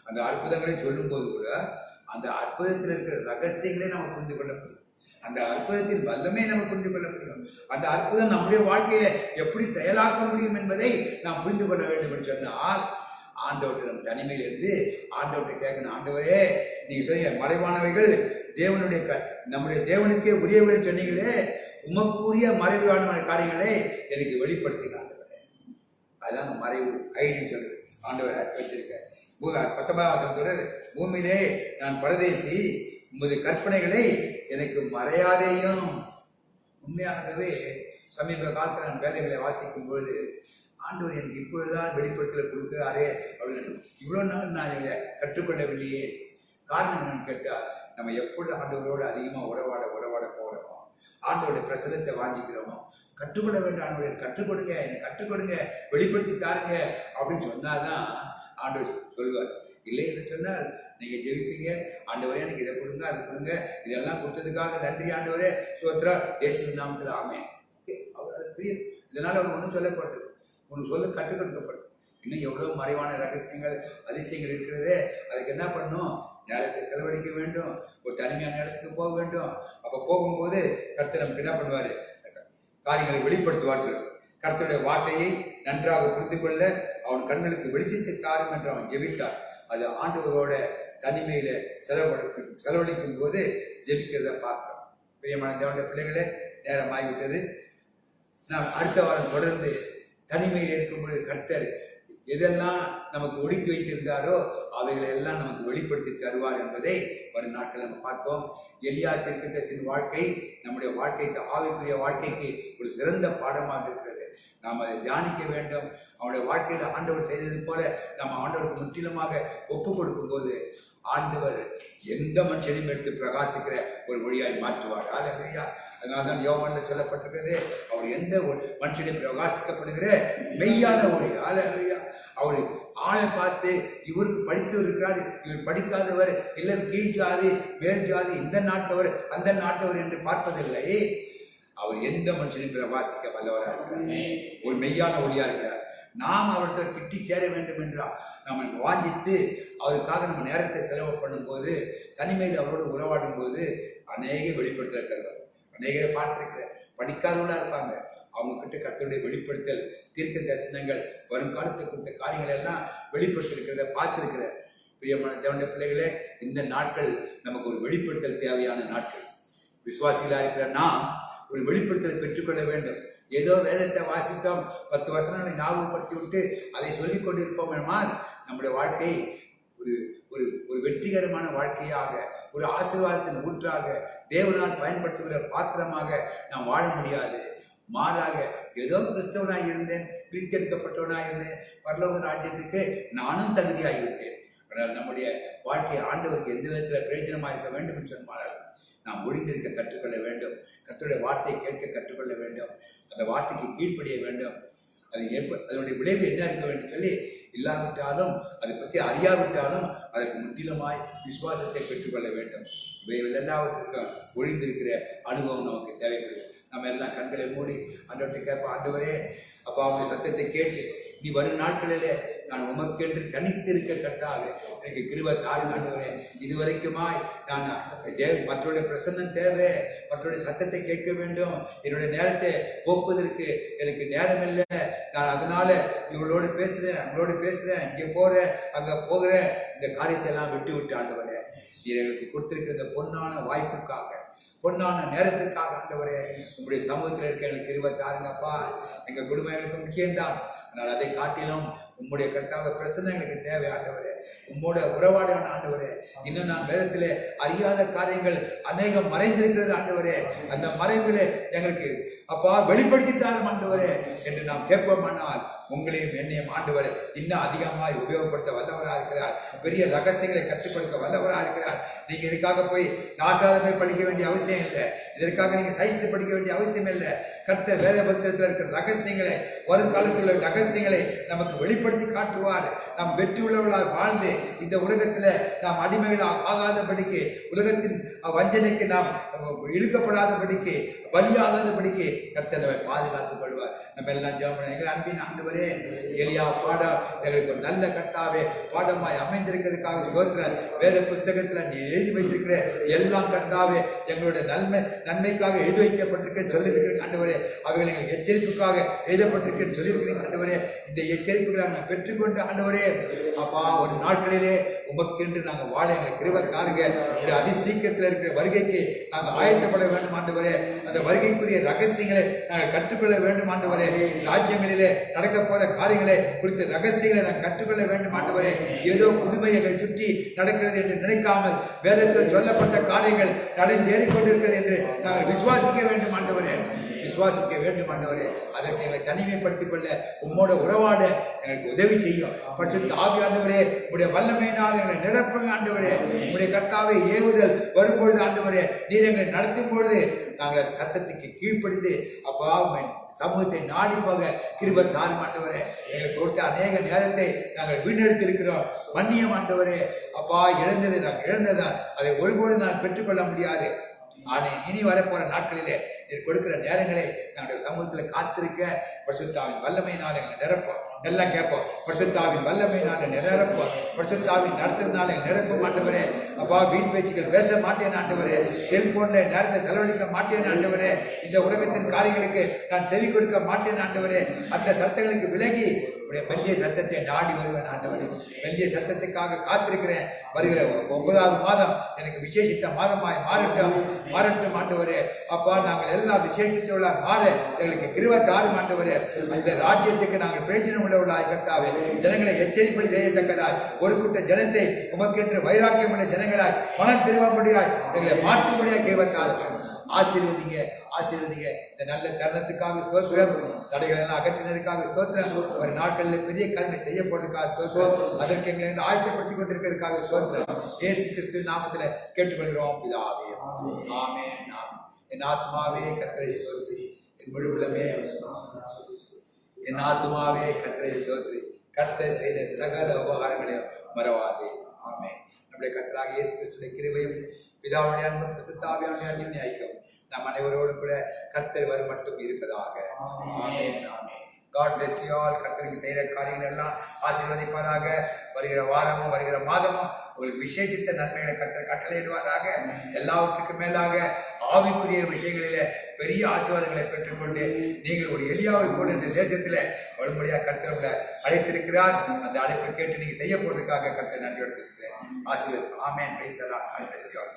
அந்த அற்புதங்களை சொல்லும் போது கூட அந்த அற்புதத்தில் இருக்கிற ரகசியங்களை நம்ம புரிந்து கொள்ள முடியும். அந்த அற்புதத்தின் வல்லமே நம்ம புரிந்து கொள்ள முடியும். அந்த அற்புதம் நம்முடைய வாழ்க்கையில எப்படி செயலாக்க முடியும் என்பதை நாம் புரிந்து கொள்ள வேண்டும் என்று சொன்னால் ஆண்டவர்கிட்ட நம்ம தனிமையிலிருந்து ஆண்டவர்கிட்ட கேட்கணும், ஆண்டவரே நீங்க சொன்னீங்க மறைவானவைகள் தேவனுடைய நம்முடைய தேவனுக்கே உரியவர்கள் சொன்னீங்களே, உமக்குரிய மறைவான காரியங்களை எனக்கு வெளிப்படுத்திங்க ஆண்டவரே. அதுதான் மறைவு ஐடி சொல்றது. ஆண்டவர் வச்சிருக்க 19ஆம் சொல்றது, பூமியிலே நான் பரதேசி, உமது கற்பனைகளை எனக்கு மறையாதேயும். உண்மையாகவே சமீப காலத்தில் நான் வேதங்களை வாசிக்கும் பொழுது ஆண்டவர் எனக்கு இப்பொழுதுதான் வெளிப்படுத்தல கொடுக்கிறாரே அப்படின்னு இவ்வளோ நாள் நான் இதை கற்றுக்கொள்ளவில்லையே. காரணம் என்னன்னு கேட்டால், நம்ம எப்பொழுது ஆண்டவரோடு அதிகமாக உறவாட போகிறோமோ, ஆண்டவருடைய பிரசனத்தை வாஞ்சிக்கிறோமோ, கற்றுக்கொள்ள வேண்டாம், ஆண்டவரை கற்றுக் கொடுங்க, என்னை கற்றுக் கொடுங்க, வெளிப்படுத்தி தாருங்க அப்படின்னு சொன்னாதான் ஆண்டவர் சொல்வார். இல்லை என்று சொன்னால் நீங்கள் ஜெயிப்பீங்க, ஆண்டவரே எனக்கு இதை கொடுங்க அதை கொடுங்க, இதெல்லாம் கொடுத்ததுக்காக நன்றி ஆண்டவரே சோத்ரா இயேசு நாமத்தில் ஆமென். அது புரியுது. இதனால் அவர் ஒன்றும் சொல்லப்படுது, ஒன்று சொல்ல கற்றுக் கொடுக்கப்படுது. இன்னும் எவ்வளோ மறைவான ரகசியங்கள் அதிசயங்கள் இருக்கிறதே. அதுக்கு என்ன பண்ணணும், நேரத்தை செலவழிக்க வேண்டும், ஒரு தனிமையான இடத்துக்கு போக வேண்டும். அப்போ போகும்போது கர்த்தர் நமக்கு என்ன பண்ணுவார், காரியங்களை வெளிப்படுத்துவார். கர்த்தருடைய வார்த்தையை நன்றாக புரிந்து கொள்ள அவன் கண்களுக்கு வெளிச்சத்தை தாரும் என்று அவன் ஜெபித்தார். அது ஆண்டவரோட தனிமையில செலவழிக்கும் போது ஜெபிக்கிறத பார்க்கிறோம். பிரியமான தேவனுடைய பிள்ளைகளே, நேரம் ஆகிவிட்டது. நாம் அடுத்த வாரம் தொடர்ந்து தனிமையில் இருக்கும்பொழுது கர்த்தர் எதெல்லாம் நமக்கு ஒழித்து வைத்திருந்தாரோ அவைகளை எல்லாம் நமக்கு வெளிப்படுத்தி தருவார் என்பதை வரும் நாட்கள் நம்ம பார்ப்போம். எலியா தீர்க்கதரிசியின் வாழ்க்கை நம்முடைய வாழ்க்கைக்கு, ஆவிக்குரிய வாழ்க்கைக்கு ஒரு சிறந்த பாடமாக இருக்கிறது. நாம் அதை தியானிக்க வேண்டும். அவனுடைய வாழ்க்கையில் ஆண்டவர் செய்தது போல நம்ம ஆண்டவருக்கு முற்றிலுமாக ஒப்பு கொடுக்கும் போது ஆண்டவர் எந்த மனுஷனையும் எடுத்து பிரகாசிக்கிற ஒரு வழியாய் மாற்றுவார். ஹல்லேலூயா. அதனால்தான் யோவானில் சொல்லப்பட்டிருக்கிறது, அவர் எந்த ஒரு மனுஷனையும் பிரகாசிக்கப்படுகிற மெய்யான ஒளி. ஹல்லேலூயா. அவர் ஆளை பார்த்து இவருக்கு படித்தவர் இருக்கிறார், இவர் படிக்காதவர், இல்லை கீழ் ஜாதி மேல் ஜாதி, இந்த நாட்டவர் அந்த நாட்டவர் என்று பார்ப்பதில்லை. அவர் எந்த மனுஷனையும் பிரகாசிக்க வல்லவராக இருக்கிறார். ஒரு மெய்யான ஒளியா இருக்கிறார். நாம் அவர்கிட்ட கிட்டி சேர வேண்டும் என்றால் நம்ம வாஞ்சித்து அவருக்காக நம்ம நேரத்தை செலவு பண்ணும்போது, தனிமையில் அவரோடு உறவாடும் போது அநேக வெளிப்படுத்தல் தருவார். அநேகரை பார்த்திருக்கிற படிக்காதவங்களா இருப்பாங்க, அவங்க கிட்ட கர்த்தருடைய வெளிப்படுத்தல், தீர்க்க தரிசனங்கள், வருங்காலத்தை கொடுத்த காரியங்கள் எல்லாம் வெளிப்படுத்திருக்கிறத பார்த்திருக்கிற பிரியமான தேவனுடைய பிள்ளைகளே, இந்த நாட்கள் நமக்கு ஒரு வெளிப்படுத்தல் தேவையான நாட்கள். விசுவாசிகளா இருக்கிற நாம் ஒரு வெளிப்படுத்தலை பெற்றுக்கொள்ள வேண்டும். ஏதோ வேதத்தை வாசித்தோம், 10 வசனங்களை ஞாபகப்படுத்தி விட்டு அதை சொல்லிக் கொண்டிருப்போம் என்றால் நம்முடைய வாழ்க்கை ஒரு ஒரு ஒரு வெற்றிகரமான வாழ்க்கையாக, ஒரு ஆசீர்வாதத்தின் ஊற்றாக, தேவனால் பயன்படுத்துகிற பாத்திரமாக நாம் வாழ முடியாது. மாறாக ஏதோ கிறிஸ்தவனாக இருந்தேன், பிரித்தெடுக்கப்பட்டவனாக இருந்தேன், பரலோக ராஜ்யத்துக்கு நானும் தகுதியாகிவிட்டேன். ஆனால் நம்முடைய வாழ்க்கை ஆண்டவருக்கு எந்த விதத்தில் பிரயோஜனமாக இருக்க வேண்டும் என்று சொன்னால் நாம் ஒழிந்திருக்க கற்றுக்கொள்ள வேண்டும். கர்த்தருடைய வார்த்தையை கேட்க கற்றுக்கொள்ள வேண்டும். அந்த வார்த்தைக்கு கீழ்ப்படிய வேண்டும். அது அதனுடைய விளைவு என்ன இருக்க வேண்டும் சொல்லி இல்லாவிட்டாலும், அதை பற்றி அறியாவிட்டாலும் அதற்கு முற்றிலுமாய் விசுவாசத்தை பெற்றுக்கொள்ள வேண்டும். இவைகள் எல்லாவற்றுக்கும் ஒழிந்திருக்கிற அனுபவம் நமக்கு தேவைப்படுது. நம்ம எல்லாம் கண்களை மூடி ஆண்டவர்கிட்ட கேட்போம், ஆண்டவரே அப்பா அவங்க சத்தத்தை கேட்டு நீ வரும் நாட்களிலே நான் உமக்கென்று தனித்திருக்க கட்டாக எனக்கு கிருபை தாரும் ஆண்டவரே. இதுவரைக்குமாய் நான் மற்றவருடைய பிரசன்னம் தேவை, மற்றவருடைய சத்தத்தை கேட்க வேண்டும். என்னுடைய நேரத்தை போக்குவதற்கு எனக்கு நேரம் இல்லை. நான் அதனால இவங்களோடு பேசுறேன், அவங்களோடு பேசுறேன், இங்கே போறேன், அங்கே போகிறேன். இந்த காரியத்தை எல்லாம் விட்டு ஆண்டவரே, எங்களுக்கு கொடுத்திருக்கிற இந்த பொன்னான வாய்ப்புக்காக, பொன்னான நேரத்திற்காக ஆண்டவரே, உங்களுடைய சமூகத்தில் இருக்க எங்களுக்கு கிருபை தாருங்கப்பா. எங்கள் குடும்பம் எங்களுக்கு முக்கியம்தான். ஆனால் அதை காட்டிலும் உம்முடைய கர்த்தாவை பிரசன்னம் எங்களுக்கு தேவை ஆண்டவரே. உம்மோட உறவாடான ஆண்டவரே, இன்னும் நான் வேதத்திலே அறியாத காரியங்கள் அநேகம் மறைந்திருக்கிறது ஆண்டவரே. அந்த மறைவிலே எங்களுக்கு அப்பா வெளிப்படுத்தித்தாரும் ஆண்டவரே என்று நாம் கேட்போமானால் உங்களையும் என்னையும் ஆண்டவர் இன்னும் அதிகமாய் உபயோகப்படுத்த வல்லவராக இருக்கிறார். பெரிய ரகசியங்களை கற்றுக் கொடுக்க வல்லவராக இருக்கிறார். நீங்க இதுக்காக போய் நாசாலமே படிக்க வேண்டிய அவசியம் இல்லை. இதற்காக நீங்க சயின்ஸ் படிக்க வேண்டிய அவசியம் இல்லை. கர்த்தர் வேத புத்தகத்தில் இருக்கிற ரகசியங்களை, வருங்காலத்தில் உள்ள ரகசியங்களை நமக்கு வெளிப்படுத்தி காட்டுவார். நாம் வெற்றி உள்ளவர்களாக வாழ்ந்து இந்த உலகத்தில் நாம் அடிமைகளாக ஆகாதபடிக்கு, உலகத்தின் வஞ்சனைக்கு நாம் இழுக்கப்படாதபடிக்கு, பலியாகாதபடிக்கு கர்த்தர் நம்மை பாதுகாத்துக் கொள்வார். நம்ம எல்லாம் ஜெபம் பண்ண எங்கள் அன்பின் ஆண்டவரே, எலியா பாடம் எங்களுக்கு ஒரு நல்ல கர்த்தாவே பாடமாய் அமைந்திருக்கிறதுக்காக ஸ்தோத்திரம். வேத புத்தகத்தில் நீ எழுதி வைத்திருக்கிற எல்லாம் கர்த்தாவே எங்களுடைய நன்மைக்காக எழுதி வைக்கப்பட்டிருக்க சொல்லியிருக்கிற ஆண்டவரே, அவைகள் எங்களுக்கு எச்சரிப்புக்காக எழுதப்பட்டிருக்க சொல்லியிருக்கிற ஆண்டவரே, இந்த எச்சரிப்புகளை நாங்கள் பெற்றுக்கொண்டு ஆண்டவரே அப்பா ஒரு நாட்களிலே உமக்கென்று நாங்கள் வாழ எங்களுக்கு கிருபை தாருங்க. அதி சீக்கிரத்தில் இருக்கிற வருகைக்கு நாங்கள் ஆயத்தப்பட வேண்டும் ஆண்டவரே. அந்த வருகைக்குரிய ரகசியங்களை நாங்கள் கற்றுக்கொள்ள வேண்டும் ஆண்டவரே. ராஜ்யங்களிலே நடக்க போற காரியங்களை குறித்த ரகசியங்களை நாங்கள் கற்றுக்கொள்ள வேண்டும் ஆண்டவரே. ஏதோ புதுமை எங்களை சுற்றி நடக்கிறது என்று நினைக்காமல் வேதத்தில் சொல்லப்பட்ட காரியங்கள் நடந்தேறிக்கொண்டிருக்கிறது என்று நாங்கள் விசுவாசிக்க வேண்டும் ஆண்டவரே. விசுவாசிக்க வேண்டும் ஆண்டவரே. அதற்கு எங்களை தனிமைப்படுத்திக் கொள்ள உம்மோட உறவாட எங்களுக்கு உதவி செய்யும். பரிசுத்த ஆவியானவரே, உங்களுடைய வல்லமையினால் எங்களை நிரப்புங்க ஆண்டவரே. உங்களுடைய கர்த்தாவை ஏவுதல் வரும்பொழுது ஆண்டவரே, நீர் எங்களை நடத்தும் பொழுது நாங்கள் சத்தத்துக்கு கீழ்ப்படிந்து அப்பா சமூகத்தை நாடி போக கிருபை தாரும் ஆண்டவரே. எங்களுக்கு கொடுத்த அநேக நேரத்தை நாங்கள் வீணெடுத்திருக்கிறோம். மன்னியம் ஆண்டவரே. அப்பா இழந்தது நாங்கள் இழந்ததால் அதை ஒருபோது நான் பெற்றுக்கொள்ள முடியாது. ஆனால் இனி வரப்போற நாட்களிலே நீர் கொடுக்கிற நேரங்களை நம்முடைய சமூகத்தில் காத்திருக்க பரிசுத்தாவின் வல்லமையினால் எங்களை நிரப்போம். எல்லாம் கேட்போம். பரிசுத்தாவின் வல்லமையினால நிரப்போம். பரிசுத்தாவின் நடத்துறதுனால எங்களை நிரப்ப மாட்டவரே. அப்பா வீண் பேச்சுகள் பேச மாட்டேன் ஆண்டவரே. செல்போன்ல நேரத்தை செலவழிக்க மாட்டேன் ஆண்டவரே. இந்த உலகத்தின் காரியங்களுக்கு நான் செவி கொடுக்க மாட்டேன் ஆண்டவரே. அந்த சத்தங்களுக்கு விலகி உடைய மெல்லிய சத்தத்தை நாடி வருவேன் ஆண்டவரே. மெல்லிய சத்தத்துக்காக காத்திருக்கிறேன். வருகிற 9வது மாதம் எனக்கு விசேஷித்த மாதமாய் மாறட்டும் ஆண்டவரே. அப்பா நாங்கள் எல்லா விசேஷத்தோட மாற எங்களுக்கு கிருபை தாரும் ஆண்டவரே. அந்த ராஜ்யத்துக்கு நாங்கள் பிரயோஜனம் உள்ளவர்களாய் கர்த்தாவே, ஜனங்களை எச்சரிப்பை செய்யத்தக்கதாய் ஒரு கூட்ட ஜனத்தை உமக்கென்று வைராக்கியம் உள்ள ஜனங்களாய் மனம் திரும்படியாய் எங்களை மாற்றும்படியாய் கிருபை தாரும். ஆசீர்வதிங்க ஆசீர்வதிங்க. இந்த நல்ல தருணத்துக்காக ஸ்தோத்திரம். தடைகள் எல்லாம் அகற்றினதுக்காக ஸ்தோத்திரம். ஒரு நாட்களில் பெரிய காரியங்களை செய்ய போறதுக்காக ஸ்தோத்திரம். அதற்கு எங்களை ஆயத்தப்படுத்திக் கொண்டிருக்கிறதுக்காக ஸ்தோத்திரம். இயேசு கிறிஸ்துவின் நாமத்தில் கேட்டுக்கொள்கிறோம் பிதாவே. ஆமென். என் ஆத்மாவே கர்த்தரை ஸ்தோத்திரி, என் முழு உள்ளமே என் ஆத்மாவே கர்த்தரை ஸ்தோத்திரி, கர்த்தர் செய்த சகல உபகாரங்களையும் மறவாதே. ஆமென். நம்முடைய கர்த்தராகிய இயேசு கிறிஸ்துவின் கிருபையும் பிதாவுடைய அன்பும் பரிசுத்த ஆவியானவருடைய அன்பின் ஐக்கியம் நம் அனைவரோடும் கூட கர்த்தர் வரும் மட்டும் இருப்பதாக. ஆமென். ஆமென். God bless you all. கர்த்தருக்கு செய்கிற காரியங்கள் எல்லாம் ஆசீர்வதிப்பாராக. வருகிற வாரமும் வருகிற மாதமும் உங்களுக்கு விசேஷித்த நன்மைகளை கர்த்தர் கட்டளையிடுவாராக. எல்லாவற்றுக்கும் மேலாக ஆவிக்குரிய விஷயங்களிலே பெரிய ஆசீர்வாதங்களை பெற்றுக்கொண்டு நீங்கள் ஒரு எலியாவை போல இந்த தேசத்தில் வரும்படியாக கர்த்தர் அழைத்திருக்கிறார். அந்த அழைப்பை கேட்டு நீங்கள் செய்ய போவதற்காக கர்த்தர் நன்றி எடுத்திருக்கிறேன். ஆசீர்வாதம். Amen. Praise the lord. God bless you all.